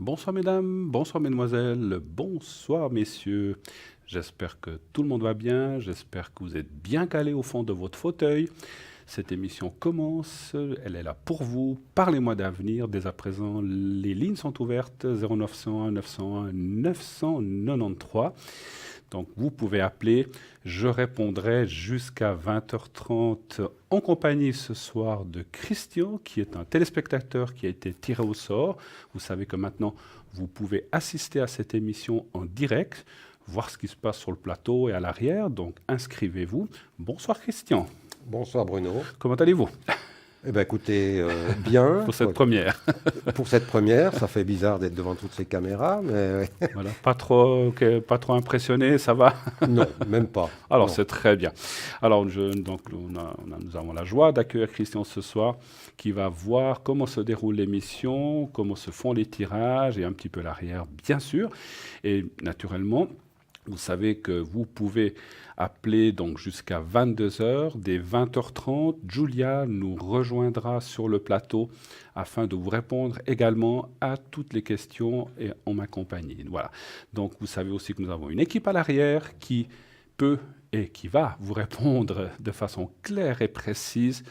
Bonsoir mesdames, bonsoir mesdemoiselles, bonsoir messieurs. J'espère que tout le monde va bien, j'espère que vous êtes bien calés au fond de votre fauteuil. Cette émission commence, elle est là pour vous. Parlez-moi d'avenir. Dès à présent, les lignes sont ouvertes 0901 901 993. Donc vous pouvez appeler, je répondrai jusqu'à 20h30 en compagnie ce soir de Christian, qui est un téléspectateur qui a été tiré au sort. Vous savez que maintenant, vous pouvez assister à cette émission en direct, voir ce qui se passe sur le plateau et à l'arrière. Donc inscrivez-vous. Bonsoir Christian, Bonsoir Bruno. comment allez-vous Eh ben écoutez, bien. pour cette première? Pour cette première, ça fait bizarre d'être devant toutes ces caméras, mais Voilà, pas trop impressionné, ça va? non, même pas. Alors, Non. c'est très bien. Alors, donc, nous avons la joie d'accueillir Christian ce soir, qui va voir comment se déroule l'émission, comment se font les tirages et un petit peu l'arrière, bien sûr. Et naturellement, vous savez que vous pouvez appeler donc jusqu'à 22 heures. Dès 20h30, Julia nous rejoindra sur le plateau afin de vous répondre également à toutes les questions et en ma compagnie. Voilà. Donc, vous savez aussi que nous avons une équipe à l'arrière qui peut et qui va vous répondre de façon claire et précise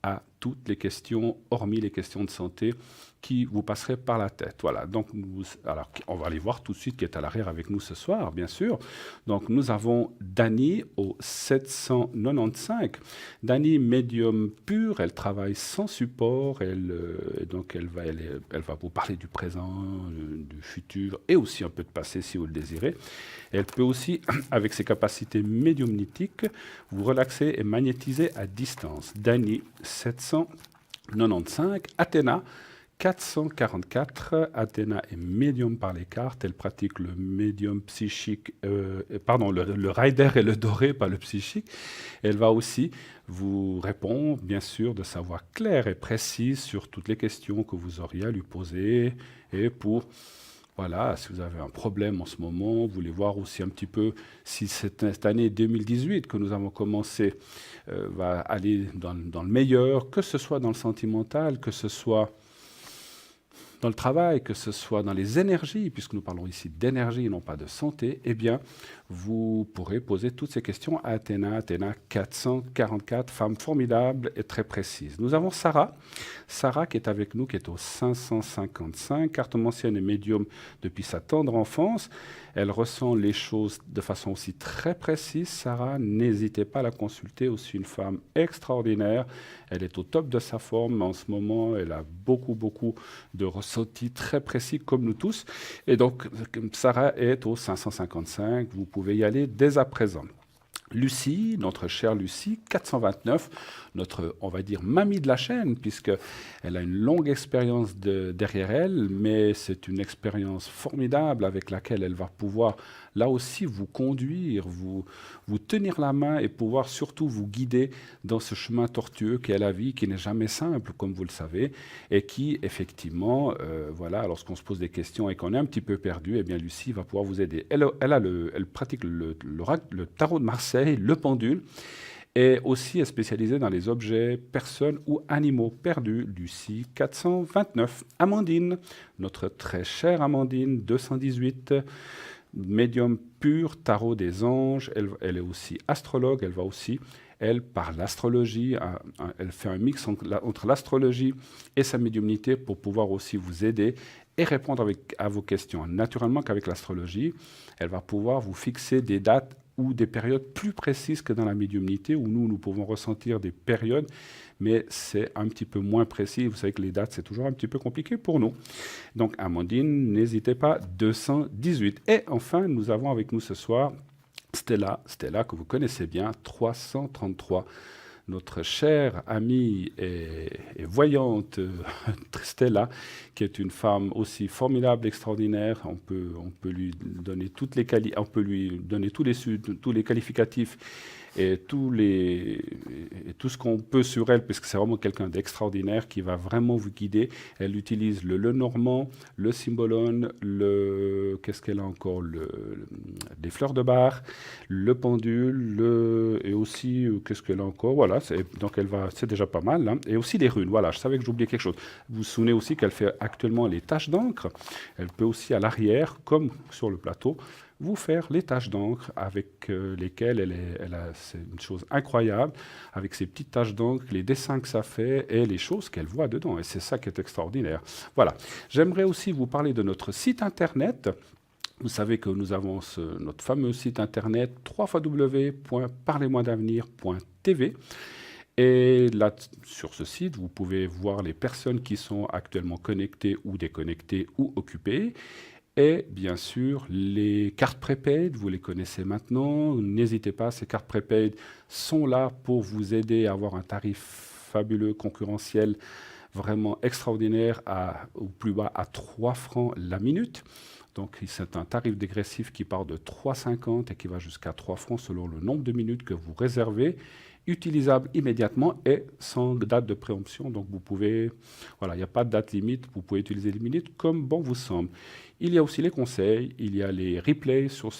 à toutes les questions, hormis les questions de santé, qui vous passeraient par la tête. Voilà, donc alors, on va aller voir tout de suite qui est à l'arrière avec nous ce soir, bien sûr. Donc nous avons Dani au 795. Dani, médium pur, elle travaille sans support, donc elle va vous parler du présent, du futur et aussi un peu de passé si vous le désirez. Elle peut aussi, avec ses capacités médiumnitiques, vous relaxer et magnétiser à distance. Dani, 795. Athéna, 444. Athéna est médium par les cartes. Elle pratique le médium psychique, le rider et le doré, pas le psychique. Elle va aussi vous répondre, bien sûr, de sa voix claire et précise sur toutes les questions que vous auriez à lui poser et pour voilà, si vous avez un problème en ce moment, vous voulez voir aussi un petit peu si cette année 2018 que nous avons commencé va aller dans le meilleur, que ce soit dans le sentimental, que ce soit dans le travail, que ce soit dans les énergies, puisque nous parlons ici d'énergie et non pas de santé, eh bien, vous pourrez poser toutes ces questions à Athéna. Athéna 444, femme formidable et très précise. Nous avons Sarah. Sarah qui est avec nous, qui est au 555, cartomancienne et médium depuis sa tendre enfance. Elle ressent les choses de façon aussi très précise. Sarah, n'hésitez pas à la consulter, aussi une femme extraordinaire. Elle est au top de sa forme, mais en ce moment, elle a beaucoup de ressentis très précis comme nous tous. Et donc, Sarah est au 555. Vous pouvez y aller dès à présent. Lucie, notre chère Lucie, 429, notre, on va dire, mamie de la chaîne, puisqu'elle a une longue expérience derrière elle, mais c'est une expérience formidable avec laquelle elle va pouvoir, là aussi, vous conduire, vous tenir la main et pouvoir surtout vous guider dans ce chemin tortueux qu'est la vie, qui n'est jamais simple, comme vous le savez, et qui, effectivement, voilà, lorsqu'on se pose des questions et qu'on est un petit peu perdu, eh bien, Lucie va pouvoir vous aider. Elle pratique le tarot de Marseille, le pendule, et aussi est spécialisée dans les objets, personnes ou animaux perdus. Lucie, 429. Amandine, notre très chère Amandine, 218. Médium pur, tarot des anges. Elle est aussi astrologue. Elle va aussi, elle, par l'astrologie, elle fait un mix entre l'astrologie et sa médiumnité pour pouvoir aussi vous aider et répondre à vos questions. Naturellement qu'avec l'astrologie, elle va pouvoir vous fixer des dates ou des périodes plus précises que dans la médiumnité, où nous pouvons ressentir des périodes, mais c'est un petit peu moins précis. Vous savez que les dates, c'est toujours un petit peu compliqué pour nous. Donc, Amandine, n'hésitez pas, 218. Et enfin, nous avons avec nous ce soir Stella que vous connaissez bien, 333. Notre chère amie et voyante Stella, qui est une femme aussi formidable, extraordinaire. On peut lui donner on peut lui donner tous les qualificatifs et tout ce qu'on peut sur elle, puisque c'est vraiment quelqu'un d'extraordinaire qui va vraiment vous guider. Elle utilise le Lenormand, le Cymbalum, qu'est-ce qu'elle a encore, des fleurs de bar, le pendule, et aussi, qu'est-ce qu'elle a encore, voilà, donc c'est déjà pas mal, hein. Et aussi les runes, voilà, je savais que j'oubliais quelque chose. Vous vous souvenez aussi qu'elle fait actuellement les taches d'encre. Elle peut aussi à l'arrière, comme sur le plateau, vous faire les taches d'encre avec lesquelles c'est une chose incroyable, avec ces petites taches d'encre, les dessins que ça fait et les choses qu'elle voit dedans. Et c'est ça qui est extraordinaire. Voilà. J'aimerais aussi vous parler de notre site internet. Vous savez que nous avons notre fameux site internet www.parlez-moi-d'avenir.tv. Et là, sur ce site, vous pouvez voir les personnes qui sont actuellement connectées ou déconnectées ou occupées. Et bien sûr, les cartes prépaid, vous les connaissez maintenant. N'hésitez pas, ces cartes prépaid sont là pour vous aider à avoir un tarif fabuleux, concurrentiel, vraiment extraordinaire, au plus bas à 3 francs la minute. Donc c'est un tarif dégressif qui part de 3,50 et qui va jusqu'à 3 francs selon le nombre de minutes que vous réservez, utilisable immédiatement et sans date de préemption. Donc vous pouvez, voilà, il n'y a pas de date limite, vous pouvez utiliser les minutes comme bon vous semble. Il y a aussi les conseils, il y a les replays sur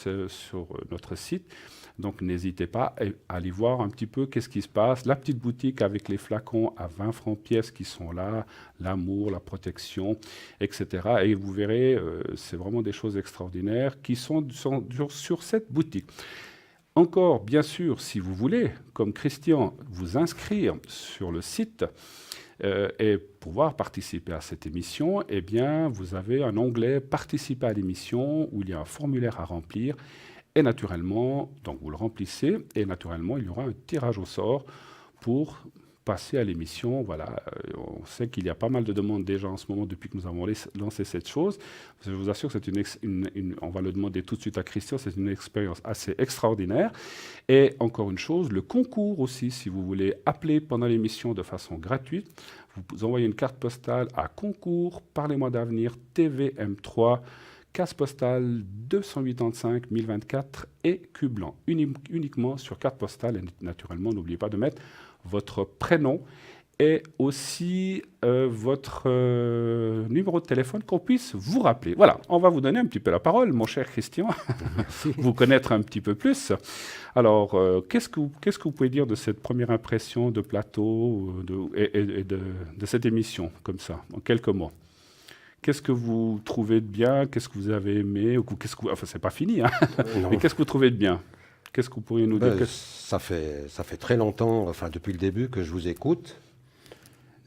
notre site. Donc n'hésitez pas à aller voir un petit peu qu'est-ce qui se passe. La petite boutique avec les flacons à 20 francs pièce qui sont là, l'amour, la protection, etc. Et vous verrez, c'est vraiment des choses extraordinaires qui sont sur cette boutique. Encore, bien sûr, si vous voulez, comme Christian, vous inscrire sur le site et pouvoir participer à cette émission, eh bien, vous avez un onglet « Participer à l'émission » où il y a un formulaire à remplir. Et naturellement, donc vous le remplissez, et naturellement, il y aura un tirage au sort pour passer à l'émission. Voilà, on sait qu'il y a pas mal de demandes déjà en ce moment depuis que nous avons lancé cette chose. Je vous assure que c'est on va le demander tout de suite à Christian, c'est une expérience assez extraordinaire. Et encore une chose, le concours aussi, si vous voulez appeler pendant l'émission de façon gratuite, vous envoyez une carte postale à concours, Parlez-moi d'avenir, TVM3, case postale 285 1024 et cube blanc, uniquement sur carte postale. Et naturellement, n'oubliez pas de mettre votre prénom et aussi votre numéro de téléphone qu'on puisse vous rappeler. Voilà, on va vous donner un petit peu la parole, mon cher Christian, vous connaître un petit peu plus. Alors, qu'est-ce que vous pouvez dire de cette première impression de plateau et de cette émission, comme ça, en quelques mots? Qu'est-ce que vous trouvez de bien? Qu'est-ce que vous avez aimé? Enfin, c'est pas fini, hein. Mais qu'est-ce que vous trouvez de bien? Qu'est-ce que vous pourriez nous dire? Ça fait très longtemps, enfin depuis le début, que je vous écoute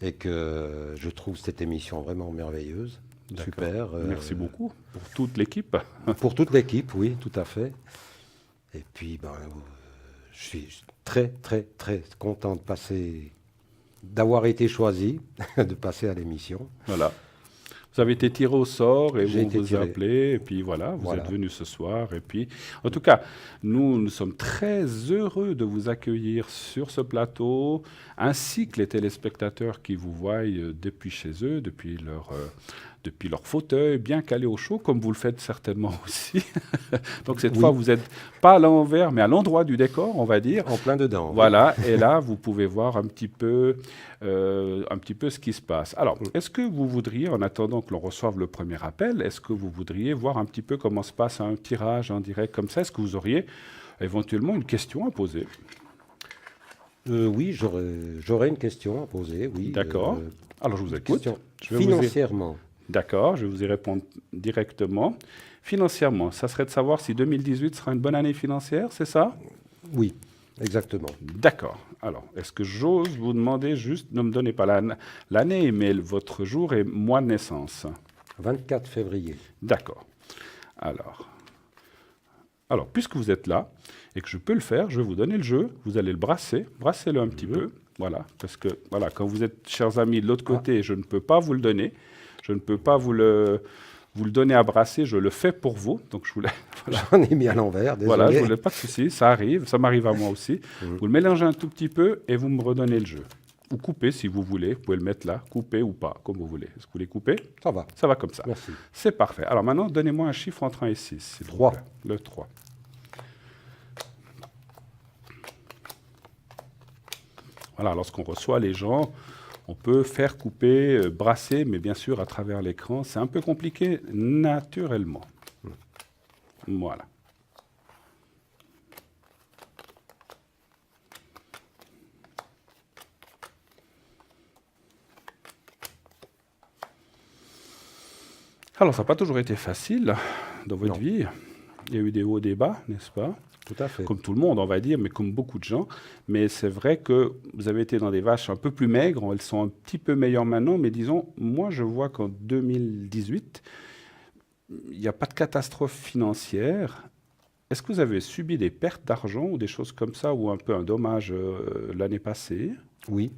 et que je trouve cette émission vraiment merveilleuse. Super. Merci beaucoup pour toute l'équipe. Pour toute l'équipe, oui, tout à fait. Et puis, je suis très, très, très content d'avoir été choisi, de passer à l'émission. Voilà. Vous avez été tiré au sort et vous appelez, et puis voilà, vous êtes venu ce soir. Et puis, en tout cas, nous sommes très heureux de vous accueillir sur ce plateau, ainsi que les téléspectateurs qui vous voient depuis chez eux, depuis leur fauteuil, bien calé au chaud, comme vous le faites certainement aussi. Donc cette fois, vous n'êtes pas à l'envers, mais à l'endroit du décor, on va dire. En plein dedans. Voilà, et là, vous pouvez voir un petit peu ce qui se passe. Alors, est-ce que vous voudriez, en attendant que l'on reçoive le premier appel, est-ce que vous voudriez voir un petit peu comment se passe un tirage en direct comme ça? Est-ce que vous auriez éventuellement une question à poser? Oui, j'aurais une question à poser, oui. D'accord. Alors, je vous écoute. Financièrement. D'accord, je vais vous y répondre directement. Financièrement, ça serait de savoir si 2018 sera une bonne année financière, c'est ça? Oui, exactement. D'accord. Alors, est-ce que j'ose vous demander juste, ne me donnez pas l'année, mais votre jour et mois de naissance? 24 février. D'accord. Alors, puisque vous êtes là et que je peux le faire, je vais vous donner le jeu. Vous allez le brasser. Brassez-le un petit peu. Voilà, parce que voilà, quand vous êtes, chers amis, de l'autre côté, je ne peux pas vous le donner. Je ne peux pas vous le donner à brasser, je le fais pour vous. Donc je voulais. Voilà. J'en ai mis à l'envers, désolé. Voilà, je voulais pas de souci, ça arrive, ça m'arrive à moi aussi. Vous le mélangez un tout petit peu et vous me redonnez le jeu. Ou coupez si vous voulez, vous pouvez le mettre là, couper ou pas, comme vous voulez. Est-ce que vous voulez couper? Ça va. Ça va comme ça. Merci. C'est parfait. Alors maintenant, donnez-moi un chiffre entre 1 et 6. 3. Le 3. Voilà, lorsqu'on reçoit les gens, on peut faire couper, brasser, mais bien sûr à travers l'écran, c'est un peu compliqué naturellement. Voilà. Alors, ça n'a pas toujours été facile dans votre Non. vie. Il y a eu des hauts, des bas, n'est-ce pas? Tout à fait. Comme tout le monde, on va dire, mais comme beaucoup de gens. Mais c'est vrai que vous avez été dans des vaches un peu plus maigres. Elles sont un petit peu meilleures maintenant. Mais disons, moi, je vois qu'en 2018, il n'y a pas de catastrophe financière. Est-ce que vous avez subi des pertes d'argent ou des choses comme ça, ou un peu un dommage l'année passée? Oui,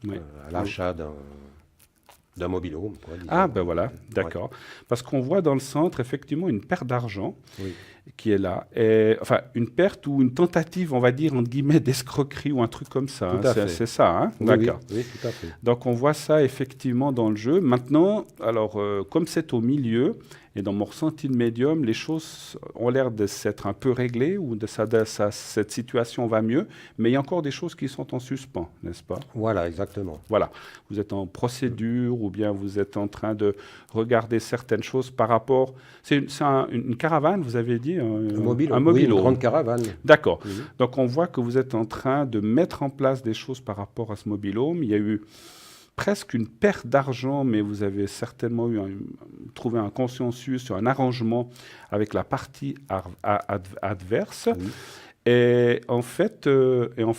Oui. à l'achat d'un mobil-home, quoi, disons. Ah, ben voilà, Ouais. d'accord. Parce qu'on voit dans le centre, effectivement, une perte d'argent Oui, qui est là. Et, enfin, une perte ou une tentative, on va dire, entre guillemets, d'escroquerie ou un truc comme ça. Tout Hein. à fait. C'est ça, hein? oui, D'accord. oui, oui, tout à fait. Donc on voit ça effectivement dans le jeu. Maintenant, alors comme c'est au milieu, et dans mon ressenti de médium, les choses ont l'air de s'être un peu réglées ou cette situation va mieux, mais il y a encore des choses qui sont en suspens, n'est-ce pas? Voilà, exactement. Voilà, vous êtes en procédure ou bien vous êtes en train de regarder certaines choses par rapport... une caravane, vous avez dit? Un mobil-home, Un oui, une mobile-home. grande caravane. D'accord. Oui. Donc on voit que vous êtes en train de mettre en place des choses par rapport à ce mobile-home. Il y a eu presque une perte d'argent, mais vous avez certainement trouvé un consensus sur un arrangement avec la partie adverse. Oui. Et en fait, on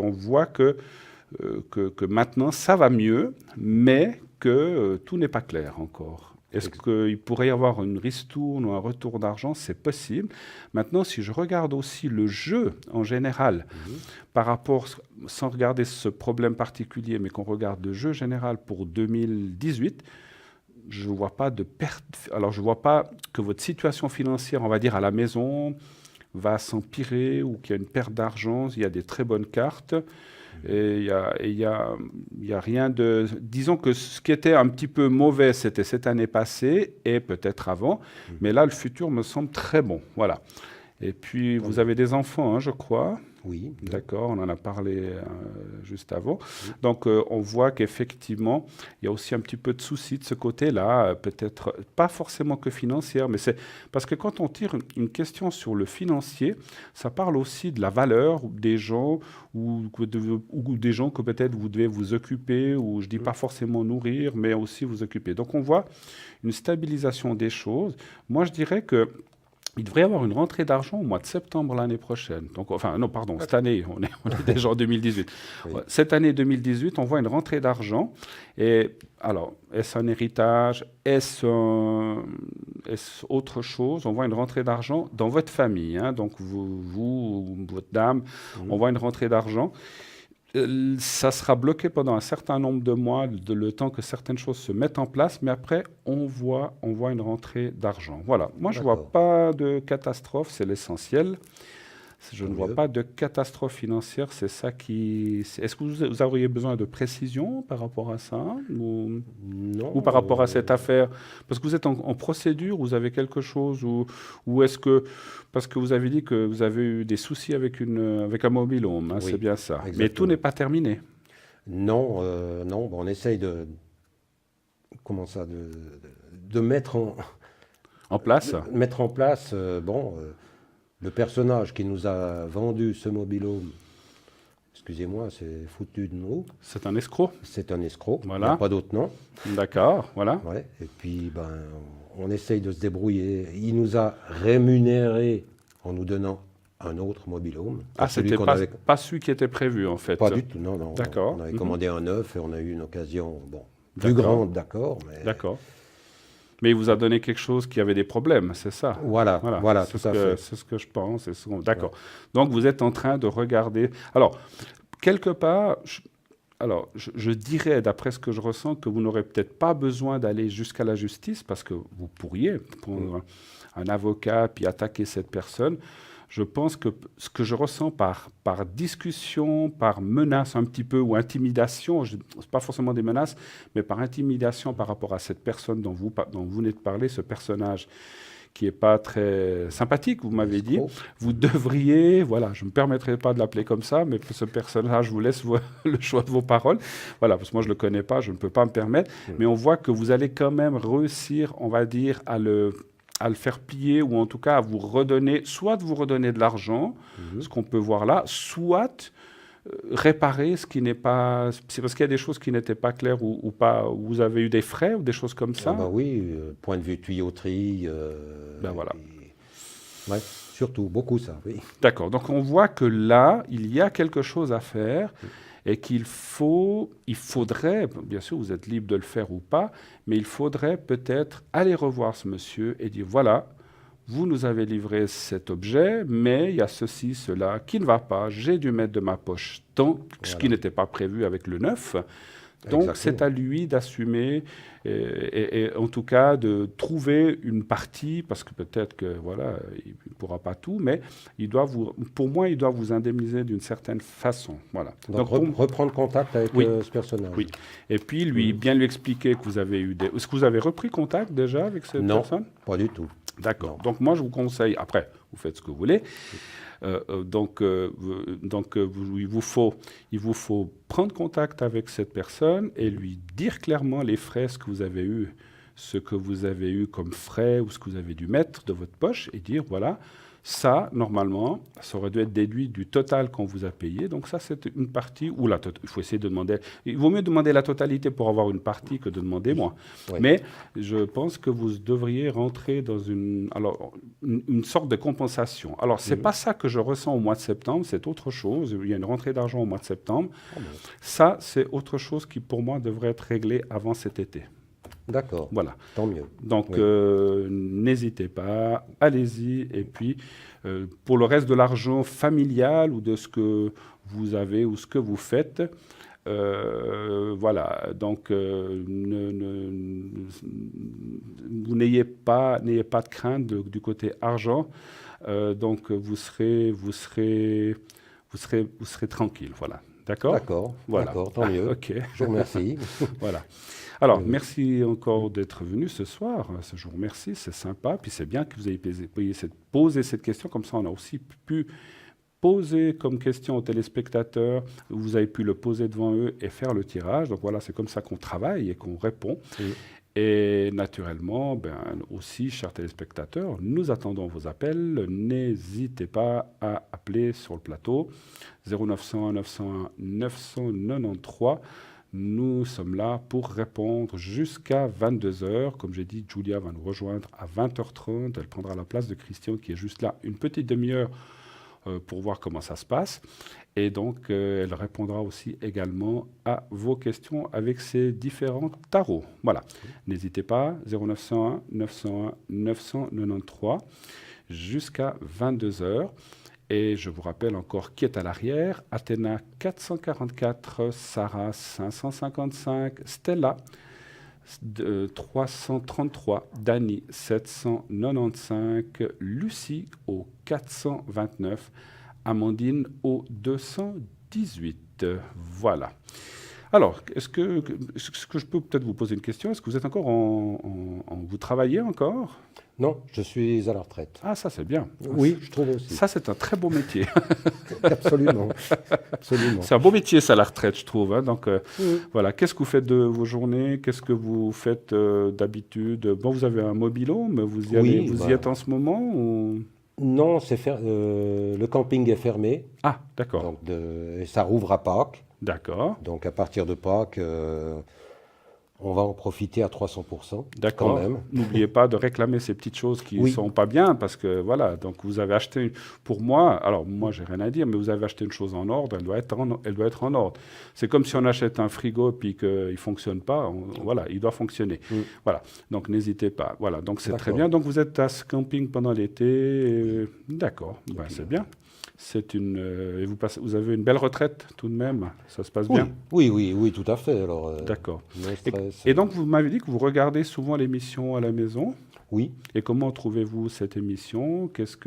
voit que maintenant ça va mieux, mais que tout n'est pas clair encore. Est-ce qu'il pourrait y avoir une ristourne ou un retour d'argent? C'est possible. Maintenant, si je regarde aussi le jeu en général, par rapport, sans regarder ce problème particulier, mais qu'on regarde le jeu général pour 2018, je ne vois pas de perte. Alors, je ne vois pas que votre situation financière, on va dire, à la maison, va s'empirer ou qu'il y a une perte d'argent. Il y a des très bonnes cartes. Et il y a rien de... Disons que ce qui était un petit peu mauvais, c'était cette année passée et peut-être avant. Mais là, le futur me semble très bon. Voilà. Et puis, vous avez des enfants, hein, je crois. Oui. D'accord, on en a parlé juste avant. Donc, on voit qu'effectivement, il y a aussi un petit peu de soucis de ce côté-là, peut-être pas forcément que financière, mais c'est parce que quand on tire une question sur le financier, ça parle aussi de la valeur des gens ou des gens que peut-être vous devez vous occuper, ou je dis pas forcément nourrir, mais aussi vous occuper. Donc, on voit une stabilisation des choses. Moi, je dirais que il devrait y avoir une rentrée d'argent au mois de septembre l'année prochaine. Donc, enfin, non, pardon, cette année, on est déjà en 2018. Oui. Cette année 2018, on voit une rentrée d'argent. Et alors, est-ce un héritage? Est-ce autre chose? On voit une rentrée d'argent dans votre famille. Hein, donc, votre dame, on voit une rentrée d'argent. Ça sera bloqué pendant un certain nombre de mois, le temps que certaines choses se mettent en place, mais après, on voit une rentrée d'argent. Voilà. Moi, je ne vois pas de catastrophe, c'est l'essentiel. Je ne vois pas de catastrophe financière, c'est ça qui... Est-ce que vous auriez besoin de précision par rapport à ça Non. ou par rapport à cette affaire? Parce que vous êtes en procédure, vous avez quelque chose, ou est-ce que... Parce que vous avez dit que vous avez eu des soucis avec un mobile-home, hein, Oui, c'est bien ça. exactement. Mais tout n'est pas terminé. Non, non. Bon, on essaye de mettre En place? mettre en place, le personnage qui nous a vendu ce mobil-home. Excusez-moi, c'est foutu de nous. C'est un escroc? C'est un escroc. Voilà. Il n'y a pas d'autre nom. D'accord, voilà. Ouais. Et puis, on essaye de se débrouiller. Il nous a rémunéré en nous donnant un autre mobil-home. Ah, c'était pas celui qui était prévu, en fait. Pas du tout, non, non. D'accord. On avait commandé un neuf et on a eu une occasion, plus D'accord. grande, d'accord. Mais... D'accord. Mais il vous a donné quelque chose qui avait des problèmes, c'est ça? Voilà, c'est tout à fait. C'est ce que je pense. D'accord. Donc, vous êtes en train de regarder... Alors, quelque part, je dirais, d'après ce que je ressens, que vous n'aurez peut-être pas besoin d'aller jusqu'à la justice, parce que vous pourriez prendre un avocat puis attaquer cette personne. Je pense que ce que je ressens par discussion, par menace un petit peu, ou intimidation, ce n'est pas forcément des menaces, mais par intimidation par rapport à cette personne dont vous venez de parler, ce personnage qui est pas très sympathique, vous m'avez dit. Trop. Vous devriez, voilà, je ne me permettrai pas de l'appeler comme ça, mais pour ce personnage, je vous laisse le choix de vos paroles. Voilà, parce que moi, je ne le connais pas, je ne peux pas me permettre. Mais on voit que vous allez quand même réussir, on va dire, à le faire plier, ou en tout cas à vous redonner, soit de vous redonner de l'argent, ce qu'on peut voir là, soit réparer ce qui n'est pas... C'est parce qu'il y a des choses qui n'étaient pas claires ou pas, ou vous avez eu des frais ou des choses comme ça. Ah bah oui, point de vue tuyauterie. Ben voilà. Ouais, surtout, beaucoup ça, oui. D'accord. Donc on voit que là, il y a quelque chose à faire et il faudrait, bien sûr, vous êtes libre de le faire ou pas, mais il faudrait peut-être aller revoir ce monsieur et dire, voilà, vous nous avez livré cet objet, mais il y a ceci, cela qui ne va pas, j'ai dû mettre de ma poche tant, ce qui Voilà. n'était pas prévu avec le neuf. Donc c'est Exactement. à lui d'assumer et en tout cas de trouver une partie, parce que peut-être que voilà, il ne pourra pas tout, mais pour moi, il doit vous indemniser d'une certaine façon. Voilà. Donc, pour- reprendre contact avec Oui. ce personnage. oui. Et puis bien lui expliquer que vous avez eu des... Est-ce que vous avez repris contact déjà avec cette Non, personne? pas du tout. D'accord. Non. Donc moi, je vous conseille, après, vous faites ce que vous voulez. Il vous faut prendre contact avec cette personne et lui dire clairement les frais, ce que vous avez eu comme frais ou ce que vous avez dû mettre de votre poche et dire, voilà, ça, normalement, ça aurait dû être déduit du total qu'on vous a payé. Donc ça, c'est une partie où il faut essayer de demander. Il vaut mieux demander la totalité pour avoir une partie que de demander moins. Oui. Mais je pense que vous devriez rentrer dans une sorte de compensation. Alors, ce n'est pas ça que je ressens au mois de septembre, c'est autre chose. Il y a une rentrée d'argent au mois de septembre. Ah bon. Ça, c'est autre chose qui, pour moi, devrait être réglé avant cet été. D'accord, Voilà. tant mieux. Donc, Oui. n'hésitez pas, allez-y. Et puis, pour le reste de l'argent familial ou de ce que vous avez ou ce que vous faites, voilà. Donc, vous n'ayez pas de crainte du côté argent. Donc, vous serez tranquille. Voilà. D'accord? D'accord, Voilà. d'accord, tant mieux. OK. Je vous remercie. Voilà. Alors, Oui. merci encore d'être venu ce soir. Je vous remercie, c'est sympa. Puis c'est bien que vous ayez posé cette question. Comme ça, on a aussi pu poser comme question aux téléspectateurs. Vous avez pu le poser devant eux et faire le tirage. Donc voilà, c'est comme ça qu'on travaille et qu'on répond. Oui. Et naturellement, aussi, chers téléspectateurs, nous attendons vos appels. N'hésitez pas à appeler sur le plateau 0901 901 993. Nous sommes là pour répondre jusqu'à 22 heures. Comme j'ai dit, Julia va nous rejoindre à 20h30. Elle prendra la place de Christian qui est juste là une petite demi-heure pour voir comment ça se passe. Et donc, elle répondra aussi également à vos questions avec ses différents tarots. Voilà. N'hésitez pas, 0901 901 993 jusqu'à 22 heures. Et je vous rappelle encore qui est à l'arrière. Athéna 444, Sarah 555, Stella 333, Dani 795, Lucie au 429, Amandine au 218. Voilà. Alors, est-ce que je peux peut-être vous poser une question? Est-ce que vous êtes encore vous travaillez encore? Non, je suis à la retraite. Ah, ça c'est bien. Oui, je trouve aussi. Ça c'est un très beau métier. Absolument. Absolument. C'est un beau métier, ça, la retraite, je trouve. Hein. Donc, Oui. voilà. Qu'est-ce que vous faites de vos journées? Qu'est-ce que vous faites d'habitude? Bon, vous avez un mobile-home, vous y allez, Oui, vous y êtes en ce moment ou... Non, le camping est fermé, Ah, d'accord. donc et ça rouvre à Pâques. D'accord. Donc à partir de Pâques, on va en profiter à 300%, quand D'accord. même. N'oubliez pas de réclamer ces petites choses qui ne Oui. sont pas bien, parce que voilà, donc vous avez acheté, pour moi, alors moi j'ai rien à dire, mais vous avez acheté une chose en ordre, elle doit être en ordre. C'est comme si on achète un frigo puis qu'il ne fonctionne pas, voilà, il doit fonctionner. Voilà, donc n'hésitez pas. Voilà, donc c'est très D'accord. bien. Donc vous êtes à ce camping pendant l'été, d'accord, c'est bien. Et vous avez une belle retraite tout de même, ça se passe Oui, bien. oui, tout à fait. Alors, D'accord. no stress. Et donc, vous m'avez dit que vous regardez souvent l'émission à la maison. Oui. Et comment trouvez-vous cette émission? Qu'est-ce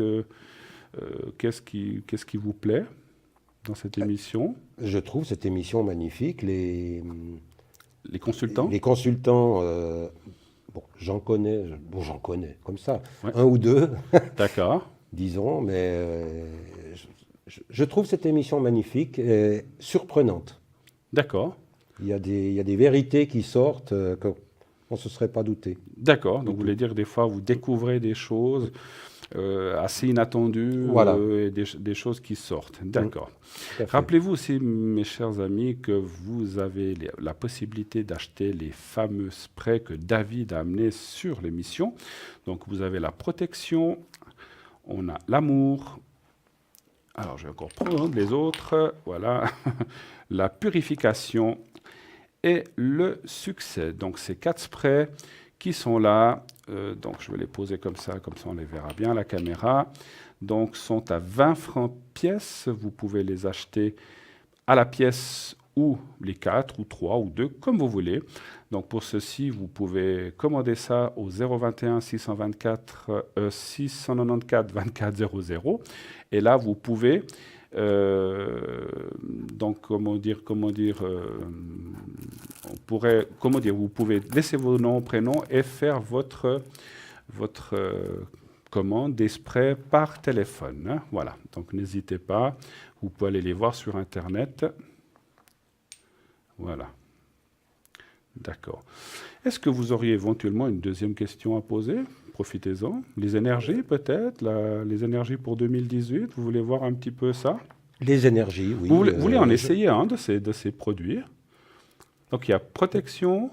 qui vous plaît dans cette émission? Je trouve cette émission magnifique. Les consultants? Les consultants Bon, j'en connais, comme ça, Ouais. un ou deux, D'accord, disons, mais je trouve cette émission magnifique et surprenante. d'accord, Il y a des vérités qui sortent qu'on ne se serait pas douté d'accord. du Donc, vous tout. voulez dire, des fois, vous découvrez des choses assez inattendues Voilà, et des choses qui sortent. mm, D'accord. tout à fait. Rappelez-vous aussi, mes chers amis, que vous avez la possibilité d'acheter les fameux sprays que David a amenés sur l'émission. Donc, vous avez la protection, on a l'amour. Alors, je vais encore prendre les autres. Voilà. La purification et le succès. Donc, ces 4 sprays qui sont là. Donc, je vais les poser comme ça on les verra bien à la caméra. Donc, sont à 20 francs pièce. Vous pouvez les acheter à la pièce ou les 4 ou 3 ou 2, comme vous voulez. Donc, pour ceci, vous pouvez commander ça au 021 624 694 24 00. Et là, vous pouvez donc, vous pouvez laisser vos noms, prénoms et faire votre commande des sprays par téléphone, hein. Voilà, donc n'hésitez pas, vous pouvez aller les voir sur Internet. Voilà, d'accord. Est-ce que vous auriez éventuellement une deuxième question à poser? Profitez-en. Les énergies, peut-être, les énergies pour 2018, vous voulez voir un petit peu ça? Les énergies, oui. Vous voulez en essayer un de ces produits? Donc, il y a protection.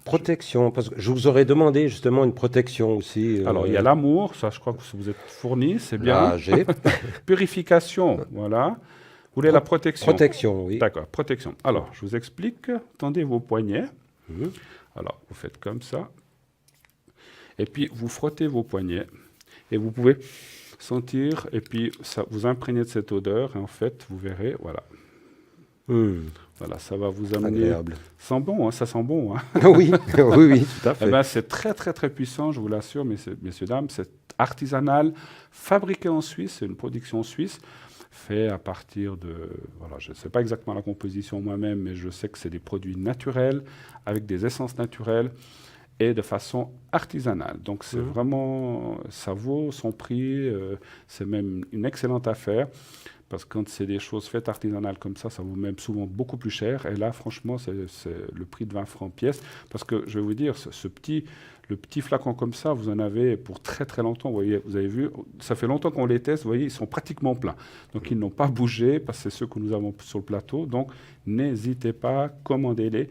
Protection, parce que je vous aurais demandé justement une protection aussi. Alors, il y a l'amour, ça, je crois que vous êtes fourni, c'est bien. Là, j'ai Purification, voilà. Vous voulez la protection? protection, oui. D'accord, protection. Alors, je vous explique. Tendez vos poignets. Mhm. Alors, vous faites comme ça. Et puis, vous frottez vos poignets. Et vous pouvez sentir, et puis ça vous imprégnez de cette odeur. Et en fait, vous verrez, voilà. Voilà, ça va vous amener. Agréable. Sent bon, hein, ça sent bon, hein. Oui, oui, oui, tout à Eh fait. ben, c'est très, très, très puissant, je vous l'assure, messieurs, dames. C'est artisanal, fabriqué en Suisse, c'est une production suisse, fait à partir de... Voilà, je ne sais pas exactement la composition moi-même, mais je sais que c'est des produits naturels, avec des essences naturelles et de façon artisanale. Donc, c'est vraiment... Ça vaut son prix, c'est même une excellente affaire. Parce que quand c'est des choses faites artisanales comme ça vaut même souvent beaucoup plus cher. Et là, franchement, c'est le prix de 20 francs pièce. Parce que je vais vous dire, le petit flacon comme ça, vous en avez pour très très longtemps. Vous voyez, vous avez vu, ça fait longtemps qu'on les teste. Vous voyez, ils sont pratiquement pleins. Donc, ils n'ont pas bougé parce que c'est ceux que nous avons sur le plateau. Donc, n'hésitez pas, commandez-les.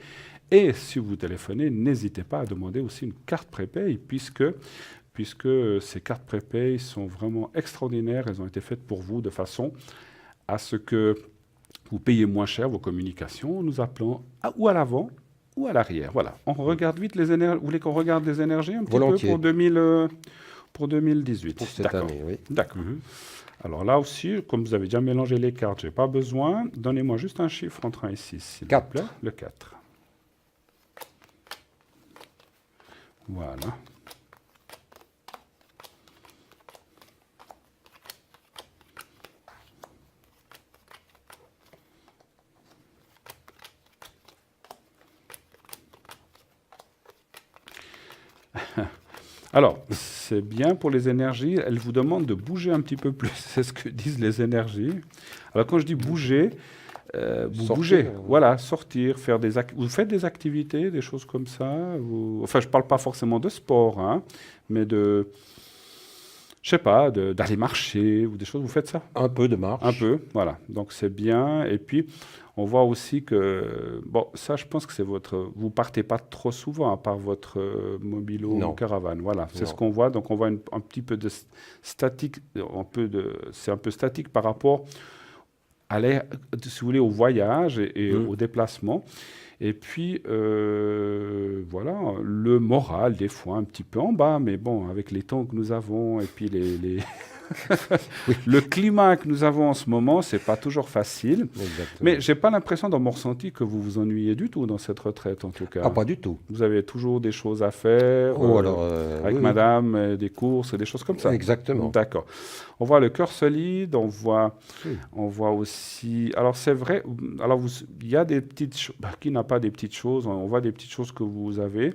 Et si vous téléphonez, n'hésitez pas à demander aussi une carte prépay puisque ces cartes prépay sont vraiment extraordinaires. Elles ont été faites pour vous de façon à ce que vous payez moins cher vos communications en nous appelant ou à l'avant ou à l'arrière. Voilà. On regarde vite les énergies. Vous voulez qu'on regarde les énergies un petit Volontiers. peu pour 2018? Pour cette D'accord. année, oui. D'accord. Alors là aussi, comme vous avez déjà mélangé les cartes, je n'ai pas besoin. Donnez-moi juste un chiffre entrant ici, s'il vous 4. plaît. Le 4. Voilà. Alors, c'est bien pour les énergies. Elle vous demande de bouger un petit peu plus. C'est ce que disent les énergies. Alors, quand je dis bouger, vous Sortir, bougez. Voilà, sortir, vous faites des activités, des choses comme ça. Enfin, je ne parle pas forcément de sport, hein, mais je sais pas, d'aller marcher ou des choses. Vous faites ça? Un peu de marche. Un peu, voilà. Donc, c'est bien. Et puis, on voit aussi que, bon, ça, je pense que c'est vous partez pas trop souvent, à part votre mobilo ou Non. caravane. Voilà, c'est Non. ce qu'on voit. Donc, on voit un petit peu de statique, c'est un peu statique par rapport à si vous voulez, au voyage et au déplacement. Et puis, voilà, le moral, des fois, un petit peu en bas, mais bon, avec les temps que nous avons et puis le climat que nous avons en ce moment, c'est pas toujours facile. Exactement. Mais j'ai pas l'impression dans mon ressenti que vous vous ennuyez du tout dans cette retraite, en tout cas. Ah, pas du tout. Vous avez toujours des choses à faire, Oh, alors, avec oui, madame, des courses et des choses comme ça. Exactement. D'accord. On voit le cœur solide, on voit aussi... Alors, c'est vrai, alors il y a des petites choses... Qui n'a pas des petites choses? On voit des petites choses que vous avez.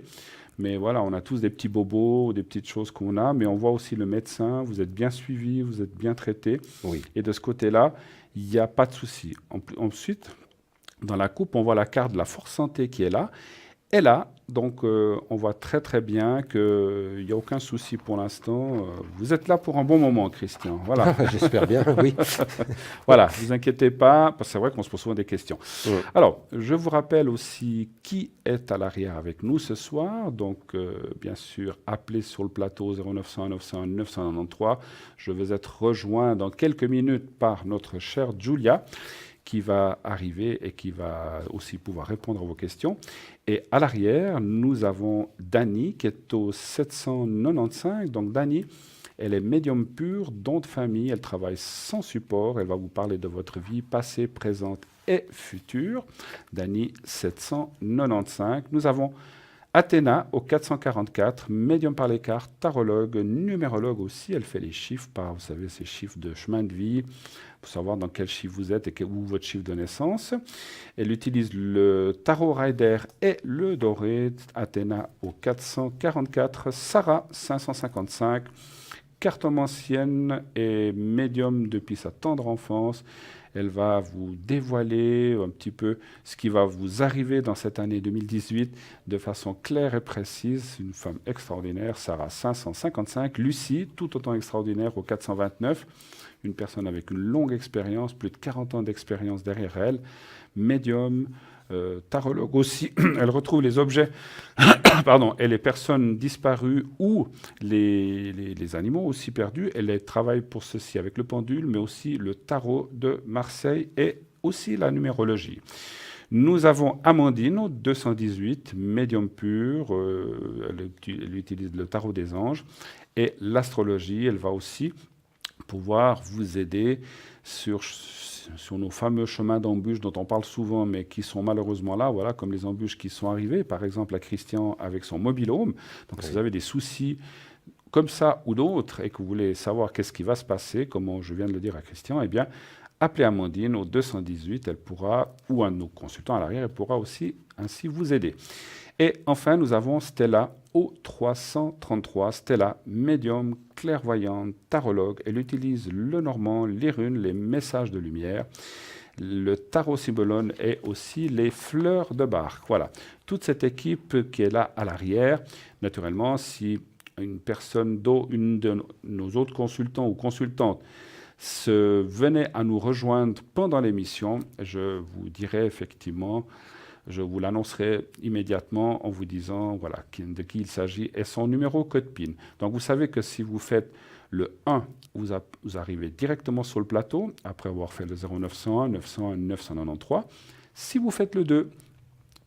Mais voilà, on a tous des petits bobos, des petites choses qu'on a, mais on voit aussi le médecin, vous êtes bien suivi, vous êtes bien traité. Oui. Et de ce côté-là, il n'y a pas de souci. Ensuite, dans la coupe, on voit la carte de la Force Santé qui est là. Et là, donc, on voit très très bien qu'il n'y a aucun souci pour l'instant. Vous êtes là pour un bon moment, Christian. Voilà. J'espère bien, oui. Voilà, ne vous inquiétez pas, parce que c'est vrai qu'on se pose souvent des questions. Alors, je vous rappelle aussi qui est à l'arrière avec nous ce soir. Donc, bien sûr, appelez sur le plateau 0900 901 993. Je vais être rejoint dans quelques minutes par notre chère Julia, qui va arriver et qui va aussi pouvoir répondre à vos questions. Et à l'arrière, nous avons Dani qui est au 795. Donc Dani, elle est médium pur, don de famille, elle travaille sans support, elle va vous parler de votre vie passée, présente et future. Dani 795. Nous avons Athéna au 444, médium par les cartes, tarologue, numérologue aussi. Elle fait les chiffres par, vous savez, ces chiffres de chemin de vie, pour savoir dans quel chiffre vous êtes et où votre chiffre de naissance. Elle utilise le tarot rider et le doré. Athéna au 444, Sarah 555, cartomancienne et médium depuis sa tendre enfance. Elle va vous dévoiler un petit peu ce qui va vous arriver dans cette année 2018 de façon claire et précise. Une femme extraordinaire, Sarah 555. Lucie, tout autant extraordinaire, au 429. Une personne avec une longue expérience, plus de 40 ans d'expérience derrière elle. Médium, tarologue aussi. Elle retrouve les objets et les personnes disparues ou les animaux aussi perdus. Elle travaille pour ceci avec le pendule, mais aussi le tarot de Marseille et aussi la numérologie. Nous avons Amandine au 218, médium pur. Elle utilise le tarot des anges et l'astrologie. Elle va aussi pouvoir vous aider sur nos fameux chemins d'embûches dont on parle souvent, mais qui sont malheureusement là, voilà, comme les embûches qui sont arrivées, par exemple à Christian avec son mobil-home. Donc, si vous avez des soucis comme ça ou d'autres et que vous voulez savoir qu'est-ce qui va se passer, comme je viens de le dire à Christian, eh bien, appelez Amandine au 218, elle pourra, ou un de nos consultants à l'arrière, elle pourra aussi ainsi vous aider. Et enfin, nous avons Stella au 333. Stella, médium, clairvoyante, tarologue. Elle utilise le normand, les runes, les messages de lumière, le tarot symbolone et aussi les fleurs de Bach. Voilà, toute cette équipe qui est là à l'arrière. Naturellement, si une personne une de nos autres consultants ou consultantes venait à nous rejoindre pendant l'émission, je vous dirais effectivement... Je vous l'annoncerai immédiatement en vous disant voilà, de qui il s'agit et son numéro code PIN. Donc vous savez que si vous faites le 1, vous arrivez directement sur le plateau, après avoir fait le 0901, 901, 993. Si vous faites le 2,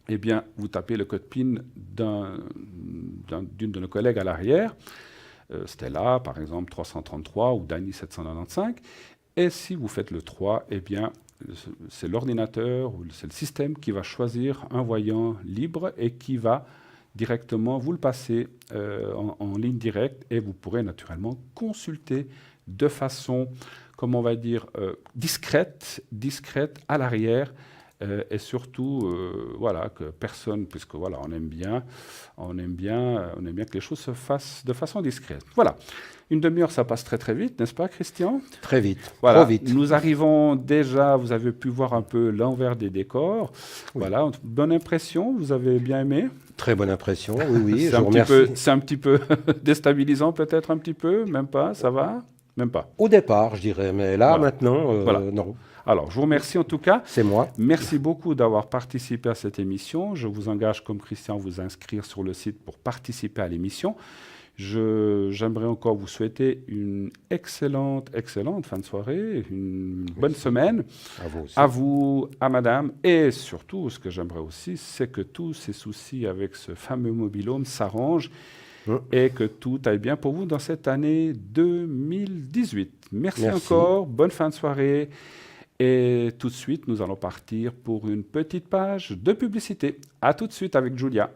eh bien, vous tapez le code PIN d'une de nos collègues à l'arrière, Stella, par exemple, 333 ou Dani 795. Et si vous faites le 3, eh bien, c'est l'ordinateur ou c'est le système qui va choisir un voyant libre et qui va directement vous le passer en ligne directe et vous pourrez naturellement consulter de façon, comment on va dire, discrète à l'arrière et surtout, voilà, que personne, puisque voilà, on aime bien que les choses se fassent de façon discrète. Voilà. Une demi-heure, ça passe très très vite, n'est-ce pas, Christian? Très vite, voilà. Trop vite. Nous arrivons déjà, vous avez pu voir un peu l'envers des décors. Oui. Voilà, bonne impression, vous avez bien aimé? Très bonne impression, oui, c'est un petit peu déstabilisant peut-être un petit peu, même pas, ça va? Même pas. Au départ, je dirais, mais là, voilà. Maintenant, voilà. Non. Alors, je vous remercie en tout cas. C'est moi. Merci beaucoup d'avoir participé à cette émission. Je vous engage, comme Christian, à vous inscrire sur le site pour participer à l'émission. J'aimerais encore vous souhaiter une excellente fin de soirée, une bonne semaine. À vous aussi. À vous, à madame. Et surtout, ce que j'aimerais aussi, c'est que tous ces soucis avec ce fameux mobil-home s'arrangent et que tout aille bien pour vous dans cette année 2018. Merci encore, bonne fin de soirée. Et tout de suite, nous allons partir pour une petite page de publicité. À tout de suite avec Julia.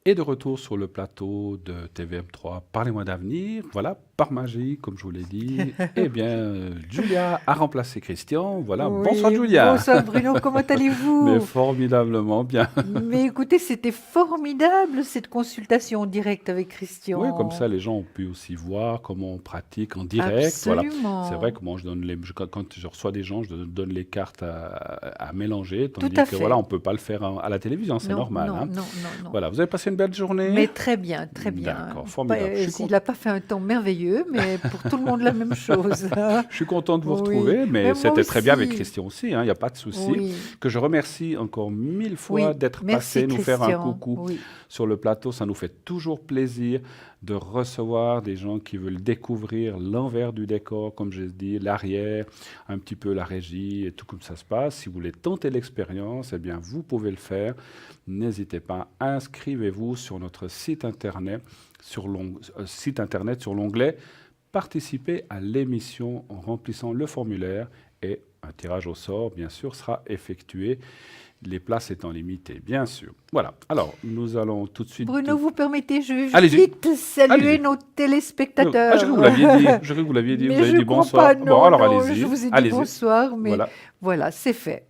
Et de retour sur le plateau de TVM3, Parlez-moi d'avenir. Voilà, par magie, comme je vous l'ai dit. Eh bien, Julia a remplacé Christian. Voilà, Oui, bonsoir Julia. bonsoir Bruno, comment Mais allez-vous? formidablement bien. Mais écoutez, c'était formidable cette consultation en direct avec Oui, comme Christian. ça, les gens ont pu aussi voir comment on pratique en direct. Voilà. C'est Absolument. vrai que moi, quand je reçois des gens, je donne les cartes à mélanger, Tout tandis à que fait. voilà, on ne peut pas le faire à la télévision, c'est Non, normal. non, Hein. non, non. Voilà, vous avez passé une belle journée? Mais très bien, très bien. D'accord, formidable. Je suis Il n'a pas fait un temps merveilleux, mais pour tout le monde la même chose. Je suis content de vous Oui. retrouver, mais Mais moi c'était très bien avec aussi. Christian aussi, hein, il n'y a pas de souci. Oui, Que je remercie encore 1000 fois oui. d'être Merci passé nous faire un Christian. coucou Oui. sur le plateau. Ça nous fait toujours plaisir de recevoir des gens qui veulent découvrir l'envers du décor, comme je dis, l'arrière, un petit peu la régie et tout comme ça se passe. Si vous voulez tenter l'expérience, eh bien, vous pouvez le faire. N'hésitez pas, inscrivez-vous sur notre site internet, sur l'onglet Participer à l'émission en remplissant le formulaire et un tirage au sort, bien sûr, sera effectué, les places étant limitées, bien sûr. Voilà, alors nous allons tout de suite... Bruno, vous permettez, je vais Allez-y. vite saluer Allez-y. nos téléspectateurs. Ah, je crois que vous l'aviez dit, je crois que vous l'aviez dit, Mais vous avez je dit crois bonsoir. pas, non, Bon, alors non, allez-y. je vous ai dit Allez-y. bonsoir, mais Voilà. voilà, c'est fait.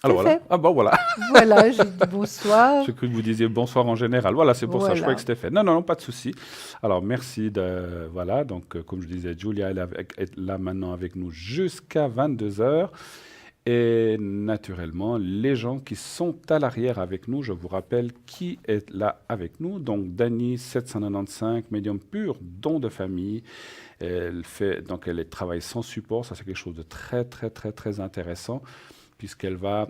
Alors C'est voilà. fait. Ah bon, voilà. Voilà, j'ai dit bonsoir. Je crois que vous disiez bonsoir en général. Voilà, c'est pour ça, je Voilà. croyais que c'était fait. Non, non, non, pas de souci. Alors, merci de... Voilà, donc, comme je disais, Julia est là maintenant avec nous jusqu'à 22 heures. Et naturellement, les gens qui sont à l'arrière avec nous, je vous rappelle qui est là avec nous. Donc, Dany, 795, médium pur, don de famille. Elle travaille sans support. Ça, c'est quelque chose de très, très, très, très intéressant, puisqu'elle va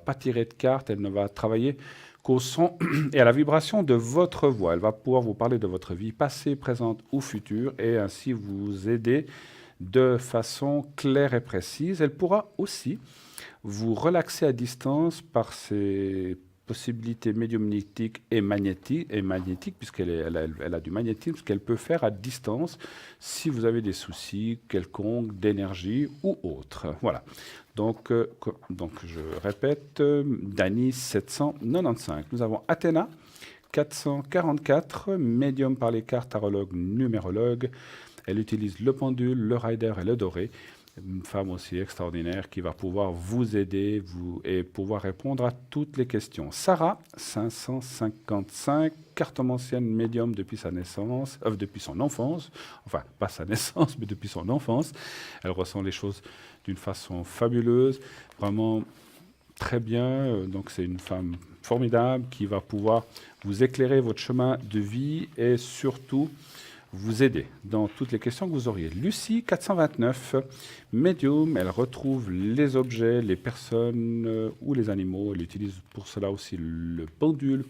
pas tirer de cartes, elle ne va travailler qu'au son et à la vibration de votre voix. Elle va pouvoir vous parler de votre vie passée, présente ou future, et ainsi vous aider de façon claire et précise. Elle pourra aussi vous relaxer à distance par ses possibilités médiumnitiques et magnétiques puisqu'elle a du magnétisme qu'elle peut faire à distance si vous avez des soucis quelconques d'énergie ou autre. Voilà. Donc je répète, Dany 795. Nous avons Athéna 444, médium par les cartes, tarologue, numérologue. Elle utilise le pendule, le rider et le doré. Une femme aussi extraordinaire qui va pouvoir vous aider et pouvoir répondre à toutes les questions. Sarah, 555, cartomancienne médium depuis sa naissance, depuis son enfance, enfin pas sa naissance, mais depuis son enfance. Elle ressent les choses d'une façon fabuleuse, vraiment très bien. Donc c'est une femme formidable qui va pouvoir vous éclairer votre chemin de vie et surtout vous aider dans toutes les questions que vous auriez. Lucie, 429, médium, elle retrouve les objets, les personnes ou les animaux. Elle utilise pour cela aussi le pendule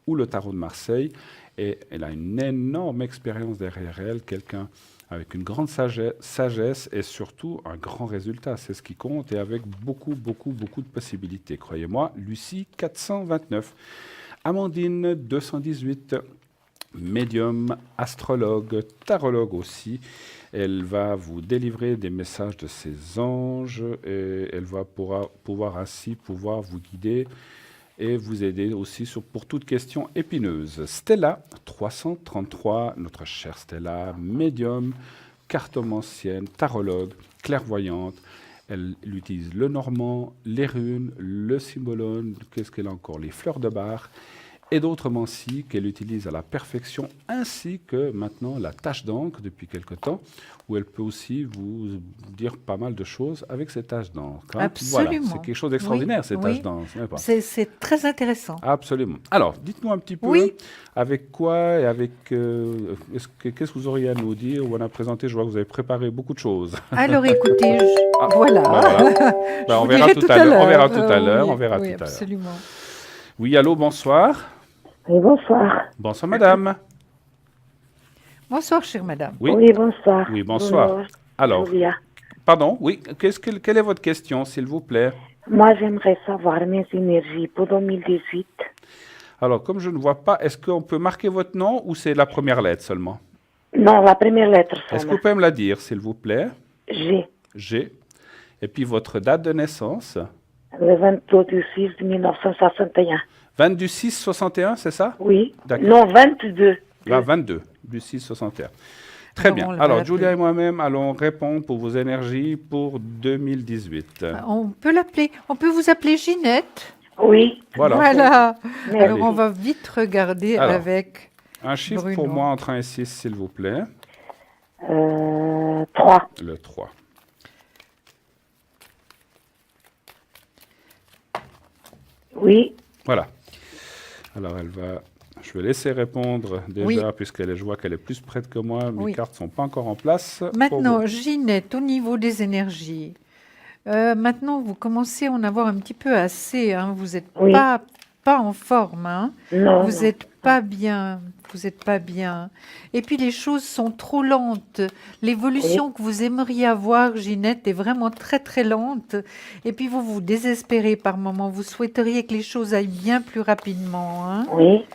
ou le tarot de Marseille. Et elle a une énorme expérience derrière elle, quelqu'un avec une grande sagesse et surtout un grand résultat. C'est ce qui compte et avec beaucoup, beaucoup, beaucoup de possibilités. Croyez-moi, Lucie, 429. Amandine, 218. Médium, astrologue, tarologue aussi. Elle va vous délivrer des messages de ses anges et elle va pouvoir ainsi vous guider et vous aider aussi pour toute question épineuse. Stella, 333, notre chère Stella, médium, cartomancienne, tarologue, clairvoyante. Elle utilise le normand, les runes, le cymbalone, qu'est-ce qu'elle a encore, les fleurs de bar et d'autres mancies qu'elle utilise à la perfection, ainsi que maintenant la tache d'encre depuis quelque temps, où elle peut aussi vous dire pas mal de choses avec ces taches d'encre. Hein. Absolument. Voilà, c'est quelque chose d'extraordinaire, ces taches d'encre. C'est très intéressant. Absolument. Alors, dites-nous un petit peu avec quoi et avec... qu'est-ce que vous auriez à nous dire? On a présenté, je vois que vous avez préparé beaucoup de choses. Alors écoutez, voilà. On verra tout à l'heure. On verra tout à l'heure. On verra tout à l'heure. Absolument. Oui, allô, bonsoir. Oui, bonsoir. Bonsoir, madame. Bonsoir, chère madame. Oui, Oui, bonsoir. oui, bonsoir. Bonjour. Alors, Julia. pardon, oui, quelle est votre question, s'il vous plaît? Moi, j'aimerais savoir mes énergies pour 2018. Alors, comme je ne vois pas, est-ce qu'on peut marquer votre nom ou c'est la première lettre seulement? Non, la première lettre Est-ce que seulement. vous pouvez me la dire, s'il vous plaît? G. G. Et puis votre date de naissance? Le 22 du 6 de 1961. 20 du 6, 61, c'est ça? Oui. D'accord. Non, 22. 22 du 6, 61. Très Alors, bien. on va Alors, l'appeler. Julia et moi-même allons répondre pour vos énergies pour 2018. On peut l'appeler, on peut vous appeler Ginette. Oui. Voilà. Voilà. Merci. Alors on va vite regarder Alors, avec Un chiffre Bruno. pour moi entre 1 et 6, s'il vous plaît. 3. Le 3. Oui. Voilà. Alors, je vais laisser répondre déjà, puisqu'elle je vois qu'elle est plus près que moi. Mes Oui. cartes ne sont pas encore en place. Pour Maintenant, vous. Ginette, au niveau des énergies, maintenant vous commencez à en avoir un petit peu assez, hein. Vous n'êtes Oui. pas en forme, hein. Non. Vous n'êtes pas bien, vous n'êtes pas bien. Et puis les choses sont trop lentes. L'évolution que vous aimeriez avoir, Ginette, est vraiment très très lente. Et puis vous vous désespérez par moments. Vous souhaiteriez que les choses aillent bien plus rapidement, hein. Oui.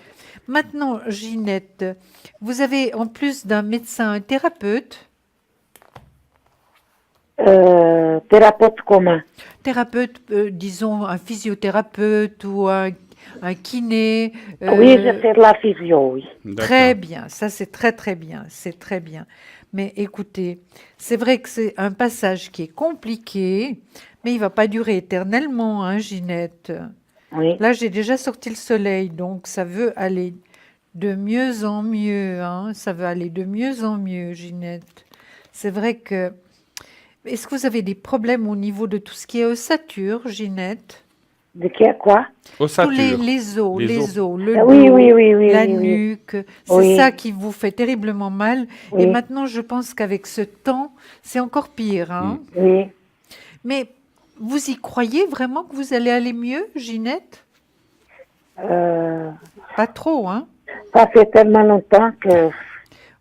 Maintenant, Ginette, vous avez en plus d'un médecin un thérapeute. Thérapeute commun. Thérapeute, disons un physiothérapeute ou un kiné. Oui, je fais de la physio, oui. Très D'accord. bien, ça c'est très très bien, c'est très bien. Mais écoutez, c'est vrai que c'est un passage qui est compliqué, mais il va pas durer éternellement, hein, Ginette. Oui. Là, j'ai déjà sorti le soleil, donc ça veut aller de mieux en mieux, hein. Ça veut aller de mieux en mieux, Ginette. C'est vrai que... Est-ce que vous avez des problèmes au niveau de tout ce qui est ossature, Ginette? De quoi? Tous Ossature. les os, Les les os, le Ah, dos, oui, oui, oui, oui, la oui, oui. nuque, c'est Oui. ça qui vous fait terriblement mal. Oui. Et maintenant, je pense qu'avec ce temps, c'est encore pire, hein. Oui. Mais vous y croyez vraiment que vous allez aller mieux, Ginette? Pas trop, hein? Ça fait tellement longtemps que...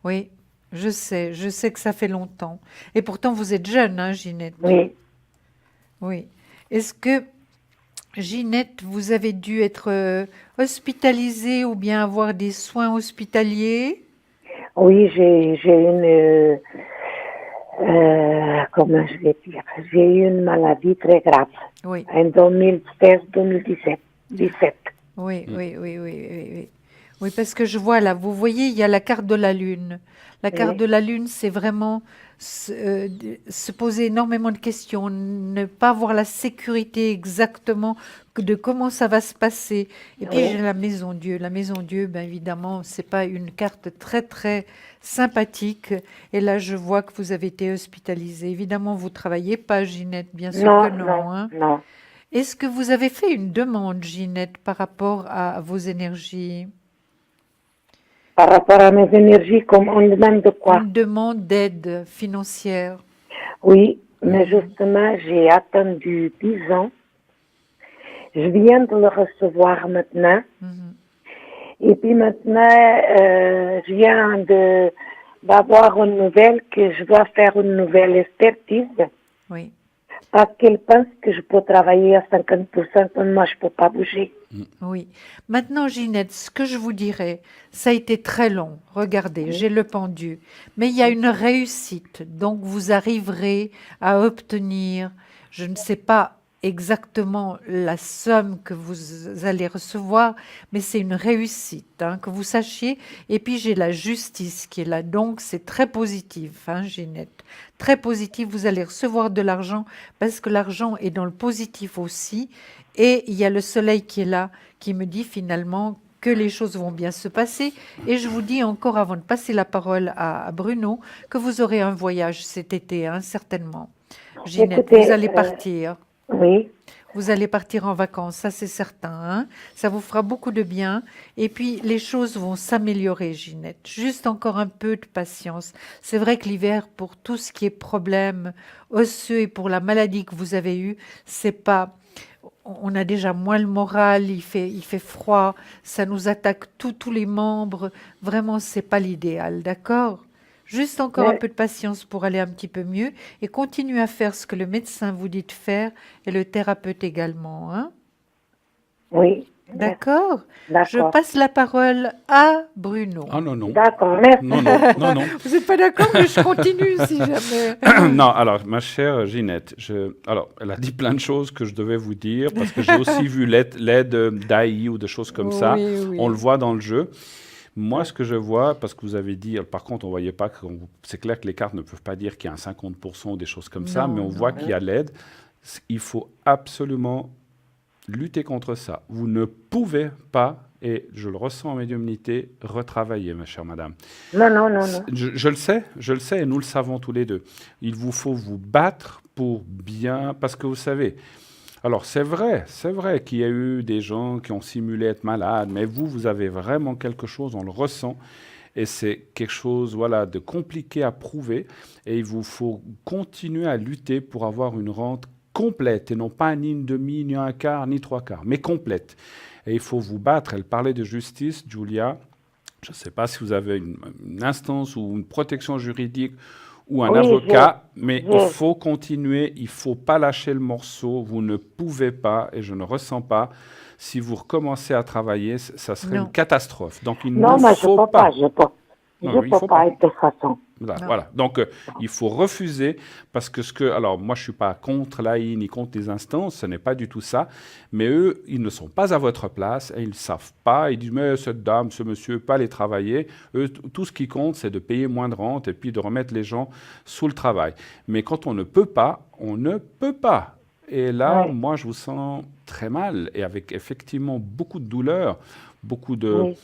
Oui, je sais que ça fait longtemps. Et pourtant, vous êtes jeune, hein, Ginette? Oui. Oui. Est-ce que, Ginette, vous avez dû être hospitalisée ou bien avoir des soins hospitaliers? Oui, j'ai une... comment je vais dire? J'ai eu une maladie très grave Oui, en 2016-2017. 17. oui, oui, oui, oui, oui, oui. Oui, parce que je vois là, vous voyez, il y a la carte de la Lune. La carte Oui. de la Lune, c'est vraiment se poser énormément de questions, ne pas avoir la sécurité exactement de comment ça va se passer. Et puis Oui. j'ai la Maison Dieu. La Maison Dieu, bien évidemment, c'est pas une carte très très sympathique. Et là, je vois que vous avez été hospitalisée. Évidemment, vous travaillez pas, Ginette, bien sûr Non, que non, non, hein. non. Est-ce que vous avez fait une demande, Ginette, par rapport à vos énergies? Par rapport à mes énergies, comme on demande de quoi? Une demande d'aide financière? Oui, mais justement, j'ai attendu 10 ans. Je viens de le recevoir maintenant. Mhm. Et puis maintenant, je viens d'avoir une nouvelle que je dois faire une nouvelle expertise Oui, parce qu'elle pense que je peux travailler à 50% quand moi je peux pas bouger. oui. Maintenant, Ginette, ce que je vous dirais, ça a été très long. Regardez, j'ai le pendu. Mais il y a une réussite. Donc, vous arriverez à obtenir, je ne sais pas exactement la somme que vous allez recevoir, mais c'est une réussite, hein, que vous sachiez. Et puis, j'ai la justice qui est là. Donc, c'est très positif, hein, Ginette. Très positif. Vous allez recevoir de l'argent parce que l'argent est dans le positif aussi. Et il y a le soleil qui est là, qui me dit finalement que les choses vont bien se passer. Et je vous dis encore, avant de passer la parole à Bruno, que vous aurez un voyage cet été, hein, certainement. Ginette, Écoutez, vous allez partir. Oui, Vous allez partir en vacances, ça c'est certain, hein. Ça vous fera beaucoup de bien. Et puis les choses vont s'améliorer, Ginette. Juste encore un peu de patience. C'est vrai que l'hiver, pour tout ce qui est problème osseux et pour la maladie que vous avez eue, c'est pas. On a déjà moins le moral, il fait froid, ça nous attaque tous les membres. Vraiment, c'est pas l'idéal, d'accord? Juste encore un mais peu de patience pour aller un petit peu mieux et continuez à faire ce que le médecin vous dit de faire et le thérapeute également, hein? oui, D'accord? Je D'accord. passe la parole à Bruno. Ah non, non. D'accord, merci. Non, non, non, non. Vous n'êtes pas d'accord, mais je continue si jamais. Non, alors, ma chère Ginette, alors, elle a dit plein de choses que je devais vous dire, parce que j'ai aussi vu l'aide d'AI ou des choses comme ça. Oui, oui. On le voit dans le jeu. Moi, ce que je vois, parce que vous avez dit, par contre, on ne voyait pas, c'est clair que les cartes ne peuvent pas dire qu'il y a un 50% ou des choses comme ça, Non, mais on non. voit qu'il y a l'aide. Il faut absolument lutter contre ça. Vous ne pouvez pas, et je le ressens en médiumnité, retravailler, ma chère madame. Non, non, non, non. Je le sais, et nous le savons tous les deux. Il vous faut vous battre pour bien, parce que vous savez, alors c'est vrai qu'il y a eu des gens qui ont simulé être malades, mais vous avez vraiment quelque chose, on le ressent, et c'est quelque chose, voilà, de compliqué à prouver, et il vous faut continuer à lutter pour avoir une rente complète, et non pas ni une demi, ni un quart, ni trois quarts, mais complète. Et il faut vous battre. Elle parlait de justice, Julia. Je ne sais pas si vous avez une instance ou une protection juridique ou un Oui, avocat, mais il j'ai. faut continuer, il ne faut pas lâcher le morceau, vous ne pouvez pas, et je ne ressens pas, si vous recommencez à travailler, ça serait Non. une catastrophe. Donc il Non, ne mais je faut peux pas, je peux. Non, Je il peux faut pas pas. de toute façon. Non. Voilà. Donc, il faut refuser parce que alors moi, je suis pas contre l'AI ni contre les instances, ce n'est pas du tout ça. Mais eux, ils ne sont pas à votre place et ils ne savent pas. Ils disent, mais cette dame, ce monsieur, pas les travailler. Eux, tout ce qui compte, c'est de payer moins de rente et puis de remettre les gens sous le travail. Mais quand on ne peut pas, on ne peut pas. Et là, Ouais. moi, je vous sens très mal et avec effectivement beaucoup de douleur, beaucoup Oui,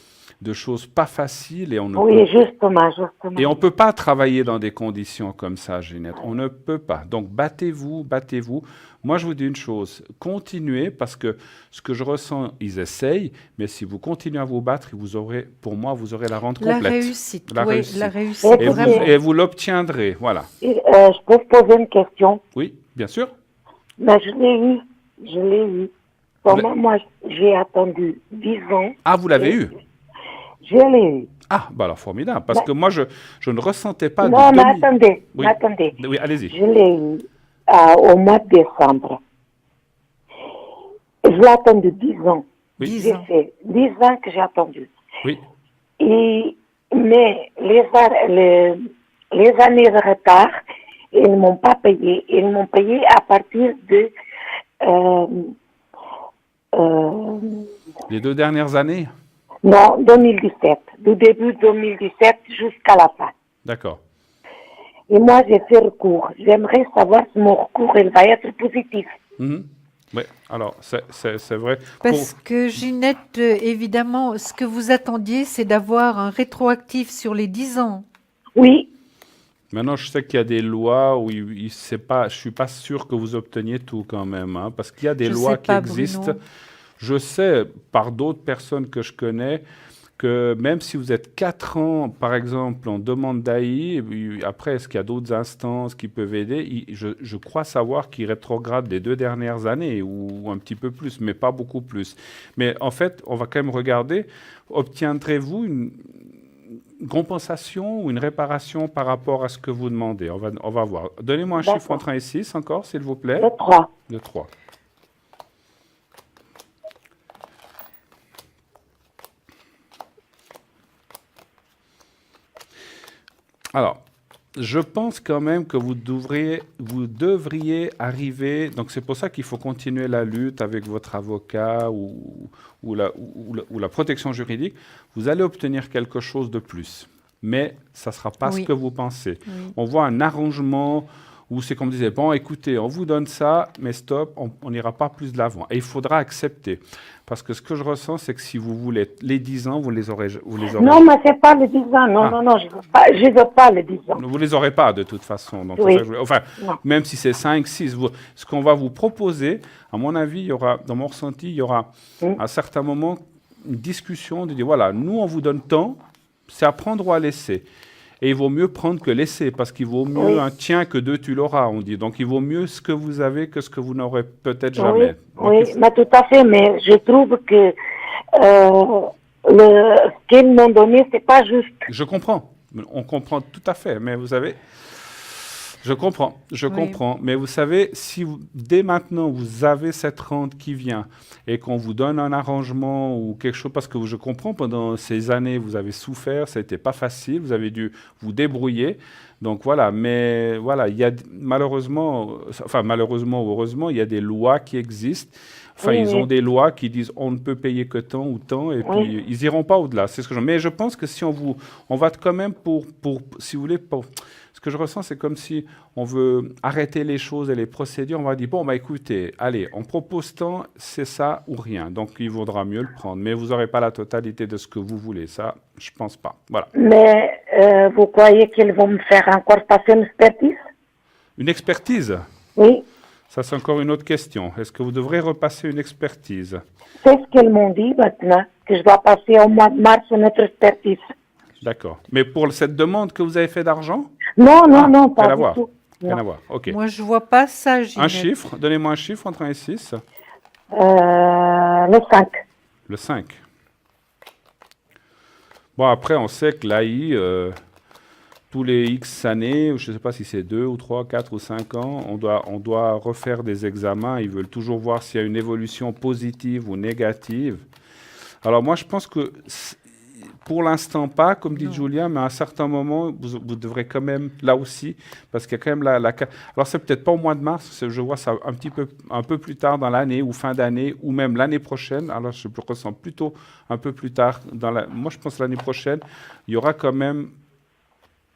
de choses pas faciles et on ne oui, peut justement, justement. et on ne peut pas travailler dans des conditions comme ça, Ginette. On ne peut pas. Donc, battez-vous, battez-vous. Moi, je vous dis une chose. Continuez parce que ce que je ressens, ils essayent. Mais si vous continuez à vous battre, vous aurez, pour moi, vous aurez la rente La complète. réussite, La oui, réussite. la réussite, Et vraiment. Et vous l'obtiendrez. Voilà. Je peux vous poser une question? Oui, bien sûr. Mais je l'ai eu. Je l'ai eu. Comment moi, j'ai attendu 10 ans. Ah, vous l'avez Et eu. Je l'ai eu. Ah, bah alors formidable. Parce que moi, je ne ressentais pas Non, de mais demi... attendez, Oui. mais attendez. Oui, allez-y. Je l'ai eu au mois de décembre. Je l'ai attendu 10 ans. Oui. 10 J'ai ans. fait 10 ans que j'ai attendu. Oui. Mais les années de retard, ils ne m'ont pas payé. Ils m'ont payé à partir de Les 2 dernières années. non, 2017. Du début 2017 jusqu'à la fin. D'accord. Et moi, j'ai fait recours. J'aimerais savoir si mon recours il va être positif. Mhm. Oui, alors, c'est vrai. Parce que Ginette, évidemment, ce que vous attendiez, c'est d'avoir un rétroactif sur les 10 ans. Oui, Maintenant, je sais qu'il y a des lois où c'est pas, je suis pas sûr que vous obteniez tout quand même, hein, parce qu'il y a des Je lois sais pas, qui existent. Bruno. Je sais par d'autres personnes que je connais que même si vous êtes 4 ans, par exemple, en demande d'AI, et puis après, est-ce qu'il y a d'autres instances qui peuvent aider? Je crois savoir qu'ils rétrogradent les 2 dernières années ou un petit peu plus, mais pas beaucoup plus. Mais en fait, on va quand même regarder, obtiendrez-vous une compensation ou une réparation par rapport à ce que vous demandez? On va voir. Donnez-moi un chiffre D'accord. entre 1 et 6 encore, s'il vous plaît. le 3. De 3. Alors, je pense quand même que vous devriez arriver. Donc, c'est pour ça qu'il faut continuer la lutte avec votre avocat ou la protection juridique. Vous allez obtenir quelque chose de plus. Mais ça ne sera pas ce Oui. que vous pensez. Oui. On voit un arrangement où c'est comme disait, bon, écoutez, on vous donne ça, mais stop, on n'ira pas plus de l'avant. Et il faudra accepter. Parce que ce que je ressens, c'est que si vous voulez les 10 ans, vous les aurez. Non, mais c'est pas le 10 ans. Non, Ah. non, non, je veux pas le 10 ans. Vous les aurez pas de toute façon. Donc, Oui. c'est ça que je voulais- enfin, Non. même si c'est 5, 6, ce qu'on va vous proposer, à mon avis, il y aura, dans mon ressenti, il y aura à un certain moment une discussion de dire, voilà, nous, on vous donne tant, c'est à prendre ou à laisser. Et il vaut mieux prendre que laisser, parce qu'il vaut mieux Oui. un tien que deux, tu l'auras, on dit. Donc, il vaut mieux ce que vous avez que ce que vous n'aurez peut-être Oui, jamais. Donc, oui, mais tout à fait. Mais je trouve que ce qu'ils m'ont donné, c'est pas juste. je comprends. On comprend tout à fait. Mais vous savez, je Oui. comprends. Mais vous savez, si dès maintenant vous avez cette rente qui vient et qu'on vous donne un arrangement ou quelque chose, parce que je comprends, pendant ces années, vous avez souffert, ça n'était pas facile, vous avez dû vous débrouiller. Donc voilà, mais voilà, il y a malheureusement, enfin malheureusement ou heureusement, il y a des lois qui existent. Enfin, Oui, ils ont oui, des lois qui disent on ne peut payer que tant ou tant, et oui. puis ils iront pas au-delà. C'est ce que mais je pense que si on va quand même si vous voulez, ce que je ressens, c'est comme si on veut arrêter les choses et les procédures. On va dire bon, bah écoutez, allez, on propose tant, c'est ça ou rien. Donc il vaudra mieux le prendre, mais vous n'aurez pas la totalité de ce que vous voulez. Ça, je pense pas. Voilà. Mais vous croyez qu'ils vont me faire encore passer une expertise? Une expertise. Oui, Ça, c'est encore une autre question. Est-ce que vous devrez repasser une expertise? c'est ce qu'ils m'ont dit maintenant, que je dois passer au mois de mars une autre expertise. D'accord. Mais pour cette demande que vous avez fait d'argent? Non, non, Ah, non, rien pas à du voir. tout. Rien Non. à voir. OK. Moi, je vois pas ça, Un Ginette. chiffre. Donnez-moi un chiffre entre 1 et 6. Le 5. Le 5. Bon, après, on sait que l'AI, tous les X années, je ne sais pas si c'est 2 ou 3, 4 ou 5 ans, on doit refaire des examens. Ils veulent toujours voir s'il y a une évolution positive ou négative. Alors moi, je pense que pour l'instant pas, comme dit Non. Julia, mais à un certain moment, vous devrez quand même, là aussi, parce qu'il y a quand même Alors c'est peut-être pas au mois de mars, je vois ça un peu plus tard dans l'année, ou fin d'année, ou même l'année prochaine. Alors je le ressens plutôt un peu plus tard. Moi, je pense que l'année prochaine, il y aura quand même,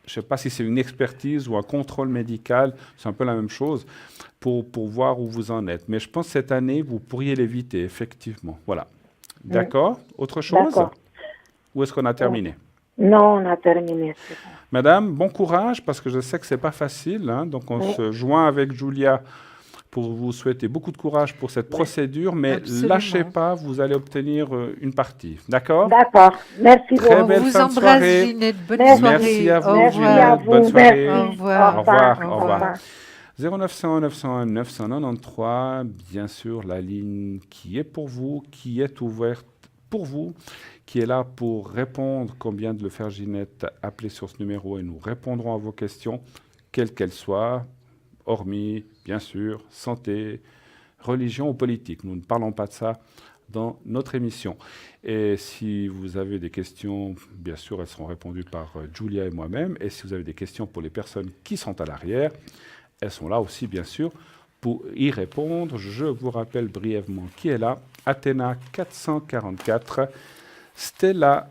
je ne sais pas si c'est une expertise ou un contrôle médical, c'est un peu la même chose, pour voir où vous en êtes. Mais je pense que cette année, vous pourriez l'éviter, effectivement. Voilà. D'accord? Autre chose? D'accord. Ou est-ce qu'on a terminé? Non, on a terminé. C'est bon. Madame, bon courage, parce que je sais que ce n'est pas facile. Hein. Donc on Oui. se joint avec Julia pour vous souhaiter beaucoup de courage pour cette procédure, mais Absolument. lâchez pas, vous allez obtenir une partie. D'accord? D'accord. Merci Très beaucoup. On belle vous fin de embrasse, soirée. Ginette. Bonne Merci. soirée. Merci à vous, Au Merci revoir. à Ginette. Bonne vous. soirée. Au Merci. revoir. Au revoir. Au Au revoir. revoir. 0901 901 993, bien sûr, la ligne qui est pour vous, qui est ouverte pour vous, qui est là pour répondre, comme vient de le faire Ginette. Appelez sur ce numéro et nous répondrons à vos questions, quelles qu'elles soient, hormis, bien sûr, santé, religion ou politique. Nous ne parlons pas de ça dans notre émission. Et si vous avez des questions, bien sûr, elles seront répondues par Julia et moi-même. Et si vous avez des questions pour les personnes qui sont à l'arrière, elles sont là aussi, bien sûr, pour y répondre. Je vous rappelle brièvement qui est là. Athéna 444, Stella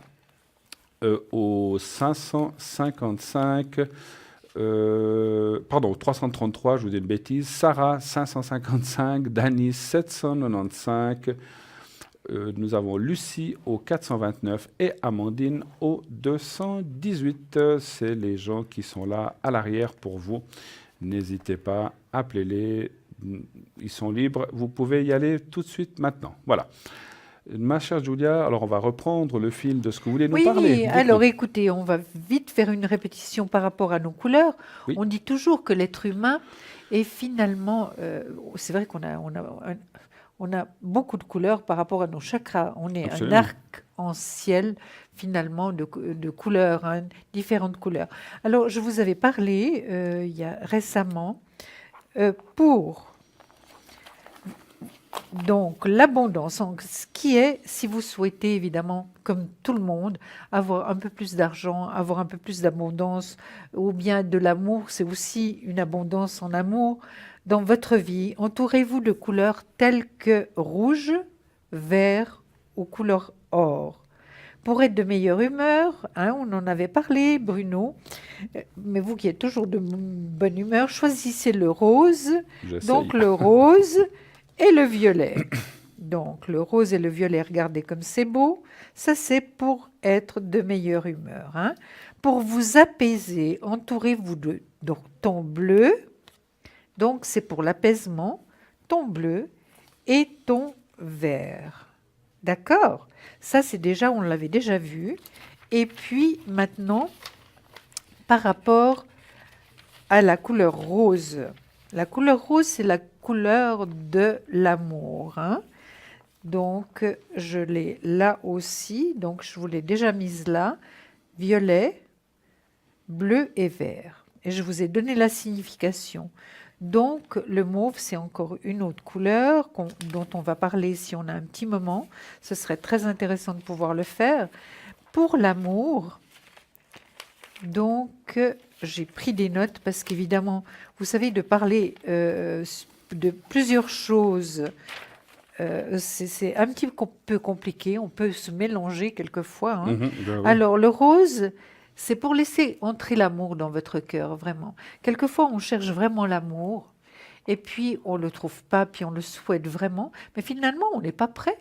au 555, pardon, 333, je vous dis une bêtise, Sarah 555, Danis 795, nous avons Lucie au 429 et Amandine au 218. C'est les gens qui sont là à l'arrière pour vous. N'hésitez pas, appelez-les, ils sont libres. Vous pouvez y aller tout de suite maintenant. Voilà. Ma chère Julia, alors on va reprendre le fil de ce que vous voulez nous parler. Oui, Dites-nous. alors écoutez, on va vite faire une répétition par rapport à nos couleurs. Oui. On dit toujours que l'être humain est finalement, c'est vrai qu'on on a beaucoup de couleurs par rapport à nos chakras. On est Absolument. un arc-en-ciel finalement de couleurs, hein, différentes couleurs. Alors je vous avais parlé il y a récemment pour donc l'abondance, ce qui est, si vous souhaitez évidemment, comme tout le monde, avoir un peu plus d'argent, avoir un peu plus d'abondance, ou bien de l'amour, c'est aussi une abondance en amour dans votre vie. Entourez-vous de couleurs telles que rouge, vert ou couleur or. Pour être de meilleure humeur, hein, on en avait parlé, Bruno, mais vous qui êtes toujours de bonne humeur, choisissez le rose. J'essaye. Donc le rose et le violet. Donc le rose et le violet, regardez comme c'est beau. Ça, c'est pour être de meilleure humeur. Hein. Pour vous apaiser, entourez-vous de ton bleu. Donc c'est pour l'apaisement, ton bleu et ton vert. D'accord? Ça, c'est déjà, on l'avait déjà vu. Et puis maintenant, par rapport à la couleur rose. La couleur rose, c'est la couleur de l'amour. Hein. Donc, je l'ai là aussi. Donc, je vous l'ai déjà mise là. Violet, bleu et vert. et je vous ai donné la signification. Donc, le mauve, c'est encore une autre couleur dont on va parler si on a un petit moment. Ce serait très intéressant de pouvoir le faire. Pour l'amour, donc, j'ai pris des notes parce qu'évidemment, vous savez, de parler de plusieurs choses, c'est un petit peu compliqué. On peut se mélanger quelquefois, hein. Ben oui. Alors, le rose, c'est pour laisser entrer l'amour dans votre cœur, vraiment. Quelquefois, on cherche vraiment l'amour, et puis on ne le trouve pas, puis on le souhaite vraiment, mais finalement, on n'est pas prêt.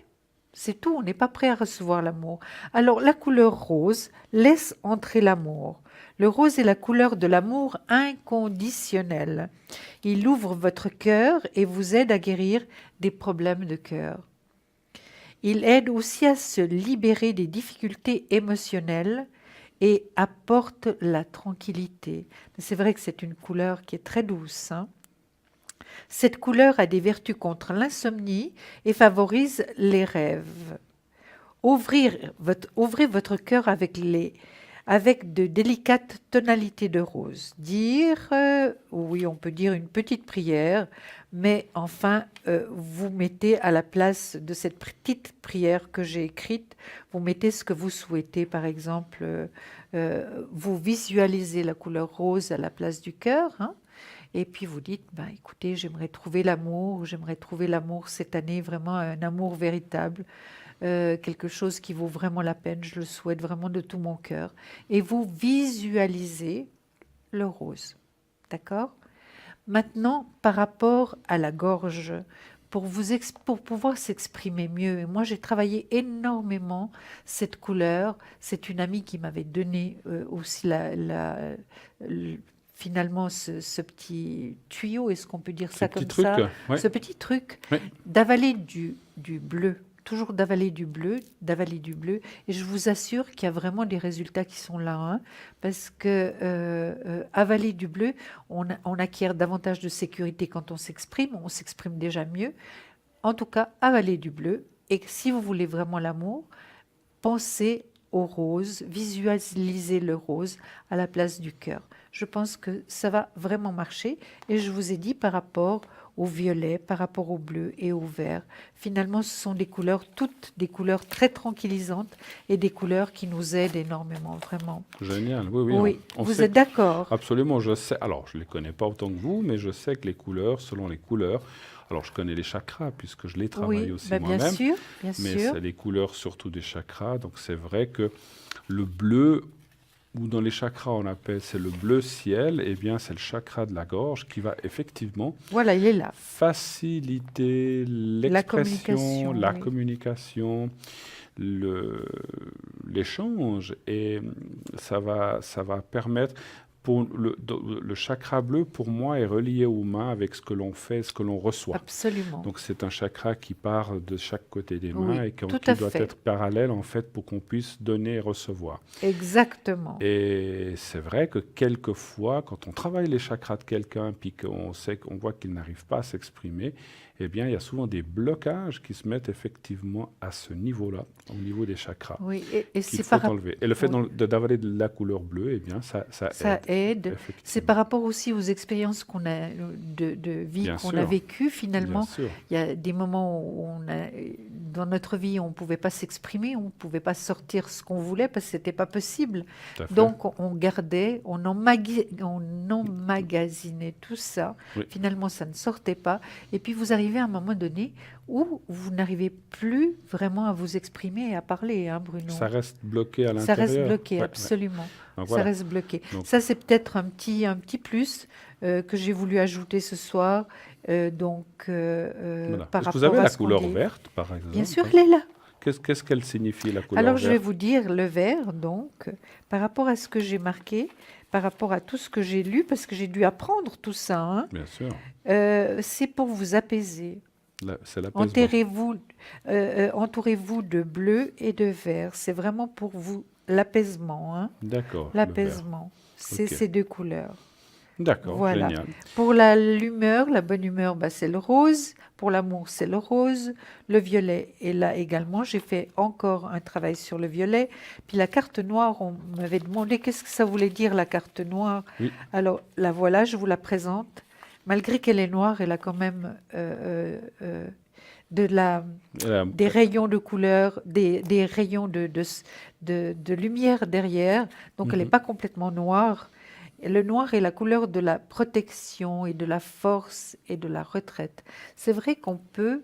C'est tout, on n'est pas prêt à recevoir l'amour. Alors, la couleur rose laisse entrer l'amour. Le rose est la couleur de l'amour inconditionnel. Il ouvre votre cœur et vous aide à guérir des problèmes de cœur. Il aide aussi à se libérer des difficultés émotionnelles et apporte la tranquillité. C'est vrai que c'est une couleur qui est très douce, hein. Cette couleur a des vertus contre l'insomnie et favorise les rêves. Ouvrez votre cœur avec de délicates tonalités de rose. Oui, on peut dire une petite prière, mais enfin, vous mettez à la place de cette petite prière que j'ai écrite, vous mettez ce que vous souhaitez. Par exemple, vous visualisez la couleur rose à la place du cœur, hein, et puis vous dites, écoutez, j'aimerais trouver l'amour cette année, vraiment un amour véritable. Quelque chose qui vaut vraiment la peine, je le souhaite vraiment de tout mon cœur. Et vous visualisez le rose. D'accord? Maintenant, par rapport à la gorge, pour pouvoir s'exprimer mieux, et moi j'ai travaillé énormément cette couleur. C'est une amie qui m'avait donné aussi finalement ce petit tuyau, est-ce qu'on peut dire ça comme Truc, ça? ouais. Ce petit truc Ouais. d'avaler du bleu. Toujours d'avaler du bleu, et je vous assure qu'il y a vraiment des résultats qui sont là, hein, parce que avaler du bleu, on acquiert davantage de sécurité quand on s'exprime déjà mieux. En tout cas, avaler du bleu, et si vous voulez vraiment l'amour, pensez au rose, visualisez le rose à la place du cœur. Je pense que ça va vraiment marcher, et je vous ai dit par rapport au violet, par rapport au bleu et au vert. Finalement, ce sont des couleurs, toutes des couleurs très tranquillisantes et des couleurs qui nous aident énormément, vraiment. Génial, oui. Oui, on vous sait êtes d'accord? Absolument, je sais. Alors, je ne les connais pas autant que vous, mais je sais que les couleurs, selon les couleurs, alors je connais les chakras puisque je les travaille Oui, aussi bien moi-même, sûr, mais sûr. c'est les couleurs surtout des chakras. Donc c'est vrai que le bleu, ou dans les chakras on appelle, c'est le bleu ciel, eh bien c'est le chakra de la gorge qui va effectivement Voilà, il est là. faciliter l'expression, la oui. communication, l'échange, et ça va permettre. Pour le chakra bleu, pour moi, est relié aux mains avec ce que l'on fait, ce que l'on reçoit. Absolument. Donc c'est un chakra qui part de chaque côté des mains, Oui, et qui tout à doit fait. être parallèle en fait pour qu'on puisse donner et recevoir. Exactement. Et c'est vrai que quelquefois, quand on travaille les chakras de quelqu'un, puis qu'on voit qu'il n'arrive pas à s'exprimer, eh bien, il y a souvent des blocages qui se mettent effectivement à ce niveau-là, au niveau des chakras, Oui, et qu'il c'est faut enlever. Et le fait Oui. d'avaler de la couleur bleue, eh bien, ça Ça aide. C'est effectivement. par rapport aussi aux expériences qu'on a de vie Bien qu'on sûr. a vécues. Bien Finalement, sûr. il y a des moments où dans notre vie, on ne pouvait pas s'exprimer, on ne pouvait pas sortir ce qu'on voulait parce que ce n'était pas possible. Tout à fait. Donc, on gardait, on emmagasinait tout ça. Oui. Finalement, ça ne sortait pas. Et puis, vous arrivez à un moment donné où vous n'arrivez plus vraiment à vous exprimer et à parler, hein, Bruno? Ça reste bloqué à Ça l'intérieur. reste bloqué, Ouais, ouais. absolument. Donc, Ça voilà. reste bloqué. Donc- Ça, c'est peut-être un petit plus que j'ai voulu ajouter ce soir. Voilà. Par Est-ce que vous rapport avez à la ce qu'on couleur dit. verte, par exemple? Bien sûr, elle est là. Qu'est-ce qu'elle signifie, la couleur Alors, verte? je vais vous dire le vert, donc, par rapport à ce que j'ai marqué, par rapport à tout ce que j'ai lu, parce que j'ai dû apprendre tout ça, hein, Bien sûr. c'est pour vous apaiser. C'est l'apaisement. Entourez-vous de bleu et de vert. C'est vraiment pour vous l'apaisement, hein. D'accord. le vert. L'apaisement. C'est Ok. ces deux couleurs. D'accord, Voilà. génial. Pour l'humeur, la bonne humeur, bah, c'est le rose. Pour l'amour, c'est le rose. Le violet est là également. J'ai fait encore un travail sur le violet. Puis la carte noire, on m'avait demandé qu'est-ce que ça voulait dire la carte noire. Oui. Alors la voilà, je vous la présente. Malgré qu'elle est noire, elle a quand même de la, Euh, des rayons de couleur, des rayons de lumière derrière. Donc elle n'est mhm. pas complètement noire. Et le noir est la couleur de la protection et de la force et de la retraite. C'est vrai qu'on peut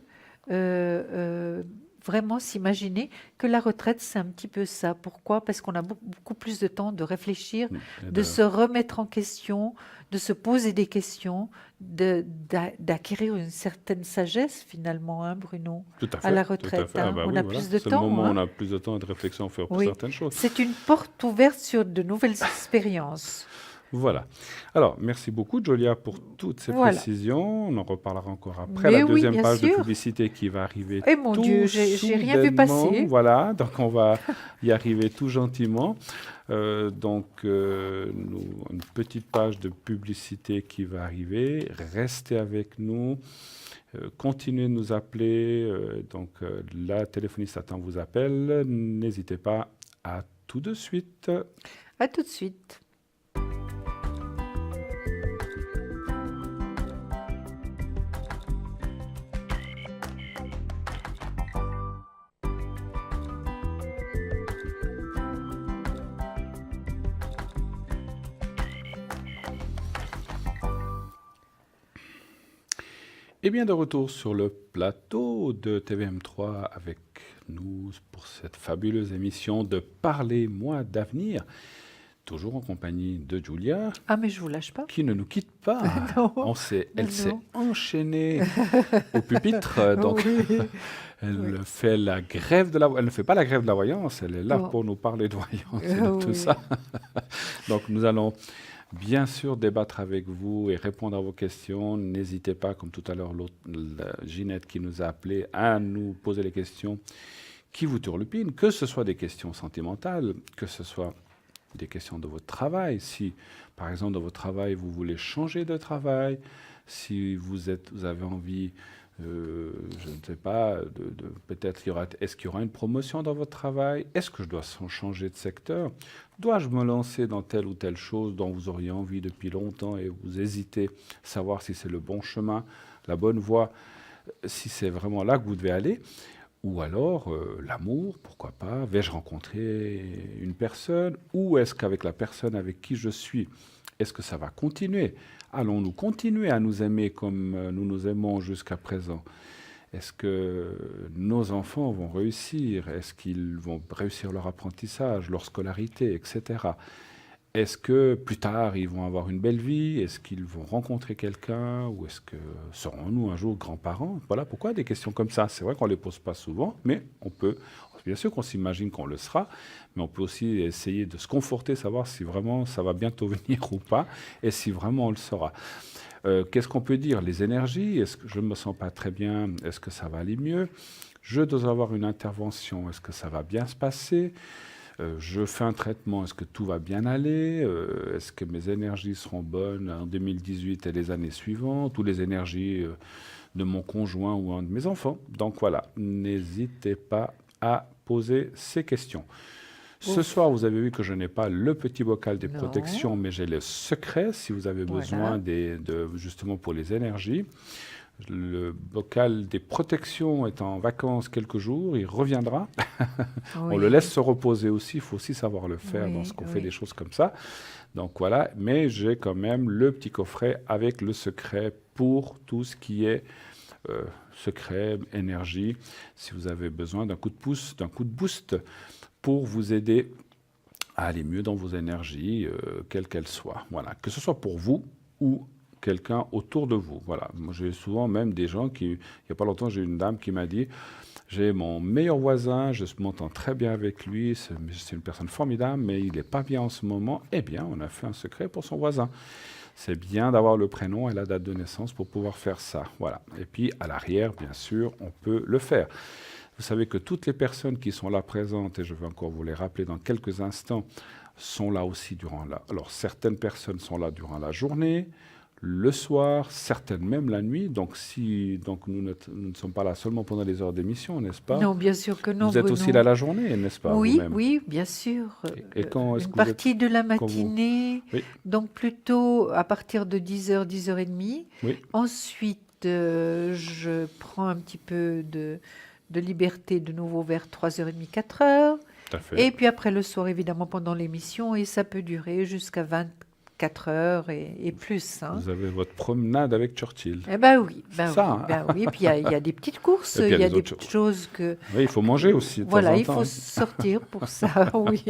vraiment s'imaginer que la retraite, c'est un petit peu ça. Pourquoi? Parce qu'on a beaucoup plus de temps de réfléchir, Et de se remettre en question, de se poser des questions, d'acquérir une certaine sagesse finalement, hein, Bruno, Tout à à fait, la tout à retraite. fait. Hein. Ah bah On oui, a voilà. plus de C'est le temps. moment où Hein. on a plus de temps et de réflexion à faire pour Oui, certaines choses. c'est une porte ouverte sur de nouvelles expériences. Voilà. Alors, merci beaucoup, Jolia, pour toutes ces Voilà. précisions. On en reparlera encore après Mais la oui, deuxième bien page de sûr. publicité qui va arriver Eh mon tout Dieu, j'ai rien vu soudainement. passer. Voilà, donc on va y arriver tout gentiment. Une petite page de publicité qui va arriver. Restez avec nous. Continuez de nous appeler. La téléphoniste attend vous appelle. N'hésitez pas. À tout de suite. À tout de suite. Et bien de retour sur le plateau de TVM3 avec nous pour cette fabuleuse émission de Parlez-moi d'avenir, toujours en compagnie de Julia, Ah, mais je vous lâche pas. qui ne nous quitte pas. Non. Elle Non, s'est non. enchaînée au pupitre, donc Oui. elle Oui. fait la grève de la, elle ne fait pas la grève de la voyance, elle est là Non. pour nous parler de voyance et de tout Oui. ça. Donc nous allons bien sûr débattre avec vous et répondre à vos questions. N'hésitez pas, comme tout à l'heure, Ginette qui nous a appelé, à nous poser les questions qui vous turlupinent, que ce soit des questions sentimentales, que ce soit des questions de votre travail. Si, par exemple, dans votre travail, vous voulez changer de travail, si vous avez envie, je ne sais pas, peut-être est-ce qu'il y aura une promotion dans votre travail? Est-ce que je dois changer de secteur? Dois-je me lancer dans telle ou telle chose dont vous auriez envie depuis longtemps et vous hésitez, savoir si c'est le bon chemin, la bonne voie, si c'est vraiment là que vous devez aller? Ou alors, l'amour, pourquoi pas? Vais-je rencontrer une personne? Ou est-ce qu'avec la personne avec qui je suis, est-ce que ça va continuer? Allons-nous continuer à nous aimer comme nous nous aimons jusqu'à présent? Est-ce que nos enfants vont réussir? Est-ce qu'ils vont réussir leur apprentissage, leur scolarité, etc.? Est-ce que plus tard, ils vont avoir une belle vie? Est-ce qu'ils vont rencontrer quelqu'un? Ou est-ce que serons-nous un jour grands-parents? Voilà, pourquoi des questions comme ça? C'est vrai qu'on ne les pose pas souvent, mais on peut, bien sûr qu'on s'imagine qu'on le sera, mais on peut aussi essayer de se conforter, savoir si vraiment ça va bientôt venir ou pas, et si vraiment on le saura. Qu'est-ce qu'on peut dire? Les énergies, est-ce que je ne me sens pas très bien? Est-ce que ça va aller mieux? Je dois avoir une intervention, est-ce que ça va bien se passer? Je fais un traitement, est-ce que tout va bien aller? Est-ce que mes énergies seront bonnes en 2018 et les années suivantes? Ou les énergies de mon conjoint ou un de mes enfants? Donc voilà, n'hésitez pas à poser ces questions. Ce soir, vous avez vu que je n'ai pas le petit bocal des Non. protections, mais j'ai le secret si vous avez besoin justement pour les énergies. Le bocal des protections est en vacances quelques jours, il reviendra. On le laisse se reposer aussi, il faut aussi savoir le faire Oui, lorsqu'on fait oui. des choses comme ça. Donc voilà, mais j'ai quand même le petit coffret avec le secret pour tout ce qui est secret, énergie, si vous avez besoin d'un coup de pouce, d'un coup de boost pour vous aider à aller mieux dans vos énergies, quelles qu'elles soient. Voilà, que ce soit pour vous ou quelqu'un autour de vous. Voilà, moi j'ai souvent même des gens qui, il n'y a pas longtemps, j'ai une dame qui m'a dit, j'ai mon meilleur voisin, je m'entends très bien avec lui, c'est une personne formidable, mais il n'est pas bien en ce moment. Eh bien, on a fait un secret pour son voisin. C'est bien d'avoir le prénom et la date de naissance pour pouvoir faire ça. Voilà. Et puis, à l'arrière, bien sûr, on peut le faire. Vous savez que toutes les personnes qui sont là présentes, et je vais encore vous les rappeler dans quelques instants, sont là aussi durant la... Alors, certaines personnes sont là durant la journée, le soir, certaines même la nuit. Donc, nous ne sommes pas là seulement pendant les heures d'émission, n'est-ce pas? Non, bien sûr que non, Vous êtes aussi Bruno. là la journée, n'est-ce pas, Oui, vous-même? oui, bien sûr. Et quand est-ce Une que vous êtes... partie de la quand vous... matinée, Oui, donc plutôt à partir de 10h, 10h30. oui, Ensuite, je prends un petit peu de liberté de nouveau vers 3h30, 4h. tout à fait. Et puis après le soir, évidemment, pendant l'émission, et ça peut durer jusqu'à 24 heures et plus. Hein. Vous avez votre promenade avec Churchill. Eh ben oui, C'est ça, hein. ben oui. Puis il y a des petites courses, Et puis, il y a les des autres petites choses que... Oui, il faut manger aussi de temps Voilà, en il temps. faut sortir pour ça, oui.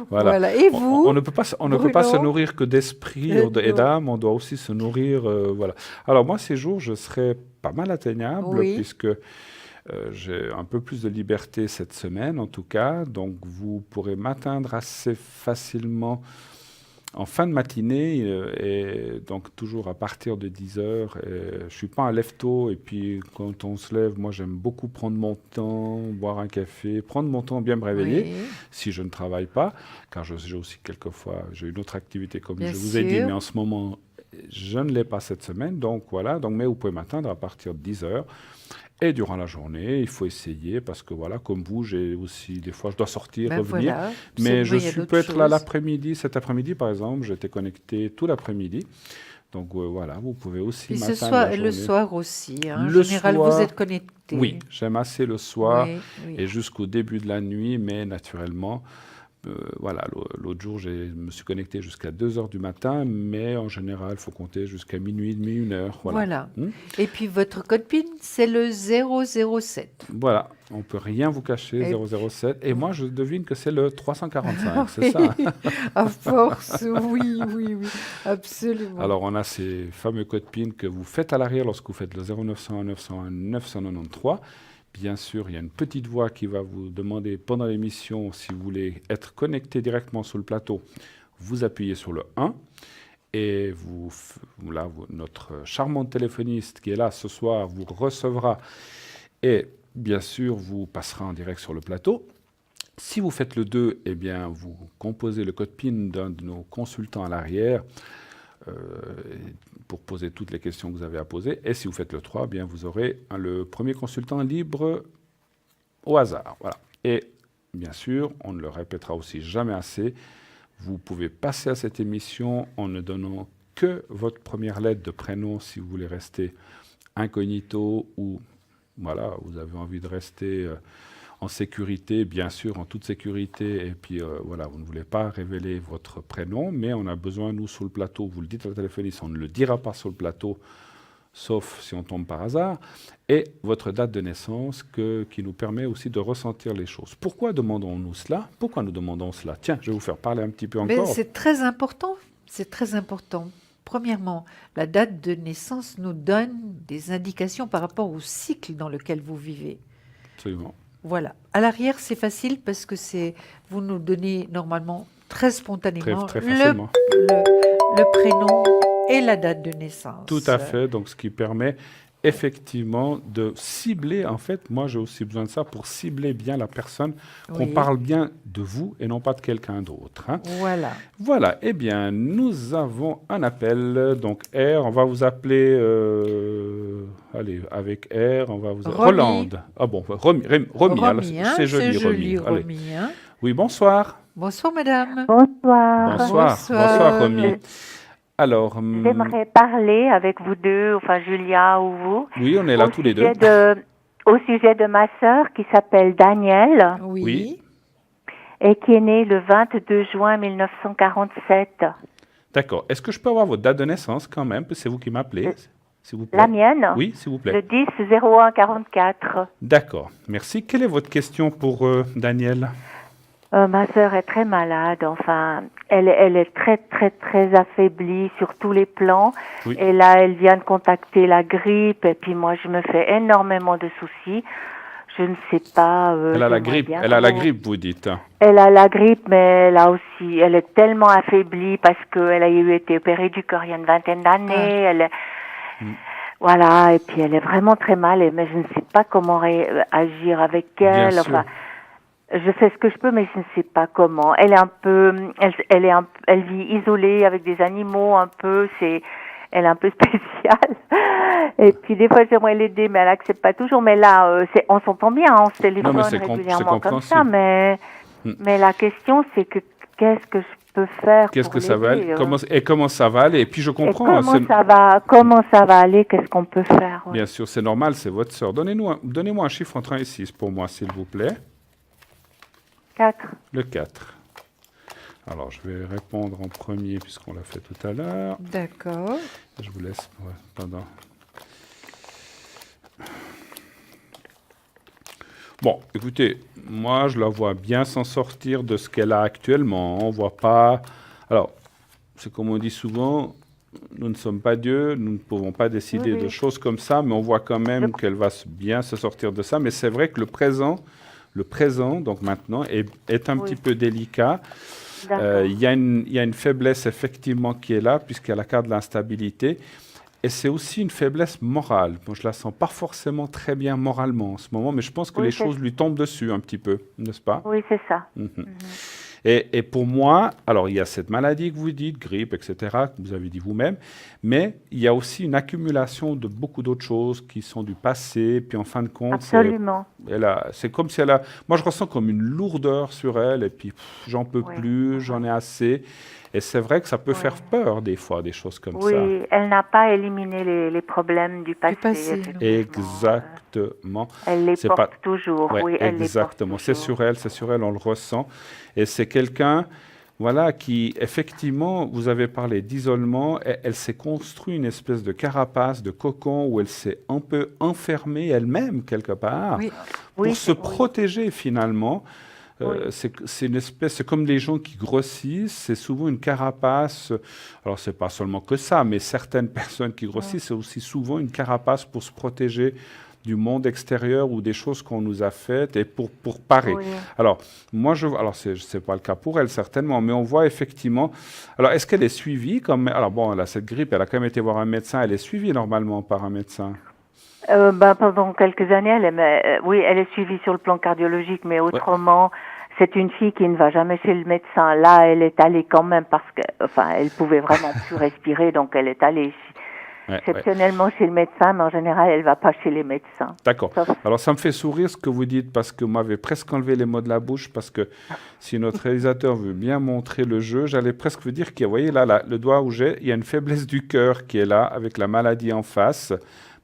Voilà. Voilà. Et vous, On ne peut pas, on ne peut pas se Bruno nourrir que d'esprit Non. et d'âme, on doit aussi se nourrir. Voilà. Alors moi, ces jours, je serai pas mal atteignable Oui. puisque j'ai un peu plus de liberté cette semaine, en tout cas. Donc vous pourrez m'atteindre assez facilement en fin de matinée et donc toujours à partir de 10 heures. Je ne suis pas un lève-tôt et puis quand on se lève, moi j'aime beaucoup prendre mon temps, boire un café, prendre mon temps, bien me réveiller Oui, si je ne travaille pas, car j'ai aussi quelquefois, j'ai une autre activité comme bien je vous ai dit, sûr. mais en ce moment, je ne l'ai pas cette semaine, donc voilà, donc, mais vous pouvez m'atteindre à partir de 10 heures. Et durant la journée, il faut essayer, parce que voilà, comme vous, j'ai aussi, des fois, je dois sortir, Ben revenir, voilà. mais Absolument, il y a d'autres peux être là choses. l'après-midi, cet après-midi par exemple, j'étais connecté tout l'après-midi, donc voilà, vous pouvez aussi Puis m'atteindre la le journée. soir aussi. Hein. En Le général, vous soir, êtes connecté. oui, j'aime assez le soir Oui, oui. et jusqu'au début de la nuit, mais naturellement, voilà, l'autre jour, je me suis connecté jusqu'à 2 heures du matin, mais en général, il faut compter jusqu'à minuit, demi, 1 heure. Voilà. Voilà. Hmm. Et puis votre code PIN, c'est le 007. Voilà, on ne peut rien vous cacher, Et- 007. Et moi, je devine que c'est le 345, c'est Oui, ça, hein? à force, oui, oui, oui, absolument. Alors, on a ces fameux codes PIN que vous faites à l'arrière lorsque vous faites le 0901 901 993. Bien sûr, il y a une petite voix qui va vous demander pendant l'émission, si vous voulez être connecté directement sur le plateau, vous appuyez sur le 1 et notre charmante téléphoniste qui est là ce soir vous recevra et bien sûr vous passera en direct sur le plateau. Si vous faites le 2, eh bien, vous composez le code PIN d'un de nos consultants à l'arrière pour poser toutes les questions que vous avez à poser. Et si vous faites le 3, eh bien, vous aurez le premier consultant libre au hasard. Voilà. Et bien sûr, on ne le répétera aussi jamais assez, vous pouvez passer à cette émission en ne donnant que votre première lettre de prénom si vous voulez rester incognito ou voilà, vous avez envie de rester en sécurité, bien sûr, en toute sécurité, et puis voilà, vous ne voulez pas révéler votre prénom, mais on a besoin, nous, sur le plateau, vous le dites à la téléphoniste, on ne le dira pas sur le plateau, sauf si on tombe par hasard, et votre date de naissance qui nous permet aussi de ressentir les choses. Pourquoi demandons-nous cela? Pourquoi nous demandons cela? Tiens, je vais vous faire parler un petit peu Mais encore. c'est très important, c'est très important. Premièrement, la date de naissance nous donne des indications par rapport au cycle dans lequel vous vivez. Absolument. Voilà. À l'arrière, c'est facile parce que vous nous donnez normalement très spontanément Très facilement. le prénom et la date de naissance. Tout à fait, donc ce qui permet effectivement de cibler, en fait, moi j'ai aussi besoin de ça pour cibler bien la personne, qu'on Oui. parle bien de vous et non pas de quelqu'un d'autre. Hein. Voilà. Voilà, eh bien, nous avons un appel, donc R, on va vous appeler, allez, avec R, on va vous appeler Romy. Rolande. Ah bon, Romy, alors, Romy, hein, c'est joli, Romy. Allez. Romy, hein. Oui, bonsoir. Bonsoir, madame. Bonsoir. Bonsoir, Romy. Alors, J'aimerais parler avec vous deux, enfin Julia ou vous, oui, on est là tous les deux. au sujet de ma sœur qui s'appelle Danielle Oui. Oui. et qui est née le 22 juin 1947. D'accord. Est-ce que je peux avoir votre date de naissance quand même? C'est vous qui m'appelez, s'il vous plaît. La mienne, Oui, s'il vous plaît. le 10-01-44. D'accord. Merci. Quelle est votre question pour Daniel? Ma sœur est très malade, enfin, elle est très très très affaiblie sur tous les plans. Oui. Et là, elle vient de contacter la grippe et puis moi, je me fais énormément de soucis. Je ne sais pas. Elle a la j'aimerais grippe. bien Elle a la savoir. grippe, vous dites. Elle a la grippe, mais elle a aussi, elle est tellement affaiblie parce qu'elle a été opérée du cœur il y a une vingtaine d'années. Voilà, et puis elle est vraiment très mal, mais je ne sais pas comment agir avec Bien elle. sûr. Enfin, je fais ce que je peux, mais je ne sais pas comment. Elle est un peu, elle vit isolée avec des animaux un peu. Elle est un peu spéciale. Et puis des fois j'aimerais l'aider, mais elle accepte pas toujours. Mais là, on s'entend bien, on se téléphone c'est régulièrement comme ça. compréhensible. Mais la question c'est que qu'est-ce que je peux faire Qu'est-ce pour que ça va l'aider, aller, comment ça va aller? Et puis je et comprends. comment ça va aller, qu'est-ce qu'on peut faire, ouais. Bien sûr, c'est normal, c'est votre sœur. Donnez-moi un chiffre entre 1 et 6 pour moi, s'il vous plaît. 4. Le 4. Alors, je vais répondre en premier puisqu'on l'a fait tout à l'heure. D'accord. Je vous laisse. Ouais, pardon. Bon, écoutez, moi, je la vois bien s'en sortir de ce qu'elle a actuellement. On voit pas. Alors, c'est comme on dit souvent, nous ne sommes pas Dieu, nous ne pouvons pas décider Oui, oui. de choses comme ça, mais on voit quand même qu'elle va bien se sortir de ça. Mais c'est vrai que le présent, donc maintenant, est un Oui. petit peu délicat. D'accord. Il y a une faiblesse effectivement qui est là, puisqu'il y a la carte de l'instabilité. Et c'est aussi une faiblesse morale. Moi, je la sens pas forcément très bien moralement en ce moment, mais je pense que Oui, les c'est- choses lui tombent dessus un petit peu, n'est-ce pas? Oui, c'est ça. Mhm. Et pour moi, alors il y a cette maladie que vous dites, grippe, etc., que vous avez dit vous-même, mais il y a aussi une accumulation de beaucoup d'autres choses qui sont du passé, puis en fin de compte, Absolument. c'est comme si elle a... Moi, je ressens comme une lourdeur sur elle, et puis j'en peux Ouais. plus, j'en ai assez. Et c'est vrai que ça peut faire peur des fois, des choses comme ça. Oui, elle n'a pas éliminé les problèmes du passé. passé, non. effectivement. Exactement. Elle les C'est porte pas- toujours. Ouais, Oui, elle les porte exactement. C'est toujours. sur elle, on le ressent. Et c'est quelqu'un, voilà, qui, effectivement, vous avez parlé d'isolement, elle s'est construit une espèce de carapace, de cocon, où elle s'est un peu enfermée elle-même, quelque part, Oui. pour Oui, se oui. protéger, finalement. Oui. C'est une espèce, c'est comme les gens qui grossissent, c'est souvent une carapace. Alors, c'est pas seulement que ça, mais certaines personnes qui grossissent, c'est aussi souvent une carapace pour se protéger du monde extérieur ou des choses qu'on nous a faites et pour parer. Oui. Alors, alors c'est pas le cas pour elle certainement, mais on voit effectivement. Alors, est-ce qu'elle est suivie comme, alors bon, elle a cette grippe, elle a quand même été voir un médecin, elle est suivie normalement par un médecin. Pendant quelques années, oui, elle est suivie sur le plan cardiologique, mais autrement, c'est une fille qui ne va jamais chez le médecin. Là, elle est allée quand même parce que, enfin, elle pouvait vraiment plus respirer, donc elle est allée exceptionnellement chez le médecin, mais en général, elle va pas chez les médecins. D'accord. Sauf- Alors, ça me fait sourire ce que vous dites parce que vous m'avez presque enlevé les mots de la bouche parce que si notre réalisateur veut bien montrer le jeu, j'allais presque vous dire qu'il y a, vous voyez là, le doigt où j'ai, il y a une faiblesse du cœur qui est là avec la maladie en face.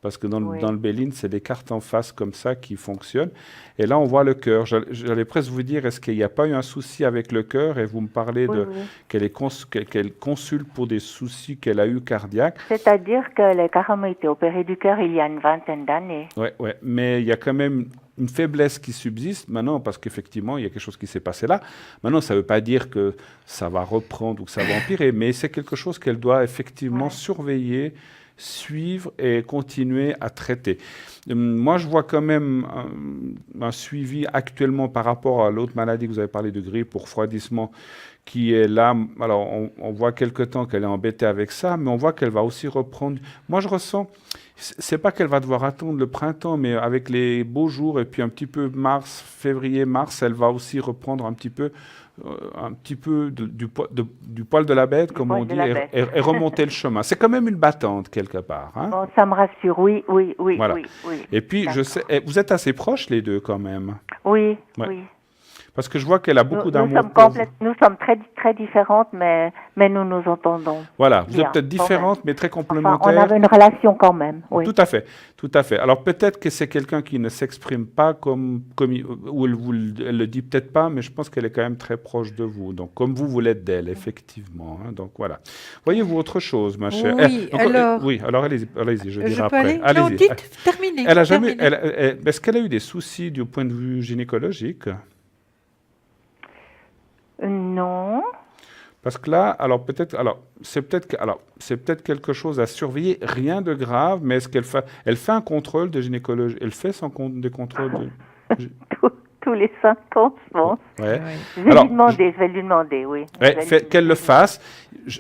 Parce que dans le Béline, c'est des cartes en face comme ça qui fonctionnent. Et là, on voit le cœur. J'allais presque vous dire, est-ce qu'il n'y a pas eu un souci avec le cœur? Et vous me parlez qu'elle consulte pour des soucis qu'elle a eu cardiaques. C'est-à-dire qu'elle a carrément été opérée du cœur il y a une vingtaine d'années. Oui, mais il y a quand même une faiblesse qui subsiste maintenant, parce qu'effectivement, il y a quelque chose qui s'est passé là. Maintenant, ça ne veut pas dire que ça va reprendre ou que ça va empirer, mais c'est quelque chose qu'elle doit effectivement surveiller, suivre et continuer à traiter. Moi, je vois quand même un suivi actuellement par rapport à l'autre maladie que vous avez parlé de grippe ou refroidissement qui est là. Alors, on voit quelque temps qu'elle est embêtée avec ça, mais on voit qu'elle va aussi reprendre. Moi, je ressens, c'est pas qu'elle va devoir attendre le printemps, mais avec les beaux jours et puis un petit peu février, mars, elle va aussi reprendre un petit peu du poil de la bête, comme on dit, et remonter le chemin. C'est quand même une battante, quelque part. Hein? Bon, ça me rassure, oui. Voilà. Oui. Et puis, je sais, vous êtes assez proches, les deux, quand même. Oui, Ouais. oui. Parce que je vois qu'elle a beaucoup d'amour. Nous sommes très, très différentes, mais nous nous entendons. Voilà, vous bien, êtes peut-être différentes, mais très complémentaires. Enfin, on avait une relation quand même, oui. Tout à fait, tout à fait. Alors peut-être que c'est quelqu'un qui ne s'exprime pas ou elle le dit peut-être pas, mais je pense qu'elle est quand même très proche de vous. Donc comme vous l'êtes d'elle, effectivement. Hein, donc voilà. Voyez-vous autre chose, ma chère? Oui, alors allez-y, je dirai peux après. aller? Non, dites, terminez. Elle a jamais. Est-ce qu'elle a eu des soucis du point de vue gynécologique? Non. Parce que là, c'est peut-être quelque chose à surveiller, rien de grave, mais est-ce elle fait un contrôle de gynécologie? Elle fait des contrôles de... Tous tous les 5 ans, je pense. Ouais. Oui. Je vais Alors, lui demander, je vais lui demander, oui. Je Ouais, vais lui- qu'elle le fasse.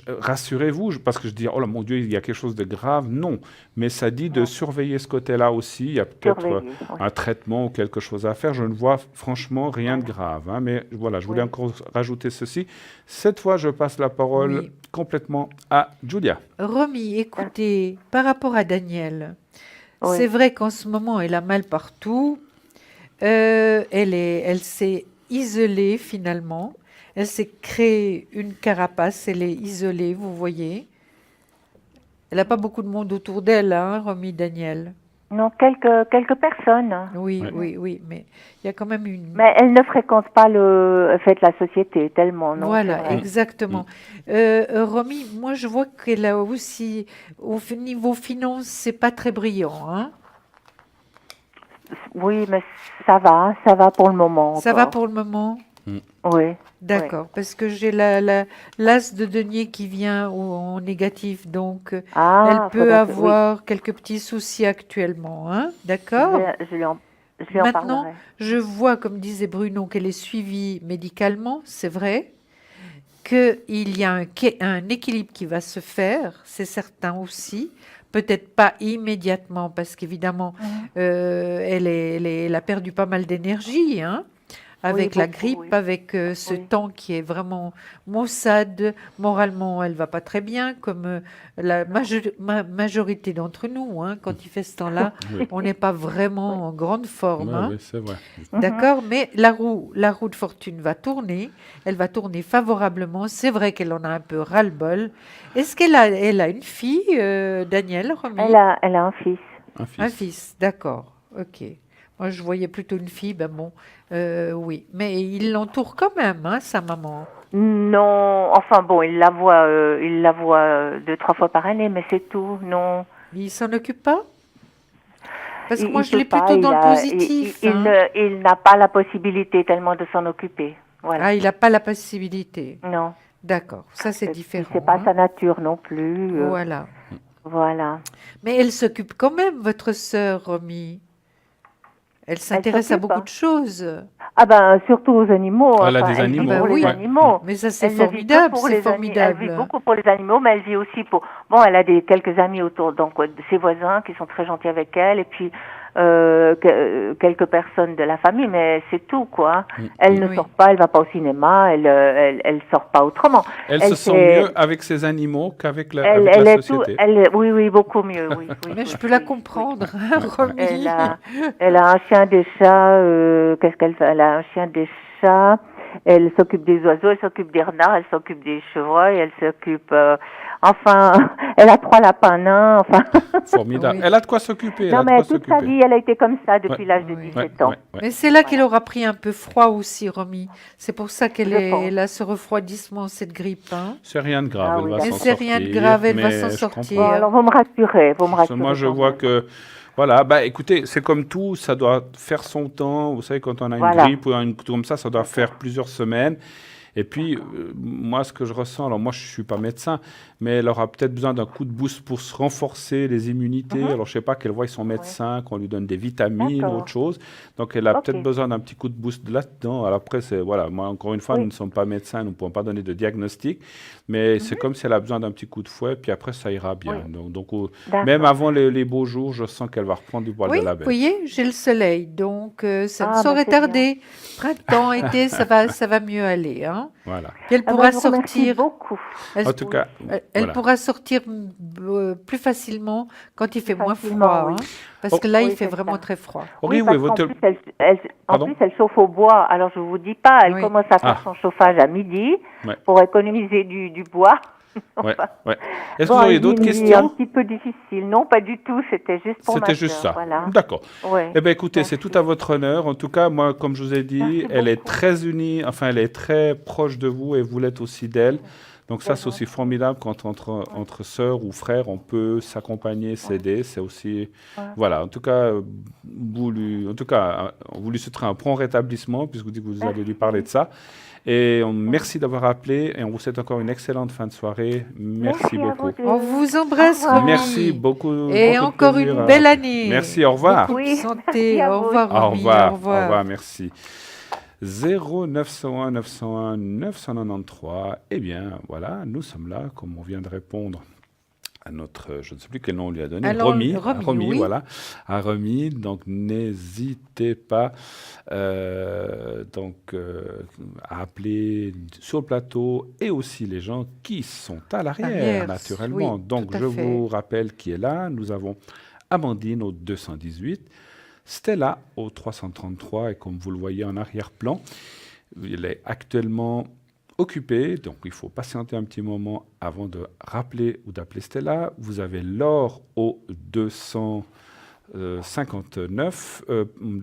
Rassurez-vous, parce que je dis, oh là, mon Dieu, il y a quelque chose de grave. Non, mais ça dit de Non. surveiller ce côté-là aussi. Il y a peut-être Surveiller, oui. un traitement ou quelque chose à faire. Je ne vois franchement rien de grave, hein, mais voilà, je voulais Oui. encore rajouter ceci. Cette fois, je passe la parole Oui. complètement à Julia. Romy, écoutez, par rapport à Daniel, Oui. c'est vrai qu'en ce moment, elle a mal partout. Elle s'est isolée finalement. Elle s'est créée une carapace. Elle est isolée, vous voyez. Elle n'a pas beaucoup de monde autour d'elle, hein, Romy, Daniel. Non, quelques personnes. Oui, Ouais. oui, mais il y a quand même une... Mais elle ne fréquente pas le fait la société tellement, non? Voilà, c'est vrai. exactement. Romy, moi je vois qu'elle a aussi, niveau finance, c'est pas très brillant, hein. Oui, mais ça va pour le moment. Ça va encore. pour le moment? Oui. D'accord, parce que j'ai l'as de denier qui vient en négatif, donc Ah, elle peut faudrait que- avoir quelques petits soucis actuellement, hein, d'accord? Je lui en Maintenant, parlerai. je vois, comme disait Bruno, qu'elle est suivie médicalement, c'est vrai, qu'il y a un équilibre qui va se faire, c'est certain aussi, peut-être pas immédiatement, parce qu'évidemment, elle a perdu pas mal d'énergie, hein, avec la beaucoup, grippe, oui. avec ce Oui. temps qui est vraiment maussade. Moralement, elle va pas très bien, comme la majorité d'entre nous, hein, quand il fait ce temps-là, Oui. on n'est pas vraiment en grande forme, Ouais, hein. oui, c'est vrai. D'accord, mais la roue de fortune va tourner, elle va tourner favorablement. C'est vrai qu'elle en a un peu ras-le-bol. Est-ce elle a une fille, Daniel, Romy? Elle a un fils. Un fils. Un fils, d'accord, ok. Moi, je voyais plutôt une fille, ben bon, oui. Mais il l'entoure quand même, hein, sa maman. Non, enfin bon, il la voit 2-3 fois par année, mais c'est tout. Non. Il s'en occupe pas? Parce que moi, je peut l'ai pas, plutôt dans il le a- positif, il hein. il n'a pas la possibilité tellement de s'en occuper. Voilà. Ah, il n'a pas la possibilité. Non. D'accord, ça c'est différent, C'est pas hein. sa nature non plus. Voilà. Voilà. Mais elle s'occupe quand même, votre sœur, Romy. Elle s'intéresse à s'occupe, beaucoup hein. de choses. Ah ben surtout aux animaux. Elle a des vit animaux, pour bah les oui. animaux. Mais ça, c'est Elle ne vit que formidable, pour c'est les Elle formidable. vit beaucoup pour les animaux, mais elle vit aussi pour. Bon, elle a quelques amis autour, donc de ses voisins qui sont très gentils avec elle, et puis quelques personnes de la famille, mais c'est tout quoi. Elle ne Oui. sort pas, elle va pas au cinéma, elle sort pas autrement. Elle se sent fait- mieux avec ses animaux qu'avec Elle, avec elle la est tout, société. oui, beaucoup mieux, oui. oui, Mais oui, je peux la oui, comprendre, oui. hein, Romy. Elle a un chien, des chats, qu'est-ce qu'elle fait? Elle a un chien, des chats, elle s'occupe des oiseaux, elle s'occupe des renards, elle s'occupe des chevreuils, elle s'occupe, enfin, elle a 3 lapins nains, enfin. Formidable. Oui. Elle a de quoi s'occuper. Elle Non, a de mais quoi toute sa s'occuper. vie, elle a été comme ça depuis Ouais. l'âge de Oui. 17 ans. ouais. Mais c'est là qu'elle aura pris un peu froid aussi, Romy. C'est pour ça qu'elle Je pense. elle a ce refroidissement, cette grippe, hein. C'est rien de grave. Ah Elle oui, va d'accord. Mais s'en c'est sortir. rien de grave, elle va mais s'en je sortir. comprends. Bon, alors vous me rassurez, Moi, je quand vois même. que, voilà, bah écoutez, c'est comme tout, ça doit faire son temps. Vous savez, quand on a une Voilà. grippe ou une comme ça doit faire plusieurs semaines. Et puis, moi, ce que je ressens, alors moi, je ne suis pas médecin, mais elle aura peut-être besoin d'un coup de boost pour se renforcer les immunités. Alors, je ne sais pas, qu'elle voie son médecin, qu'on lui donne des vitamines ou D'accord. autre chose. Donc, elle a Ok. peut-être besoin d'un petit coup de boost là-dedans. Alors après, c'est, voilà, moi, encore une fois, Oui. nous ne sommes pas médecins, nous ne pouvons pas donner de diagnostic, mais c'est comme si elle a besoin d'un petit coup de fouet, puis après, ça ira bien. Oui. Donc, D'accord. même avant les beaux jours, je sens qu'elle va reprendre du poil Oui, de la vous bête. voyez, j'ai le soleil, donc ça ne Ah, bah, saurait c'est bien. tarder. Printemps, été, ça va mieux aller, hein. Voilà. Puis elle Ah ben, pourra je vous remercie sortir. beaucoup. Elle, En tout cas, elle voilà. pourra sortir plus facilement quand il fait moins Facilement, froid, oui. hein, parce que là, Oui, il fait c'est vraiment ça. très froid. Oui, parce oui, qu'en votre... plus, en Pardon plus, elle chauffe au bois. Alors, je vous dis pas, elle Oui. commence à faire Ah. son chauffage à midi Ouais. pour économiser du bois. Ouais, Enfin, ouais. Est-ce que bon, vous auriez elle vit d'autres une vie un questions? petit peu difficile. Non, pas du tout. C'était juste pour ma C'était juste sœur, ça. Voilà. D'accord. Ouais. Eh bien, écoutez, c'est Merci. tout à votre honneur. En tout cas, moi, comme je vous ai dit, Merci elle est beaucoup. très unie, enfin, elle est très proche de vous et vous l'êtes aussi d'elle. Donc ça, c'est aussi formidable quand entre sœurs ou frères, on peut s'accompagner, s'aider. C'est aussi... Ouais. Voilà, en tout cas, on vous lui souhaitera un prompt rétablissement, puisque vous dites que vous allez lui parler de ça. Et merci d'avoir appelé et on vous souhaite encore une excellente fin de soirée. Merci à beaucoup. vous deux. On vous embrasse, Au revoir. Romy. Merci beaucoup. Et beaucoup de encore plaisir, une belle année. Merci, au revoir. Beaucoup de Oui, santé. merci à Au vous revoir, Au Romy. revoir, Au revoir. au revoir, merci. 0901 901 993. Eh bien, voilà, nous sommes là, comme on vient de répondre à notre, je ne sais plus quel nom on lui a donné, Alors, Romy, Romy, oui. voilà, à Romy. Donc, n'hésitez pas à appeler sur le plateau et aussi les gens qui sont à l'arrière, Arrière, naturellement. oui, Donc, tout à je fait. vous rappelle qui est là. Nous avons Amandine au 218, Stella au 333 et comme vous le voyez en arrière-plan, il est actuellement occupé, donc il faut patienter un petit moment avant de rappeler ou d'appeler Stella. Vous avez Laure au 259,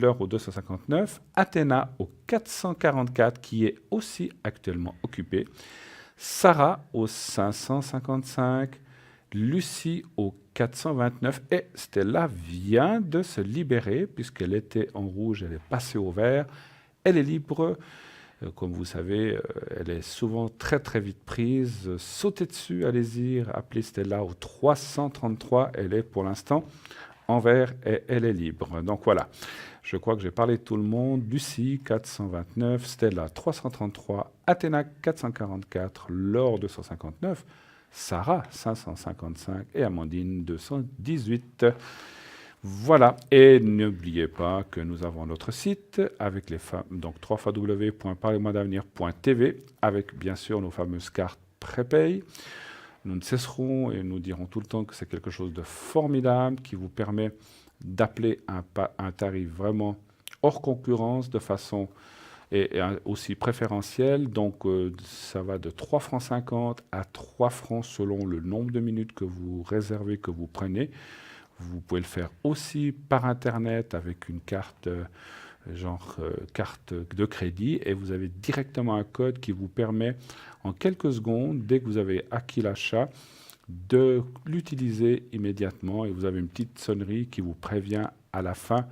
l'heure au 259, Athéna au 444 qui est aussi actuellement occupé, Sarah au 555, Lucie au 429 et Stella vient de se libérer puisqu'elle était en rouge, elle est passée au vert, elle est libre. Comme vous savez, elle est souvent très très vite prise. Sautez dessus, allez-y, appelez Stella au 333. Elle est pour l'instant en vert et elle est libre. Donc voilà, je crois que j'ai parlé de tout le monde. Lucie, 429, Stella, 333, Athéna, 444, Laure, 259, Sarah, 555 et Amandine, 218. Voilà, et n'oubliez pas que nous avons notre site avec les donc www.parlez-moi-d'avenir.tv avec bien sûr nos fameuses cartes prépay. Nous ne cesserons et nous dirons tout le temps que c'est quelque chose de formidable qui vous permet d'appeler un tarif vraiment hors concurrence de façon et aussi préférentielle. Donc ça va de 3,50 francs à 3 francs selon le nombre de minutes que vous réservez, que vous prenez. Vous pouvez le faire aussi par Internet avec une carte, carte de crédit et vous avez directement un code qui vous permet en quelques secondes, dès que vous avez acquis l'achat, de l'utiliser immédiatement et vous avez une petite sonnerie qui vous prévient à la fin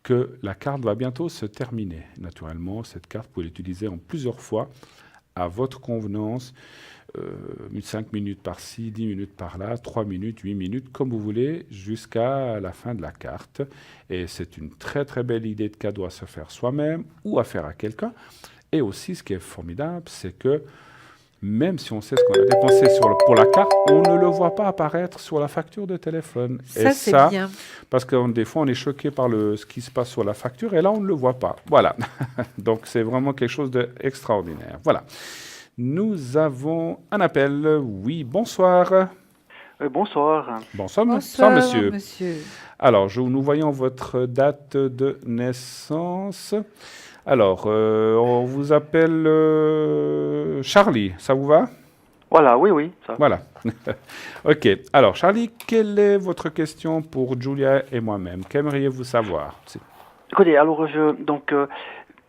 que la carte va bientôt se terminer. Naturellement, cette carte, vous pouvez l'utiliser en plusieurs fois à votre convenance. 5 minutes par-ci, 10 minutes par-là, 3 minutes, 8 minutes, comme vous voulez, jusqu'à la fin de la carte. Et c'est une très très belle idée de cadeau à se faire soi-même ou à faire à quelqu'un. Et aussi, ce qui est formidable, c'est que même si on sait ce qu'on a dépensé pour la carte, on ne le voit pas apparaître sur la facture de téléphone. Ça, et c'est ça, bien. parce que des fois, on est choqué par ce qui se passe sur la facture, et là, on ne le voit pas. Voilà. Donc, c'est vraiment quelque chose d'extraordinaire. Voilà. Nous avons un appel. Oui, bonsoir. Bonsoir. Bonsoir, Bonsoir, monsieur. monsieur. Alors, nous voyons votre date de naissance. Alors, on vous appelle Charlie, ça vous va? Voilà, oui, ça. Voilà. OK. Alors, Charlie, quelle est votre question pour Julia et moi-même? Qu'aimeriez-vous savoir? Écoutez, alors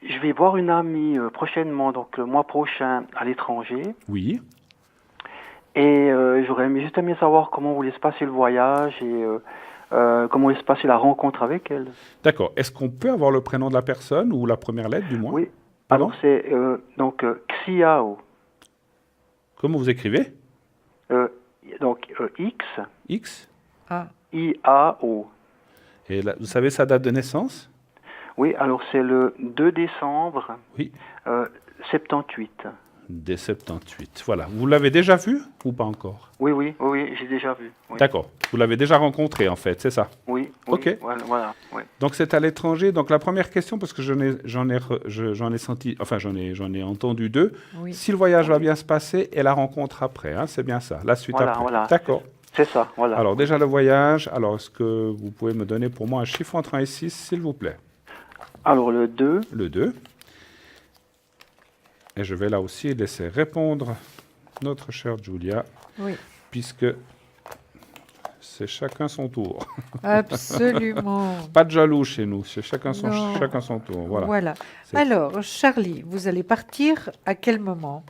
je vais voir une amie prochainement, donc le mois prochain à l'étranger. Oui. Et j'aurais juste aimé savoir comment voulait se passer le voyage et comment voulait se passer la rencontre avec elle. D'accord. Est-ce qu'on peut avoir le prénom de la personne ou la première lettre du moins? Oui. Pardon? Alors c'est Xiao. Comment vous écrivez? X X. Ah, I-A-O. Et là, vous savez sa date de naissance? Oui, alors c'est le 2 décembre Oui. 78. Dès 78. Voilà. Vous l'avez déjà vu ou pas encore? Oui, j'ai déjà vu. Oui. D'accord. Vous l'avez déjà rencontré en fait, c'est ça? Oui. Ok. Voilà, oui. Donc c'est à l'étranger. Donc la première question, parce que j'en ai senti, enfin j'en ai entendu deux. oui. Si le voyage va bien se passer et la rencontre après, hein, c'est bien ça. La suite Voilà, après. voilà. D'accord. C'est ça, voilà. Alors déjà le voyage. Alors est-ce que vous pouvez me donner pour moi un chiffre entre 1 et 6, s'il vous plaît? Alors le 2, Le 2. Et je vais là aussi laisser répondre notre chère Julia, Oui, puisque c'est chacun son tour. absolument. Pas de jaloux chez nous, c'est chacun Non. son tour. Voilà. Voilà. C'est- Alors, Charlie, vous allez partir à quel moment?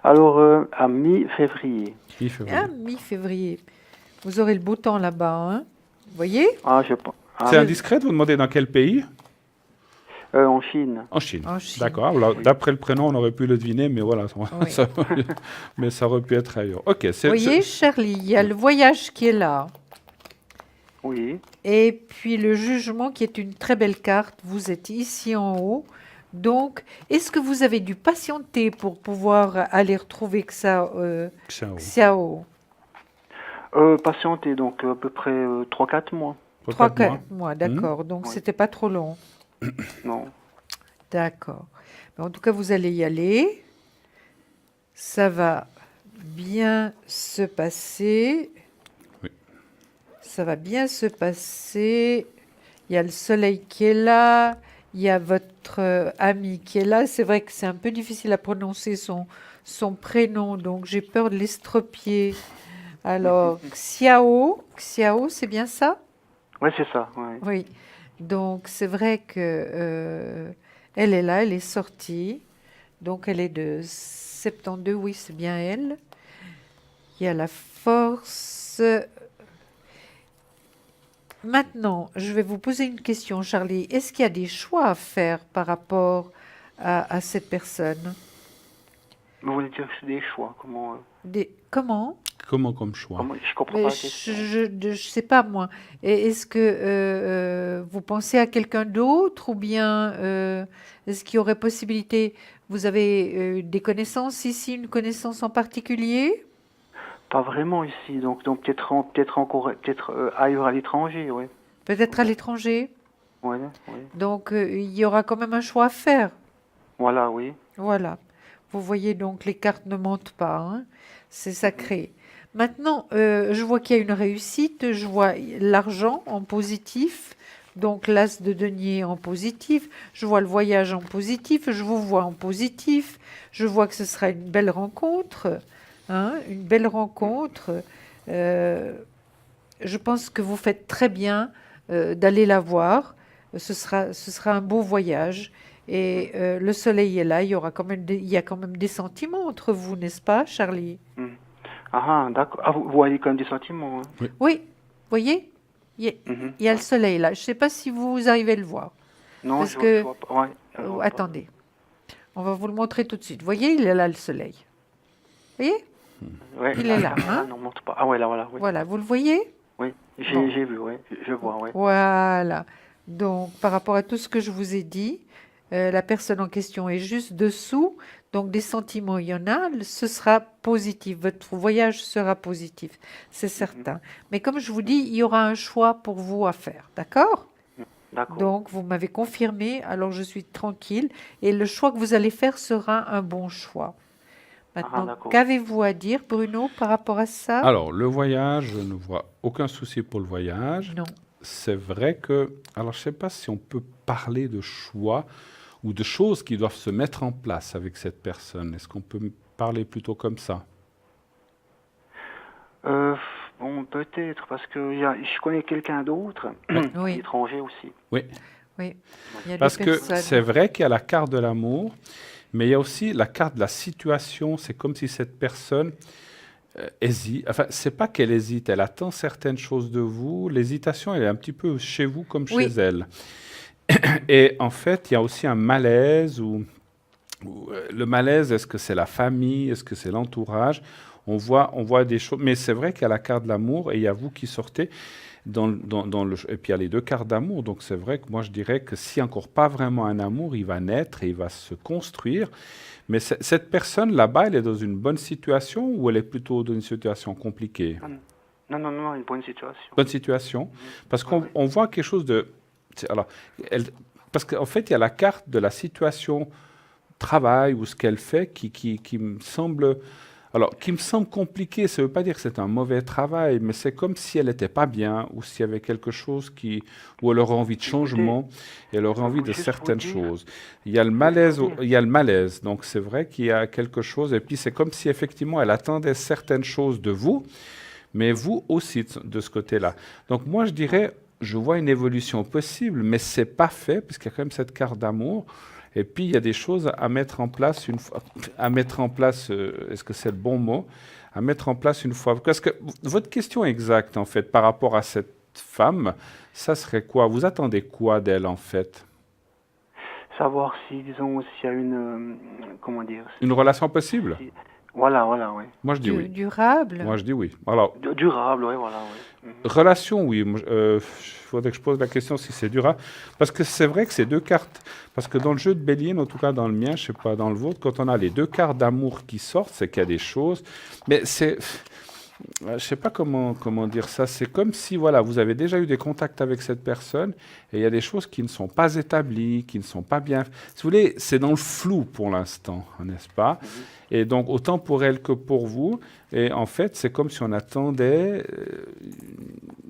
alors à mi-février. Mi-février. Ah, mi-février. Vous aurez le beau temps là-bas, hein? Vous voyez? Ah, je pense. C'est indiscret de vous demander dans quel pays? En Chine. En Chine. En Chine. D'accord. Alors, d'après le prénom, on aurait pu le deviner, mais voilà. Oui. Mais ça aurait pu être ailleurs. Ok. Vous voyez, Charlie, il y a le voyage qui est là. Oui. Et puis le jugement qui est une très belle carte. Vous êtes ici en haut. Donc, est-ce que vous avez dû patienter pour pouvoir aller retrouver Ciao. Xiao? Patienter, donc à peu près 3-4 mois. Pour 3, 4 mois. 4 mois, d'accord. Donc, Ouais. c'était pas trop long. Non. D'accord. Mais en tout cas, vous allez y aller. Ça va bien se passer. Oui. Ça va bien se passer. Il y a le soleil qui est là. Il y a votre ami qui est là. C'est vrai que c'est un peu difficile à prononcer son prénom, donc j'ai peur de l'estropier. Alors, Xiao, c'est bien ça? Ouais, c'est ça. Ouais. Oui. Donc, c'est vrai que elle est là, elle est sortie. Donc, elle est de 72, oui, c'est bien elle. Il y a la force. Maintenant, je vais vous poser une question, Charlie. Est-ce qu'il y a des choix à faire par rapport à cette personne? Vous voulez dire que c'est des choix? Comment, Comment? Comment comme choix? comment je comprends Mais pas la question. je sais pas, moi. Et est-ce que vous pensez à quelqu'un d'autre ou bien est-ce qu'il y aurait possibilité, vous avez des connaissances ici, une connaissance en particulier? Pas vraiment ici, donc peut-être encore ailleurs à l'étranger, ouais. Peut-être à l'étranger? Ouais, ouais. Donc il y aura quand même un choix à faire. Voilà, oui. Voilà. Vous voyez donc, les cartes ne mentent pas, hein. C'est sacré. Maintenant, je vois qu'il y a une réussite, je vois l'argent en positif, donc l'as de denier en positif, je vois le voyage en positif, je vous vois en positif, je vois que ce sera une belle rencontre, hein, une belle rencontre. Euh, je pense que vous faites très bien d'aller la voir. Ce sera un beau voyage. Et le soleil est là. Il y aura quand même il y a quand même des sentiments entre vous, n'est-ce pas, Charlie? Hmm. Ah, d'accord. Ah, vous voyez quand même des sentiments, hein. Oui, voyez, Mhm, il y a le ouais. soleil là. Je ne sais pas si vous arrivez à le voir. Non, Parce je que, vois pas. Ouais, je vois pas. attendez, on va vous le montrer tout de suite. Voyez, il est là le soleil. Voyez? Ouais, Il la est là, caméra hein? non montre pas. Ah ouais, là, voilà, oui. Voilà, vous le voyez? Oui, Bon. j'ai vu, ouais. Je vois, ouais. Voilà. Donc, par rapport à tout ce que je vous ai dit, la personne en question est juste dessous. Donc, des sentiments, il y en a. Ce sera positif. Votre voyage sera positif, c'est certain. Mais comme je vous dis, il y aura un choix pour vous à faire. D'accord? D'accord. Donc, vous m'avez confirmé, alors je suis tranquille. Et le choix que vous allez faire sera un bon choix. Maintenant, d'accord. qu'avez-vous à dire, Bruno, par rapport à ça? Alors, le voyage, je ne vois aucun souci pour le voyage. Non. C'est vrai que, alors je ne sais pas si on peut parler de choix ou de choses qui doivent se mettre en place avec cette personne. Est-ce qu'on peut parler plutôt comme ça? Bon, peut-être, parce que je connais quelqu'un d'autre, Oui. étranger aussi. Oui, Oui, il y a parce des que personnes. c'est vrai qu'il y a la carte de l'amour, mais il y a aussi la carte de la situation. C'est comme si cette personne hésite. Enfin, c'est pas qu'elle hésite, elle attend certaines choses de vous. L'hésitation, elle est un petit peu chez vous comme chez Oui. elle. Et en fait, il y a aussi un malaise le malaise, est-ce que c'est la famille, est-ce que c'est l'entourage? On voit des choses, mais c'est vrai qu'il y a la carte de l'amour et il y a vous qui sortez et puis il y a les deux cartes d'amour. Donc c'est vrai que moi je dirais que s'il n'y a encore pas vraiment un amour, il va naître et il va se construire. Mais cette personne là-bas, elle est dans une bonne situation ou elle est plutôt dans une situation compliquée? Non, une bonne situation. Bonne situation, parce qu'on on voit quelque chose de... Alors, parce qu'en fait, il y a la carte de la situation travail ou ce qu'elle fait qui me semble... Alors, qui me semble compliqué, ça ne veut pas dire que c'est un mauvais travail, mais c'est comme si elle n'était pas bien ou s'il y avait quelque chose où elle aurait envie de changement et elle aurait envie de certaines choses. Il y a le malaise, donc c'est vrai qu'il y a quelque chose, et puis c'est comme si effectivement elle attendait certaines choses de vous, mais vous aussi de ce côté-là. Donc moi je dirais, je vois une évolution possible, mais c'est pas fait, puisqu'il y a quand même cette carte d'amour. Et puis, il y a des choses à mettre en place est-ce que c'est le bon mot? À mettre en place une fois. Parce que votre question exacte, en fait, par rapport à cette femme, ça serait quoi? Vous attendez quoi d'elle, en fait? Savoir si, disons, s'il y a une, comment dire? Une relation possible? Voilà, oui. Moi, je dis oui. Durable? Moi, je dis oui. Alors, Durable, oui, voilà, oui. Relation, oui. Il faudrait que je pose la question si c'est durable. Parce que c'est vrai que c'est deux cartes. Parce que dans le jeu de Bélier, en tout cas dans le mien, je ne sais pas dans le vôtre, quand on a les deux cartes d'amour qui sortent, c'est qu'il y a des choses. Mais c'est. Je ne sais pas comment dire ça. C'est comme si voilà, vous avez déjà eu des contacts avec cette personne et il y a des choses qui ne sont pas établies, qui ne sont pas bien. Si vous voulez, c'est dans le flou pour l'instant, n'est-ce pas? Et donc, autant pour elle que pour vous. Et en fait, c'est comme si on attendait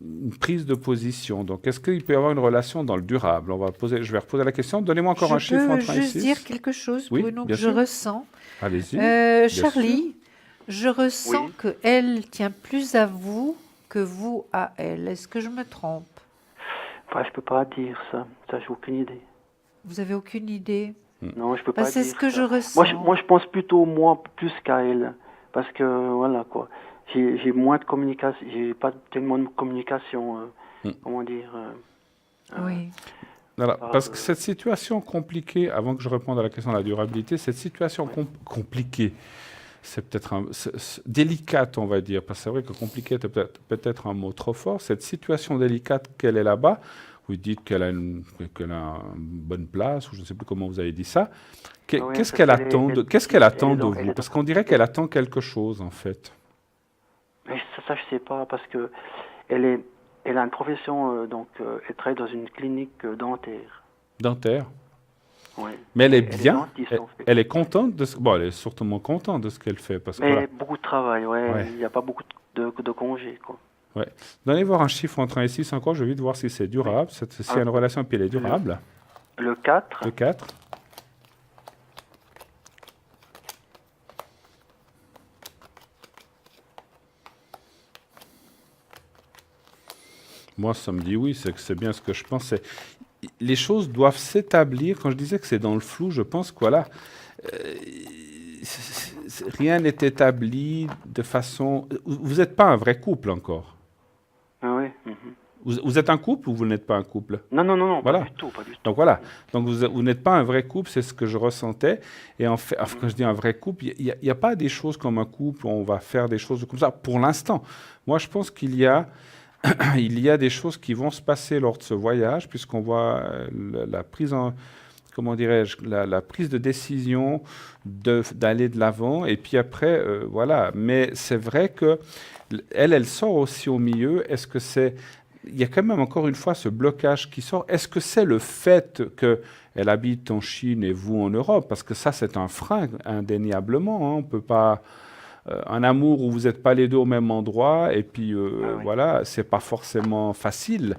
une prise de position. Donc, est-ce qu'il peut y avoir une relation dans le durable? Je vais reposer la question. Donnez-moi encore un chiffre entre 1 Je et peux juste 6. dire quelque chose, Oui, Bruno, bien que je sûr. ressens. Allez-y. Bien Charlie, je ressens Oui. qu'elle tient plus à vous que vous à elle. Est-ce que je me trompe? Enfin, je peux pas dire ça. Ça, j'ai aucune idée. Vous avez aucune idée? Non, je peux Bah, pas c'est dire ce que ça. je ressens. Moi, je pense plutôt moi plus qu'à elle, parce que voilà quoi. J'ai moins de communication, j'ai pas tellement de communication. Comment dire Oui. Voilà, parce que cette situation compliquée, avant que je réponde à la question de la durabilité, cette situation compliquée, c'est peut-être délicate, on va dire, parce que c'est vrai que compliqué est peut-être un mot trop fort. Cette situation délicate qu'elle est là-bas, vous dites qu'elle a une bonne place, ou je ne sais plus comment vous avez dit ça. Oui, Qu'est-ce parce qu'elle qu'elle attend est- de, qu'est-ce qu'elle attend elle est de dans- elle vous? est Parce dans- qu'on dirait qu'elle attend quelque chose, en fait. Mais ça, je sais pas, parce que elle a une profession, elle travaille dans une clinique dentaire. Dentaire. Ouais. Mais elle est Elle est bien, dentiste, en fait. elle est contente de ce... Bon, elle est surtout contente de ce qu'elle fait, parce que Mais voilà. beaucoup de travail, ouais. Ouais. Il n'y a pas beaucoup de congés, quoi. Ouais. Donnez voir un chiffre entre 1 et 6 encore, je vais vite voir si c'est durable, s'il y a une relation, puis elle est durable. Le 4, Le 4. Moi, ça me dit oui, c'est que c'est bien ce que je pensais. Les choses doivent s'établir. Quand je disais que c'est dans le flou, je pense que voilà, euh, rien n'est établi de façon. Vous n'êtes pas un vrai couple encore. ah ouais. Vous êtes un couple ou vous n'êtes pas un couple? Non, Voilà. pas du tout, pas du tout. Donc voilà, donc vous n'êtes pas un vrai couple, c'est ce que je ressentais. Et en fait, quand je dis un vrai couple, il n'y a pas des choses comme un couple où on va faire des choses comme ça pour l'instant. Moi, je pense qu'il y a, il y a des choses qui vont se passer lors de ce voyage, puisqu'on voit la prise en, comment dirais-je, la prise de décision d'aller de l'avant. Et puis après, voilà. Mais c'est vrai que elle sort aussi au milieu. Est-ce que c'est il y a quand même encore une fois ce blocage qui sort. Est-ce que c'est le fait qu'elle habite en Chine et vous en Europe? Parce que ça, c'est un frein, indéniablement. Hein. On peut pas. Un amour où vous n'êtes pas les deux au même endroit, et puis voilà, c'est pas forcément facile.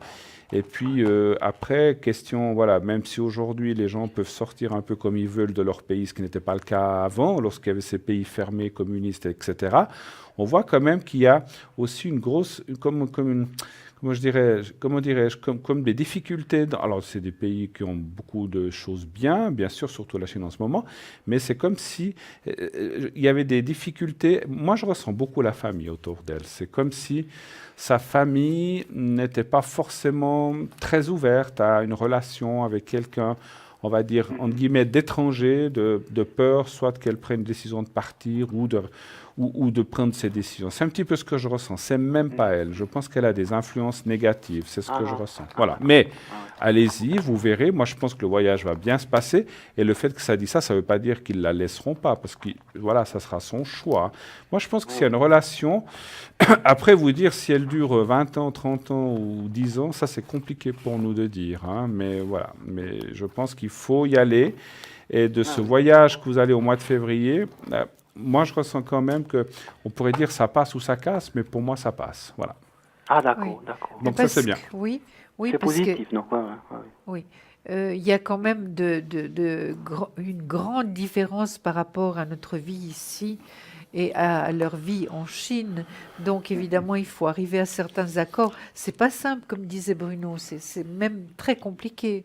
Et puis après, question, voilà, même si aujourd'hui les gens peuvent sortir un peu comme ils veulent de leur pays, ce qui n'était pas le cas avant, lorsqu'il y avait ces pays fermés, communistes, etc., on voit quand même qu'il y a aussi une grosse, comment dirais-je, comme des difficultés. Alors, c'est des pays qui ont beaucoup de choses bien sûr, surtout la Chine en ce moment, mais c'est comme si il y avait des difficultés. Moi, je ressens beaucoup la famille autour d'elle. C'est comme si sa famille n'était pas forcément très ouverte à une relation avec quelqu'un, on va dire, entre guillemets, d'étranger, de peur, soit qu'elle prenne une décision de partir ou de prendre ses décisions. C'est un petit peu ce que je ressens. C'est même pas elle. Je pense qu'elle a des influences négatives. C'est ce que je ressens. Voilà. Mais allez-y, vous verrez. Moi, je pense que le voyage va bien se passer. Et le fait que ça dit ça, ça ne veut pas dire qu'ils la laisseront pas, parce que voilà, ça sera son choix. Moi, je pense que s'il y a une relation, après vous dire si elle dure 20 ans, 30 ans ou 10 ans, ça c'est compliqué pour nous de dire. Hein. Mais voilà. Mais je pense qu'il faut y aller. Et de ce voyage que vous allez au mois de février, moi, je ressens quand même qu'on pourrait dire ça passe ou ça casse, mais pour moi, ça passe. Voilà. Ah, d'accord, Oui. d'accord. Donc ça, c'est bien. Oui, C'est parce positif, que non? oui, il y a quand même une grande différence par rapport à notre vie ici et à leur vie en Chine. Donc évidemment, il faut arriver à certains accords. C'est pas simple, comme disait Bruno. C'est même très compliqué.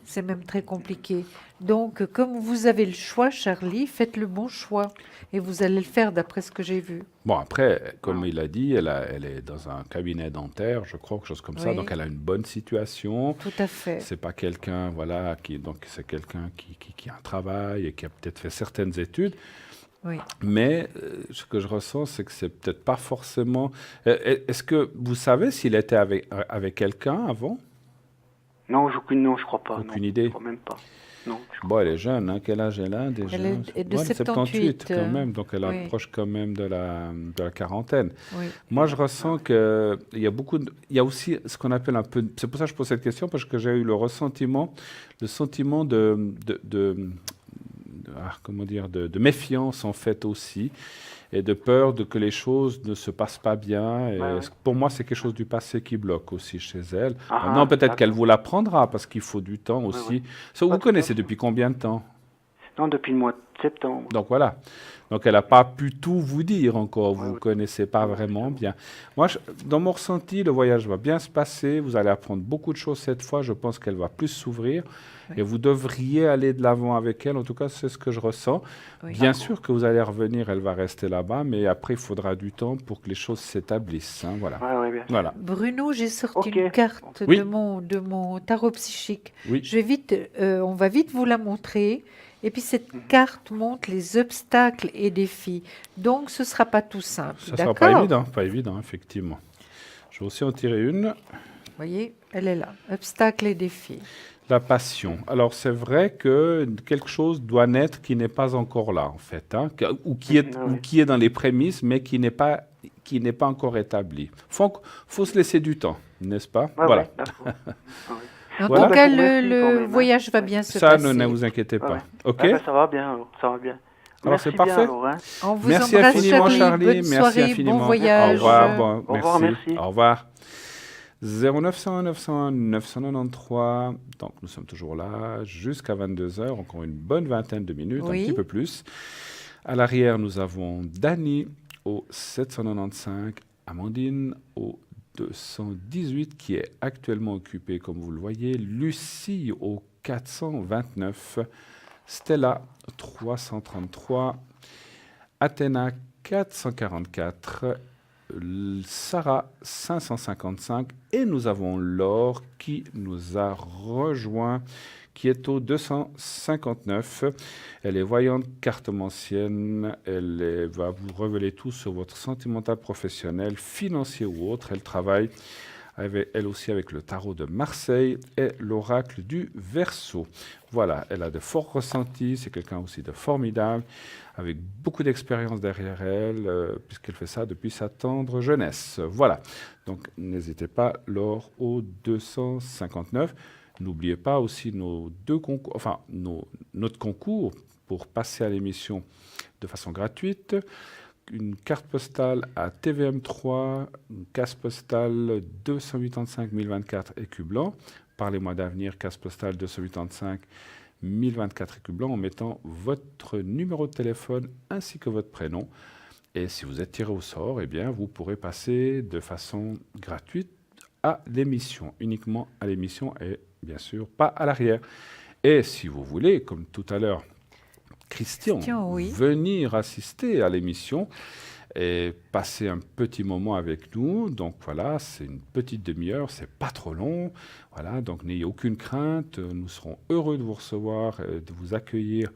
C'est même très compliqué. Donc, comme vous avez le choix, Charlie, faites le bon choix. Et vous allez le faire d'après ce que j'ai vu. Bon, après, comme il a dit, elle est dans un cabinet dentaire, je crois, quelque chose comme ça. Oui. Donc, elle a une bonne situation. Tout à fait. C'est pas quelqu'un, voilà, donc c'est quelqu'un qui a un travail et qui a peut-être fait certaines études. Oui. Mais ce que je ressens, c'est que c'est peut-être pas forcément. Est-ce que vous savez s'il était avec quelqu'un avant? Non, non, je crois pas. Aucune Non, idée. je crois même pas. Non, je crois Bon, elle est jeune, hein. Quel âge elle a déjà? Elle est de Ouais, 78, quand même, donc elle oui. approche quand même de la quarantaine. Oui. Moi, je ressens qu'il y a il y a aussi ce qu'on appelle un peu. C'est pour ça que je pose cette question, parce que j'ai eu le sentiment comment dire, de méfiance en fait aussi, et de peur de que les choses ne se passent pas bien. Et Ouais. pour moi, c'est quelque chose du passé qui bloque aussi chez elle. Ah, Maintenant, peut-être d'accord. qu'elle vous l'apprendra, parce qu'il faut du temps aussi. ouais. Ça, vous Ouais, tout à connaissez fait. depuis combien de temps? Non, depuis le mois de septembre. Donc voilà. Donc elle n'a pas pu tout vous dire encore. Vous ne ouais. connaissez pas Ouais, vraiment justement. bien. Moi, dans mon ressenti, le voyage va bien se passer. Vous allez apprendre beaucoup de choses cette fois. Je pense qu'elle va plus s'ouvrir. Oui. Et vous devriez aller de l'avant avec elle. En tout cas, c'est ce que je ressens. Oui. Bien sûr que vous allez revenir, elle va rester là-bas. Mais après, il faudra du temps pour que les choses s'établissent, hein, voilà. Ouais, bien sûr. Voilà. Bruno, j'ai sorti Ok. une carte Oui. de mon tarot psychique. Oui. On va vite vous la montrer. Et puis cette Mhm. carte montre les obstacles et défis. Donc ce ne sera pas tout simple. Ça ne sera D'accord? pas évident, effectivement. Je vais aussi en tirer une. Vous voyez, elle est là. Obstacles et défis. La passion. Alors, c'est vrai que quelque chose doit naître qui n'est pas encore là, en fait, hein, ou qui est dans les prémices, mais qui n'est pas encore établi. Faut se laisser du temps, n'est-ce pas? Ouais, Voilà. ouais, d'accord. Ouais. En Voilà. tout cas, Bah, merci quand le même, hein. voyage va Ouais. bien se Ça, passer. ne vous inquiétez pas. Ouais. OK? Ouais, bah, ça va bien, alors. Ça va bien. Alors, Merci c'est parfait. bien, alors, hein. On vous Merci embrasse, infiniment, Charlie. Charlie. Bonne Merci soirée, infiniment. bon voyage. Au revoir. Au revoir, merci. Au revoir. 0901 901 993. Donc, nous sommes toujours là jusqu'à 22 heures. Encore une bonne vingtaine de minutes, Oui. un petit peu plus. À l'arrière, nous avons Dany au 795, Amandine au 218, qui est actuellement occupée, comme vous le voyez, Lucie au 429, Stella 333, Athéna 444, Sarah 555, et nous avons Laure qui nous a rejoint, qui est au 259. Elle est voyante cartomancienne. Va vous révéler tout sur votre sentimental professionnel, financier ou autre. Elle travaille elle aussi avec le tarot de Marseille et l'oracle du Verseau. Voilà, elle a de forts ressentis. C'est quelqu'un aussi de formidable, avec beaucoup d'expérience derrière elle, puisqu'elle fait ça depuis sa tendre jeunesse. Voilà, donc n'hésitez pas, Laure au 259. N'oubliez pas aussi nos deux concours, enfin notre concours pour passer à l'émission de façon gratuite. Une carte postale à TVM3, une case postale 285 1024 écus blancs. Parlez-moi d'avenir, case postale 285 1024 écus blancs, en mettant votre numéro de téléphone ainsi que votre prénom. Et si vous êtes tiré au sort, eh bien, vous pourrez passer de façon gratuite à l'émission, uniquement à l'émission et bien sûr pas à l'arrière. Et si vous voulez, comme tout à l'heure, Christian, oui. venir assister à l'émission et passer un petit moment avec nous. Donc voilà, c'est une petite demi-heure, c'est pas trop long. Voilà, donc n'ayez aucune crainte. Nous serons heureux de vous recevoir, de vous accueillir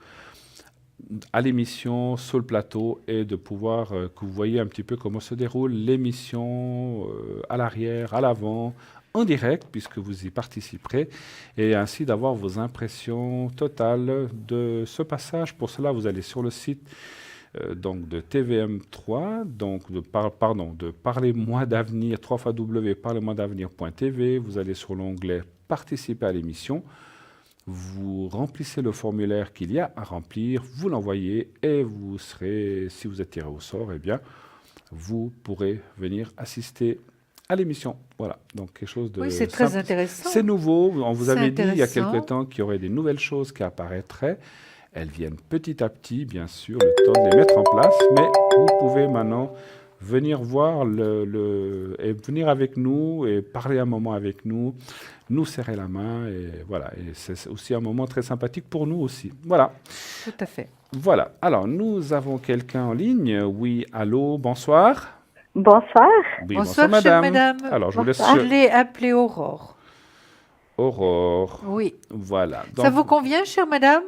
à l'émission, sur le plateau, et de pouvoir que vous voyez un petit peu comment se déroule l'émission à l'arrière, à l'avant, en direct, puisque vous y participerez, et ainsi d'avoir vos impressions totales de ce passage. Pour cela, vous allez sur le site donc de TVM3, donc de Parlez-moi d'avenir, www.parlez-moi-d'avenir.tv. Vous allez sur l'onglet Participer à l'émission. Vous remplissez le formulaire qu'il y a à remplir, vous l'envoyez et vous serez, si vous êtes tiré au sort, eh bien, vous pourrez venir assister à l'émission. Voilà, donc quelque chose de Oui, c'est très simple. intéressant. C'est nouveau, on vous C'est avait dit il y a intéressant. quelque temps qu'il y aurait des nouvelles choses qui apparaîtraient. Elles viennent petit à petit, bien sûr, le temps de les mettre en place, mais vous pouvez maintenant venir voir et venir avec nous et parler un moment avec nous, nous serrer la main, et voilà. Et c'est aussi un moment très sympathique pour nous aussi. Voilà. Tout à fait. Voilà. Alors, nous avons quelqu'un en ligne. Oui, allô, bonsoir. Bonsoir. Oui, Bonsoir, chère madame. Alors, je vous laisse Je l'ai appelée Aurore. Aurore. Oui. Voilà. Ça vous convient, chère madame?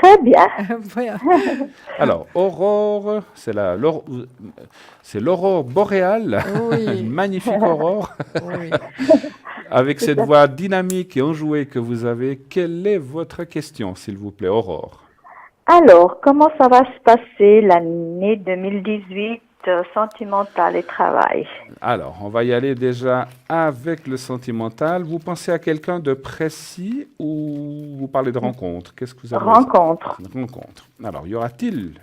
Très bien. Voilà. Alors, Aurore, c'est l'aurore boréale, Oui. une magnifique aurore, Oui. avec cette voix dynamique et enjouée que vous avez. Quelle est votre question, s'il vous plaît, Aurore? Alors, comment ça va se passer l'année 2018 sentimentale et travail? Alors, on va y aller déjà avec le sentimental. Vous pensez à quelqu'un de précis ou vous parlez de rencontre? Qu'est-ce que vous avez? Rencontre. Une rencontre. Alors, y aura-t-il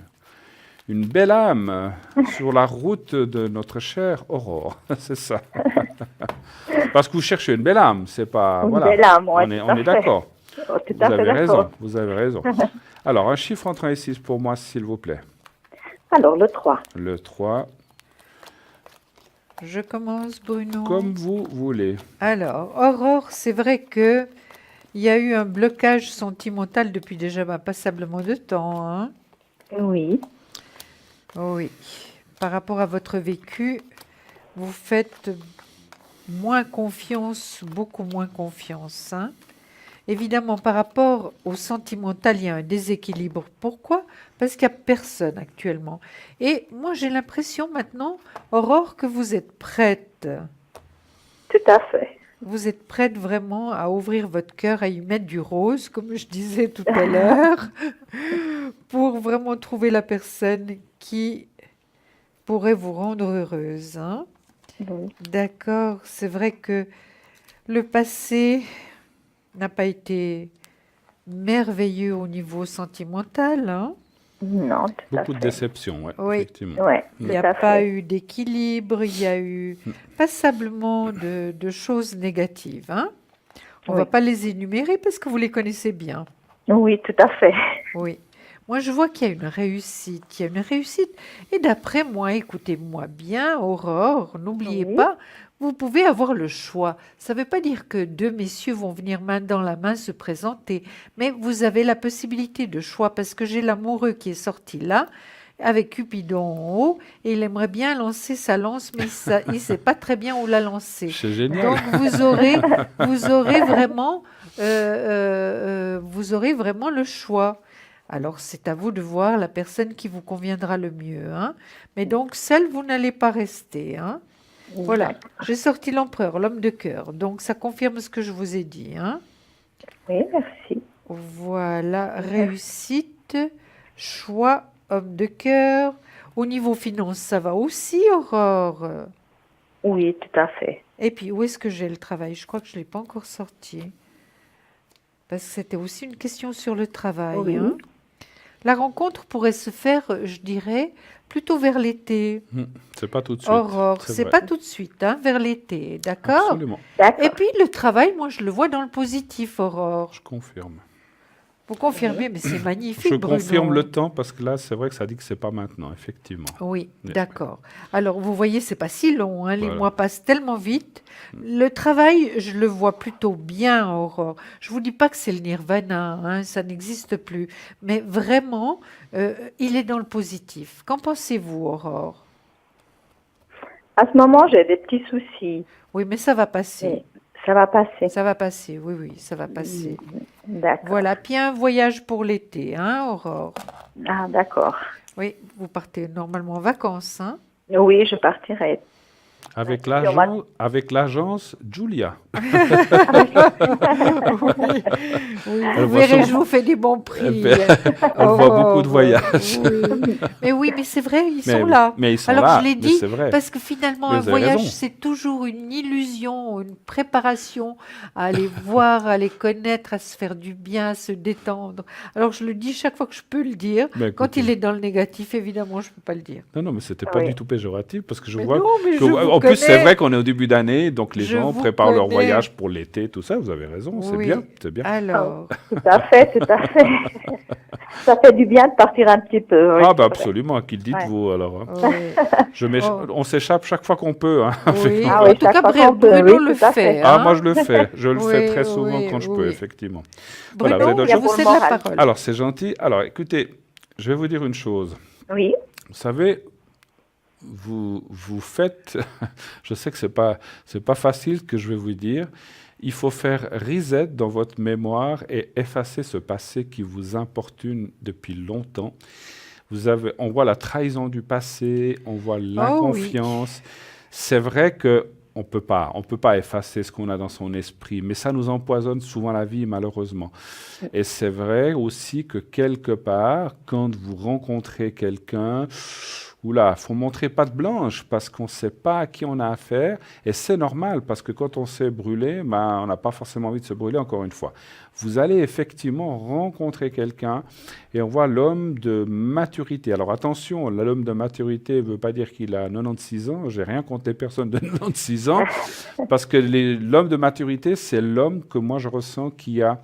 une belle âme sur la route de notre chère Aurore? C'est ça. Parce que vous cherchez une belle âme, c'est pas... Une voilà. belle âme, ouais, On tout à est fait. d'accord. Oh, tout Vous à fait avez raison, d'accord. vous avez raison. Alors, un chiffre entre 1 et 6 pour moi, s'il vous plaît. Alors, le 3. Le 3, Je commence, Bruno. comme vous voulez. Alors, Aurore, c'est vrai que il y a eu un blocage sentimental depuis déjà passablement de temps, hein. Oui. Oui. Par rapport à votre vécu, vous faites moins confiance, beaucoup moins confiance, hein. Évidemment, par rapport au sentimental, il y a un déséquilibre. Pourquoi? Parce qu'il n'y a personne actuellement. Et moi, j'ai l'impression maintenant, Aurore, que vous êtes prête. Tout à fait. Vous êtes prête vraiment à ouvrir votre cœur, à y mettre du rose, comme je disais tout à l'heure, pour vraiment trouver la personne qui pourrait vous rendre heureuse, hein. Oui. D'accord, c'est vrai que le passé n'a pas été merveilleux au niveau sentimental, hein. Non, tout à Beaucoup de fait. déceptions, ouais, Oui. effectivement. Ouais, Il tout n'y à a pas fait. eu d'équilibre, il y a eu passablement de choses négatives, hein. On ne va Oui. pas les énumérer parce que vous les connaissez bien. Oui, tout à fait. Oui. Moi, je vois qu'il y a une réussite. Il y a une réussite. Et d'après moi, écoutez-moi bien, Aurore, n'oubliez Oui. pas, vous pouvez avoir le choix. Ça ne veut pas dire que deux messieurs vont venir main dans la main se présenter, mais vous avez la possibilité de choix parce que j'ai l'amoureux qui est sorti là, avec Cupidon en haut, et il aimerait bien lancer sa lance, mais il ne sait pas très bien où la lancer. C'est génial. Donc vous aurez vous aurez vraiment le choix. Alors c'est à vous de voir la personne qui vous conviendra le mieux, hein. Mais donc seul vous n'allez pas rester, hein. Voilà, j'ai sorti l'empereur, l'homme de cœur. Donc ça confirme ce que je vous ai dit, hein. Oui, merci. Voilà, réussite, choix, homme de cœur. Au niveau finance, ça va aussi, Aurore. Oui, tout à fait. Et puis, où est-ce que j'ai le travail? Je crois que je ne l'ai pas encore sorti. Parce que c'était aussi une question sur le travail, Oui. hein. La rencontre pourrait se faire, je dirais, plutôt vers l'été. C'est pas tout de suite. Aurore, c'est vrai. pas tout de suite, hein, vers l'été, d'accord? Absolument, D'accord. Et puis, le travail, moi, je le vois dans le positif, Aurore. je confirme. Vous confirmez, mais c'est magnifique, Je Bruno. confirme le temps parce que là, c'est vrai que ça dit que c'est pas maintenant, effectivement. Oui, Oui. d'accord. Alors, vous voyez, c'est pas si long, hein, les Voilà. mois passent tellement vite. Le travail, je le vois plutôt bien, Aurore. Je vous dis pas que c'est le nirvana, hein, ça n'existe plus. Mais vraiment, il est dans le positif. Qu'en pensez-vous, Aurore? À ce moment, j'ai des petits soucis. Oui, mais ça va passer. Mais ça va passer. Ça va passer, oui, oui, ça va passer. D'accord. Voilà, puis un voyage pour l'été, hein, Aurore? Ah, d'accord. Oui, vous partez normalement en vacances, hein? Oui, je partirai. Avec Oui, on va- l'agence Julia. Oui, Elle vous voit verrez, son- je vous fais des bons prix. Elle voit beaucoup de voyages. Oui. Mais oui, mais c'est vrai, ils Mais sont oui, là. mais ils sont Alors là, je l'ai mais dit, c'est vrai. parce que finalement, Mais un vous avez voyage, raison. c'est toujours une illusion, une préparation à aller voir, à les connaître, à se faire du bien, à se détendre. Alors je le dis chaque fois que je peux le dire. Ben, Quand écoutez. il est dans le négatif, évidemment, je ne peux pas le dire. Non, mais c'était pas Oui. du tout péjoratif parce que je Mais vois non, mais que- je vous en plus, c'est connais. vrai qu'on est au début d'année, donc les Je gens vous préparent leur connais. voyage pour l'été, tout ça. Vous avez raison, c'est Oui. bien, c'est bien. Alors, Tout à fait, tout à fait. Ça fait du bien de partir un petit peu. Oui, Ah, c'est bah vrai. absolument, qu'il dites-vous alors. Hein. oui. Oh. On s'échappe chaque fois qu'on peut. Hein. Oui. Ah En oui, tout cas, chaque fois qu'on peut, Bruno oui, le tout à fait. fait. Ah, hein. moi je le fais. Je le fais Oui, très souvent oui, quand je peux, oui. effectivement. Voilà, Bruno, vous avez je d'autres vous choses cède la morales. parole. Alors, c'est gentil. Alors, écoutez, je vais vous dire une chose. Oui, Vous savez, vous faites, je sais que c'est pas facile ce que je vais vous dire. il faut faire reset dans votre mémoire et effacer ce passé qui vous importune depuis longtemps. On voit la trahison du passé, on voit l'inconfiance. C'est vrai que on peut pas effacer ce qu'on a dans son esprit, mais ça nous empoisonne souvent la vie, malheureusement. Et c'est vrai aussi que quelque part, quand vous rencontrez quelqu'un, oula, faut montrer patte blanche parce qu'on ne sait pas à qui on a affaire. Et c'est normal parce que quand on s'est brûlé, on n'a pas forcément envie de se brûler encore une fois. Vous allez effectivement rencontrer quelqu'un et on voit l'homme de maturité. Alors attention, l'homme de maturité ne veut pas dire qu'il a 96 ans. J'ai rien contre les personnes de 96 ans parce que l'homme de maturité, c'est l'homme que moi je ressens qui a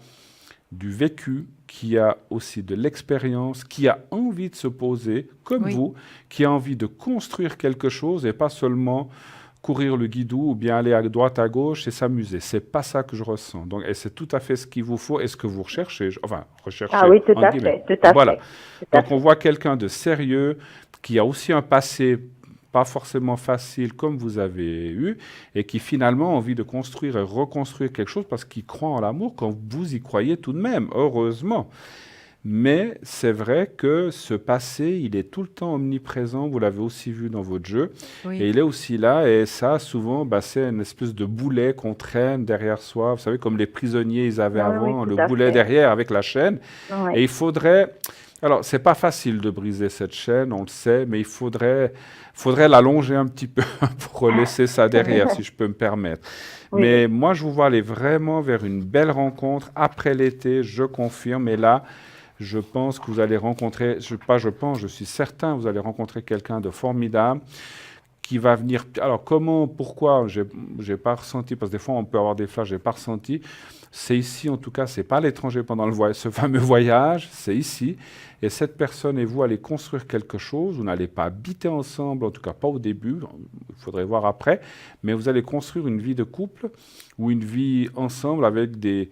du vécu, qui a aussi de l'expérience, qui a envie de se poser, comme vous, qui a envie de construire quelque chose et pas seulement courir le guidou ou bien aller à droite, à gauche et s'amuser. C'est pas ça que je ressens. Donc, et c'est tout à fait ce qu'il vous faut et ce que vous recherchez. Enfin, recherchez. Ah oui, tout à fait. Voilà. Donc, on voit quelqu'un de sérieux qui a aussi un passé pas forcément facile comme vous avez eu, et qui finalement a envie de construire et reconstruire quelque chose parce qu'il croit en l'amour quand vous y croyez tout de même, heureusement. Mais c'est vrai que ce passé, il est tout le temps omniprésent, vous l'avez aussi vu dans votre jeu, et il est aussi là, et ça, souvent, c'est une espèce de boulet qu'on traîne derrière soi, vous savez, comme les prisonniers, ils avaient avant, le boulet derrière avec la chaîne, et il faudrait... Alors, c'est pas facile de briser cette chaîne, on le sait, mais il faudrait l'allonger un petit peu pour laisser ça derrière, si je peux me permettre. Mais moi, je vous vois aller vraiment vers une belle rencontre après l'été, je confirme. Et là, je pense que vous allez rencontrer, je suis certain, vous allez rencontrer quelqu'un de formidable qui va venir. Alors, comment, pourquoi, j'ai pas ressenti, parce que des fois, on peut avoir des flashs, j'ai pas ressenti. C'est ici, en tout cas, c'est pas à l'étranger pendant ce fameux voyage, c'est ici. Et cette personne et vous allez construire quelque chose. Vous n'allez pas habiter ensemble, en tout cas pas au début, il faudrait voir après, mais vous allez construire une vie de couple ou une vie ensemble avec des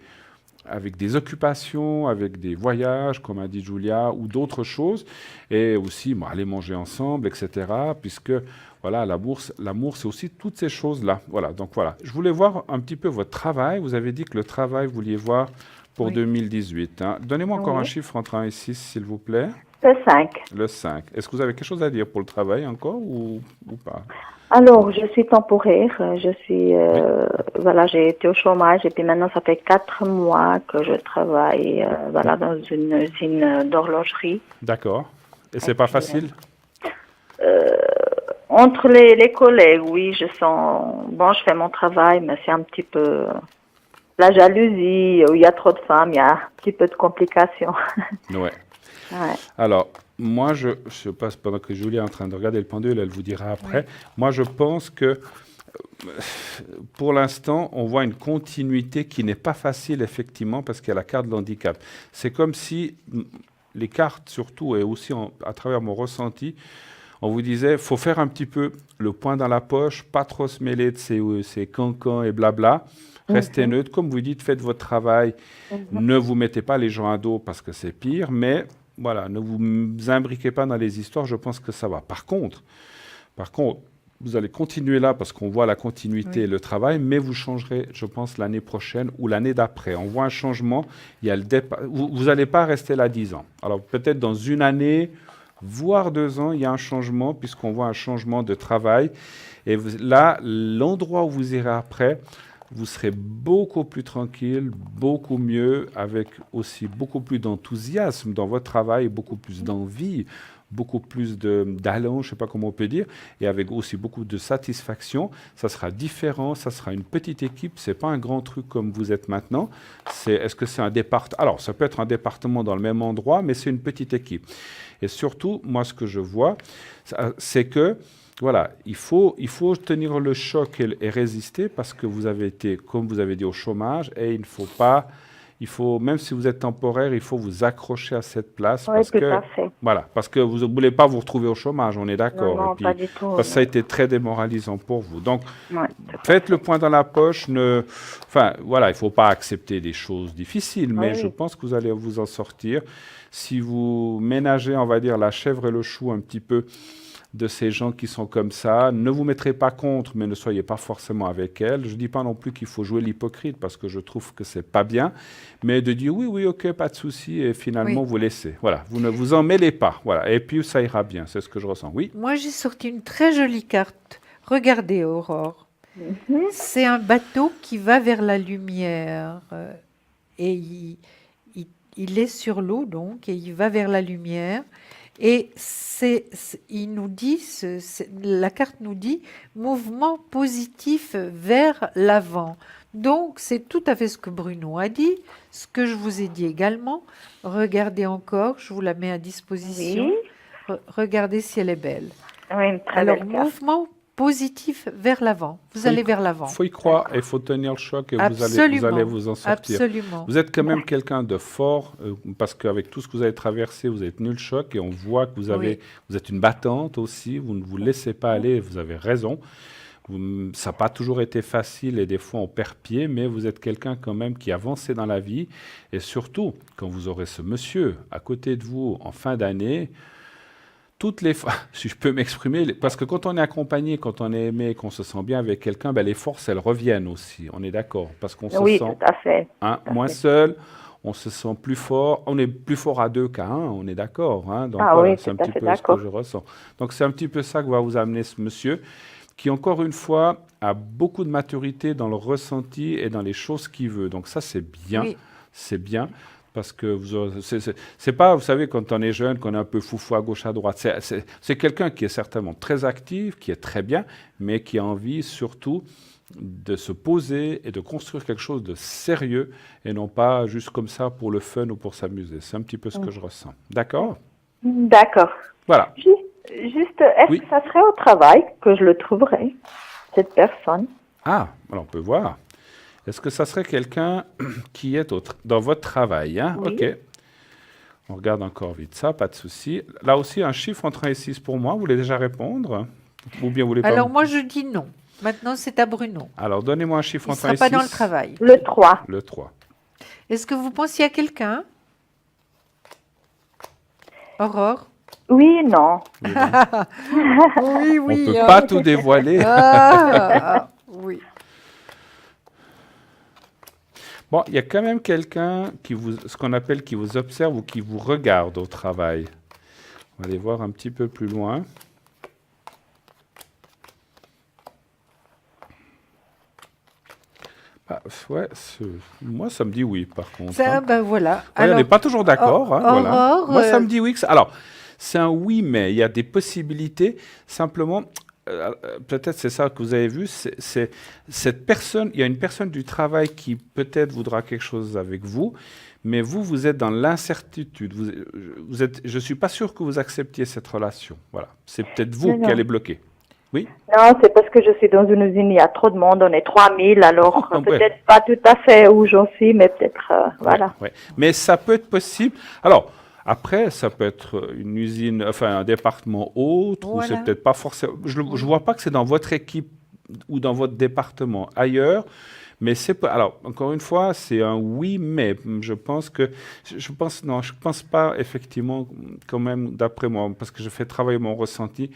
occupations, avec des voyages, comme a dit Julia, ou d'autres choses, et aussi aller manger ensemble, etc., puisque voilà, l'amour, c'est aussi toutes ces choses-là. Voilà, donc voilà. Je voulais voir un petit peu votre travail. Vous avez dit que le travail, vous vouliez voir pour 2018. Hein. Donnez-moi encore un chiffre entre 1 et 6, s'il vous plaît. Le 5. Le 5. Est-ce que vous avez quelque chose à dire pour le travail encore ou pas? Alors, je suis temporaire. J'ai été au chômage et puis maintenant, ça fait 4 mois que je travaille dans une usine d'horlogerie. D'accord. Et c'est pas facile? Entre les collègues, oui, je fais mon travail, mais c'est un petit peu la jalousie, où il y a trop de femmes, il y a un petit peu de complications. Ouais. Alors, moi, je passe pendant que Julie est en train de regarder le pendule, elle vous dira après. Moi, je pense que pour l'instant, on voit une continuité qui n'est pas facile, effectivement, parce qu'il y a la carte de l'handicap. C'est comme si les cartes, surtout, et aussi à travers mon ressenti, on vous disait, il faut faire un petit peu le poing dans la poche, pas trop se mêler de ces cancans et blabla. Restez neutre. Comme vous dites, faites votre travail. Ne vous mettez pas les gens à dos parce que c'est pire. Mais voilà, ne vous imbriquez pas dans les histoires. Je pense que ça va. Par contre, vous allez continuer là parce qu'on voit la continuité et le travail. Mais vous changerez, je pense, l'année prochaine ou l'année d'après. On voit un changement. Il y a le départ. Vous n'allez pas rester là 10 ans. Alors peut-être dans une année, voire 2 ans, il y a un changement puisqu'on voit un changement de travail. Et là, l'endroit où vous irez après, vous serez beaucoup plus tranquille, beaucoup mieux, avec aussi beaucoup plus d'enthousiasme dans votre travail, beaucoup plus d'envie, beaucoup plus d'allant, je ne sais pas comment on peut dire, et avec aussi beaucoup de satisfaction. Ça sera différent, ça sera une petite équipe, ce n'est pas un grand truc comme vous êtes maintenant. Est-ce que c'est un département? Alors, ça peut être un département dans le même endroit, mais c'est une petite équipe. Et surtout, moi, ce que je vois, c'est que voilà, il faut tenir le choc et résister parce que vous avez été, comme vous avez dit, au chômage et il faut, même si vous êtes temporaire, il faut vous accrocher à cette place parce que vous ne voulez pas vous retrouver au chômage, on est d'accord. Non, pas du tout. Parce que ça a été très démoralisant pour vous. Donc, faites le point dans la poche. Il ne faut pas accepter des choses difficiles, mais je pense que vous allez vous en sortir. Si vous ménagez, on va dire, la chèvre et le chou un petit peu de ces gens qui sont comme ça. Ne vous mettrez pas contre, mais ne soyez pas forcément avec elles. Je ne dis pas non plus qu'il faut jouer l'hypocrite, parce que je trouve que c'est pas bien, mais de dire oui, oui, ok, pas de souci, et finalement Oui. vous laissez. Voilà, vous ne vous en mêlez pas. Voilà, et puis ça ira bien, c'est ce que je ressens. Oui. Moi, j'ai sorti une très jolie carte. Regardez, Aurore. C'est un bateau qui va vers la lumière. Et il est sur l'eau, donc, et il va vers la lumière. Et il nous dit, la carte nous dit, mouvement positif vers l'avant. Donc, c'est tout à fait ce que Bruno a dit, ce que je vous ai dit également. Regardez encore, je vous la mets à disposition. Oui. Regardez si elle est belle. Oui, une très Alors, belle carte. mouvement positif vers l'avant. Vous allez vers l'avant. Il faut y croire et il faut tenir le choc et vous allez vous en sortir. Absolument. Vous êtes quand même quelqu'un de fort parce qu'avec tout ce que vous avez traversé, vous avez tenu le choc et on voit que vous êtes une battante aussi, vous ne vous laissez pas aller, vous avez raison. Ça n'a pas toujours été facile et des fois on perd pied, mais vous êtes quelqu'un quand même qui avancé dans la vie et surtout quand vous aurez ce monsieur à côté de vous en fin d'année, toutes les fois, si je peux m'exprimer, parce que quand on est accompagné, quand on est aimé, qu'on se sent bien avec quelqu'un, ben les forces, elles reviennent aussi. On est d'accord, parce qu'on se Oui, sent tout à fait. moins seul, on se sent plus fort. On est plus fort à deux qu'à un, on est d'accord. Hein, donc Ah voilà, oui, c'est un tout à petit fait peu ce que d'accord. je ressens. Donc c'est un petit peu ça que va vous amener ce monsieur, qui encore une fois a beaucoup de maturité dans le ressenti et dans les choses qu'il veut. Donc ça, c'est bien, Oui. c'est bien. Parce que c'est pas, vous savez, quand on est jeune, qu'on est un peu foufou à gauche, à droite. C'est quelqu'un qui est certainement très actif, qui est très bien, mais qui a envie surtout de se poser et de construire quelque chose de sérieux et non pas juste comme ça pour le fun ou pour s'amuser. C'est un petit peu ce que je ressens. D'accord? D'accord. Voilà. Juste, est-ce Oui. que ça serait au travail que je le trouverais, cette personne? Ah, alors on peut voir. Est-ce que ça serait quelqu'un qui est dans votre travail, hein? Oui. OK. On regarde encore vite ça, pas de souci. Là aussi, un chiffre entre 1 et 6 pour moi. Vous voulez déjà répondre? Ou bien vous voulez pas? Alors, moi, je dis non. Maintenant, c'est à Bruno. Alors, donnez-moi un chiffre Il ne entre 1 sera et 6. pas dans le travail. Le 3. Le 3. Est-ce que vous pensiez à quelqu'un? Aurore? Oui, non. Oui, On ne peut hein. pas tout dévoiler. Oui. Bon, il y a quand même quelqu'un ce qu'on appelle qui vous observe ou qui vous regarde au travail. On va aller voir un petit peu plus loin. Ah, ouais, moi, ça me dit oui, par contre. Ça, hein. ben voilà. Ouais, on n'est Alors, pas toujours d'accord. hein, voilà. Aurore, Moi, ça me dit oui. Alors, c'est un oui, mais il y a des possibilités. Simplement, peut-être c'est ça que vous avez vu, c'est cette personne, il y a une personne du travail qui peut-être voudra quelque chose avec vous, mais vous êtes dans l'incertitude. Je ne suis pas sûr que vous acceptiez cette relation. Voilà. C'est peut-être vous Non, qui non. allez bloquer. Oui. Non, c'est parce que je suis dans une usine, il y a trop de monde, on est 3000, alors Ouais. peut-être pas tout à fait où j'en suis, mais peut-être, voilà. Ouais. Mais ça peut être possible. Alors, après, ça peut être une usine, enfin un département autre, ou Voilà. c'est peut-être pas forcément. Je ne vois pas que c'est dans votre équipe ou dans votre département ailleurs. Mais c'est pas. Alors, encore une fois, c'est un oui, mais je pense que. Je pense pas effectivement, quand même, d'après moi, parce que je fais travailler mon ressenti.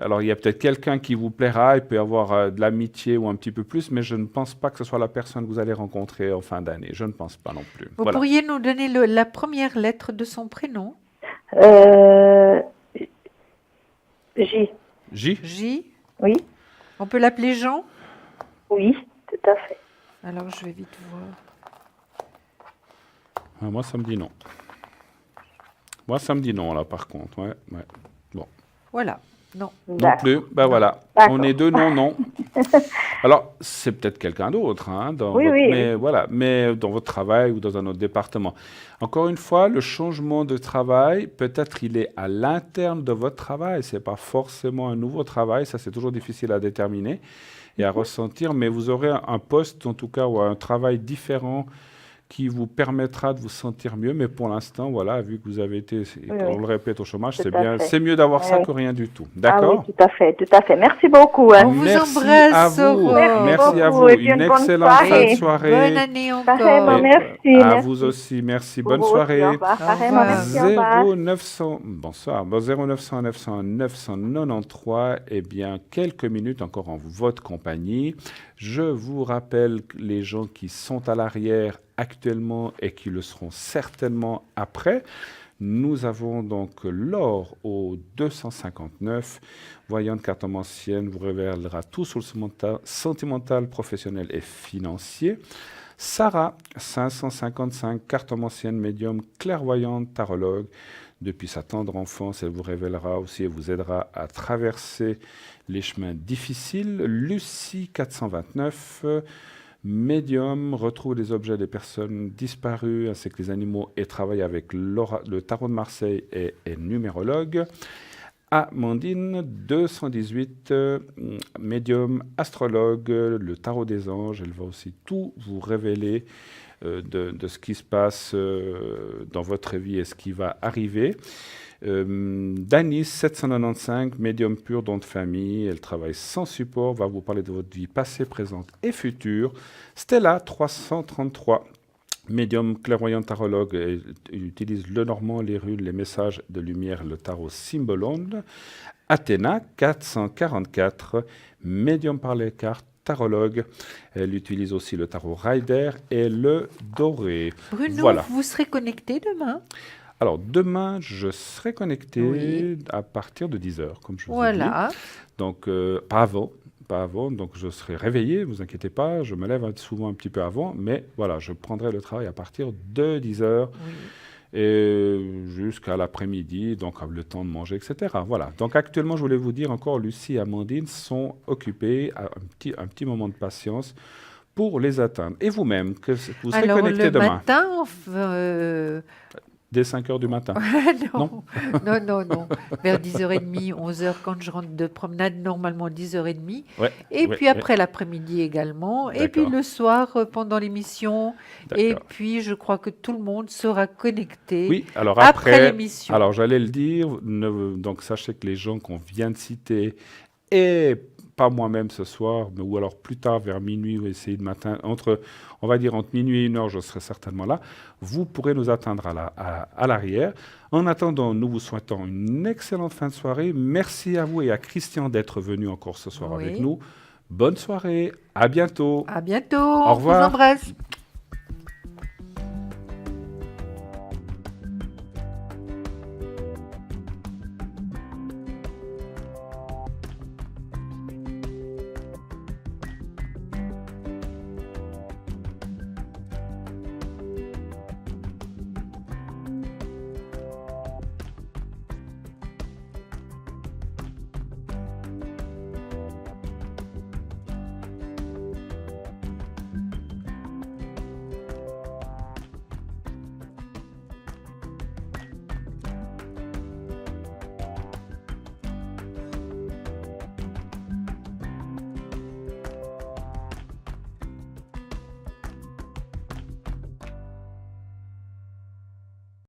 Alors, il y a peut-être quelqu'un qui vous plaira, il peut y avoir de l'amitié ou un petit peu plus, mais je ne pense pas que ce soit la personne que vous allez rencontrer en fin d'année. Je ne pense pas non plus. vous Voilà. pourriez nous donner la première lettre de son prénom? J. J. J. Oui, On peut l'appeler Jean? oui, tout à fait. Alors, je vais vite voir. Ah, moi, ça me dit non. Moi, ça me dit non, là, par contre. Ouais. Bon. Voilà. Non. Non D'accord. plus. Ben voilà. D'accord. On est deux non. Alors, c'est peut-être quelqu'un d'autre, hein, Oui, oui. mais voilà, mais dans votre travail ou dans un autre département. Encore une fois, le changement de travail, peut-être il est à l'interne de votre travail. C'est pas forcément un nouveau travail. Ça, c'est toujours difficile à déterminer et à ressentir. Mais vous aurez un poste, en tout cas, ou un travail différent qui vous permettra de vous sentir mieux. Mais pour l'instant, voilà, vu que vous avez été, on le répète, au chômage, Tout c'est à bien, fait. c'est mieux d'avoir ça Oui. que rien du tout. Ah oui, D'accord? tout à fait, tout à fait. Merci beaucoup. On vous Merci embrasse, à vous. Aurore. Merci à beaucoup vous. et puis une bonne excellente fin de soirée. soirée. Bonne année Pareillement, encore. merci. À merci. vous aussi. Merci. Pour Bonne vous aussi, soirée. au revoir. Au Pareillement, revoir. merci, au revoir. 0900, bonsoir, 0900 900 993, eh bien, quelques minutes encore en votre compagnie. Je vous rappelle que les gens qui sont à l'arrière actuellement et qui le seront certainement après, nous avons donc Laure au 259, voyante cartomancienne, vous révélera tout sur le sentimental, professionnel et financier. Sarah, 555, cartomancienne, médium, clairvoyante, tarologue. Depuis sa tendre enfance, elle vous révélera aussi et vous aidera à traverser les chemins difficiles. Lucie, 429, médium, retrouve les objets des personnes disparues ainsi que les animaux et travaille avec le tarot de Marseille et est numérologue. Amandine, 218, médium, astrologue, le tarot des anges. Elle va aussi tout vous révéler de ce qui se passe dans votre vie et ce qui va arriver. Danis, 795, médium pur, don de famille. Elle travaille sans support, va vous parler de votre vie passée, présente et future. Stella, 333. Médium, clairvoyant, tarologue, il utilise le normand, les runes, les messages de lumière, le tarot symbolone. Athéna, 444, médium par les cartes, tarologue. Elle utilise aussi le tarot Rider et le doré. Bruno, Voilà. vous serez connecté demain? Alors, demain, je serai connecté Oui. à partir de 10h, comme je vous ai dit. Voilà. Donc, pas avant. Donc, je serai réveillé, ne vous inquiétez pas. Je me lève souvent un petit peu avant. Mais voilà, je prendrai le travail à partir de 10h Oui. et jusqu'à l'après-midi, donc le temps de manger, etc. Voilà. Donc, actuellement, je voulais vous dire encore, Lucie et Amandine sont occupées. Un petit moment de patience pour les atteindre. Et vous-même, vous serez Alors, connecté le demain, matin, dès 5h du matin. non, non. Vers 10h30, 11h, quand je rentre de promenade, normalement 10h30. Ouais, Et ouais, puis après l'après-midi également. Et puis D'accord. le soir, pendant l'émission. Et D'accord. puis, je crois que tout le monde sera connecté Oui, alors après l'émission. alors j'allais le dire, donc sachez que les gens qu'on vient de citer, et pas moi-même ce soir, ou alors plus tard vers minuit ou essayer de matin, on va dire entre minuit et 1h, je serai certainement là, vous pourrez nous atteindre à l'arrière. En attendant, nous vous souhaitons une excellente fin de soirée. Merci à vous et à Christian d'être venu encore ce soir Oui. avec nous. Bonne soirée, à bientôt. À bientôt. Au On vous revoir. embrasse.